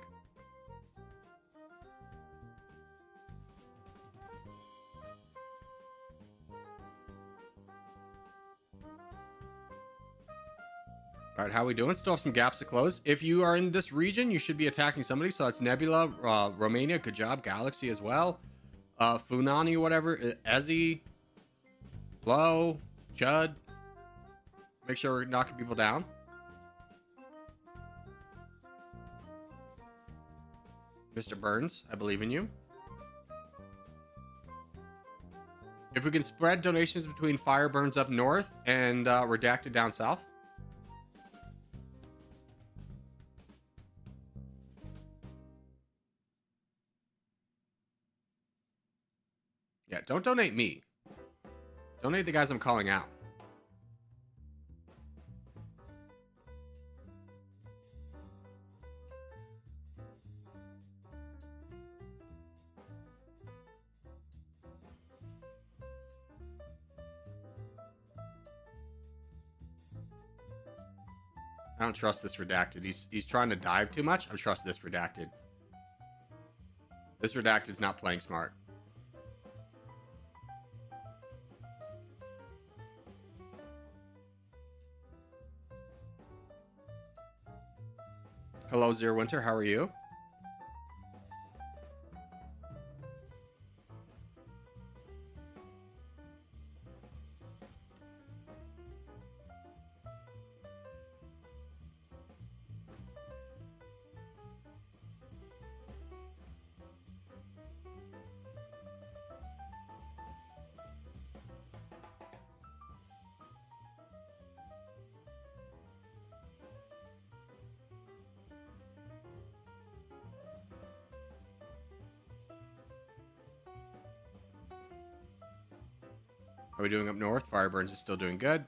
All right, how are we doing? Still have some gaps to close. If you are in this region, you should be attacking somebody. So that's Nebula, Romania, good job, Galaxy as well. Funani, whatever, Ezzy, Low, Judd. Make sure we're knocking people down. Mr. Burns, I believe in you. If we can spread donations between Fireburns up north and Redacted down south. Yeah, don't donate me. Donate the guys I'm calling out. I don't trust this redacted. He's trying to dive too much. I trust this redacted. This redacted's not playing smart. Hello, Zero Winter. How are you? How are we doing up north? Fireburns is still doing good.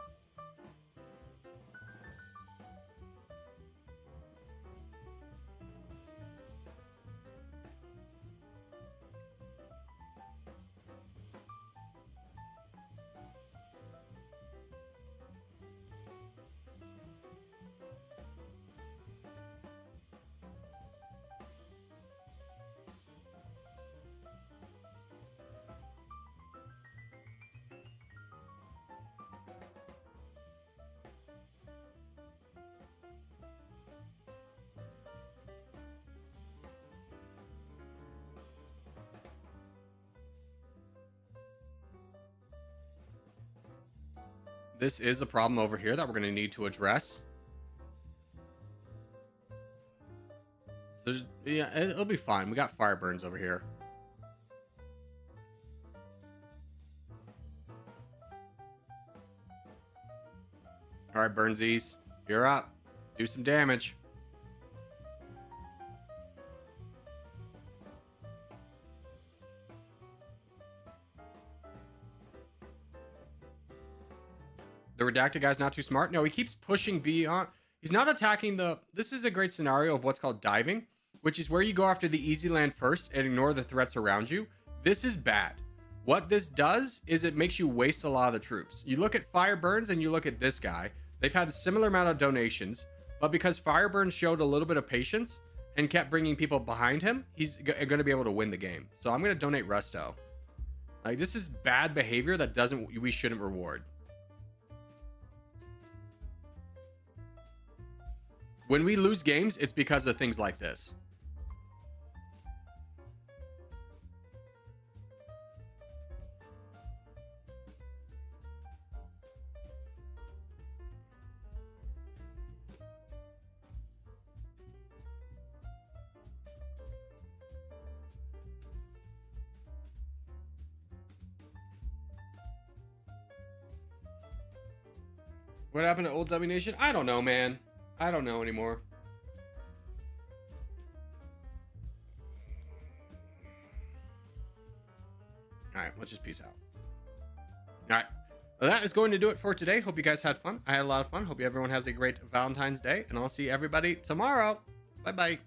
This is a problem over here that we're going to need to address. So, yeah, it'll be fine. We got Fireburns over here. All right, Burnsies, you're up. Do some damage. The redacted guy's not too smart. No, he keeps pushing beyond. He's not attacking the... This is a great scenario of what's called diving, which is where you go after the easy land first and ignore the threats around you. This is bad. What this does is it makes you waste a lot of the troops. You look at Fireburns and you look at this guy. They've had a similar amount of donations, but because Fireburns showed a little bit of patience and kept bringing people behind him, he's going to be able to win the game. So I'm going to donate Resto. Like, this is bad behavior that we shouldn't reward. When we lose games, it's because of things like this. What happened to old Domination? I don't know, man. I don't know anymore. All right, let's just peace out. All right, well, that is going to do it for today. Hope you guys had fun. I had a lot of fun. Hope everyone has a great Valentine's Day, and I'll see everybody tomorrow. Bye-bye.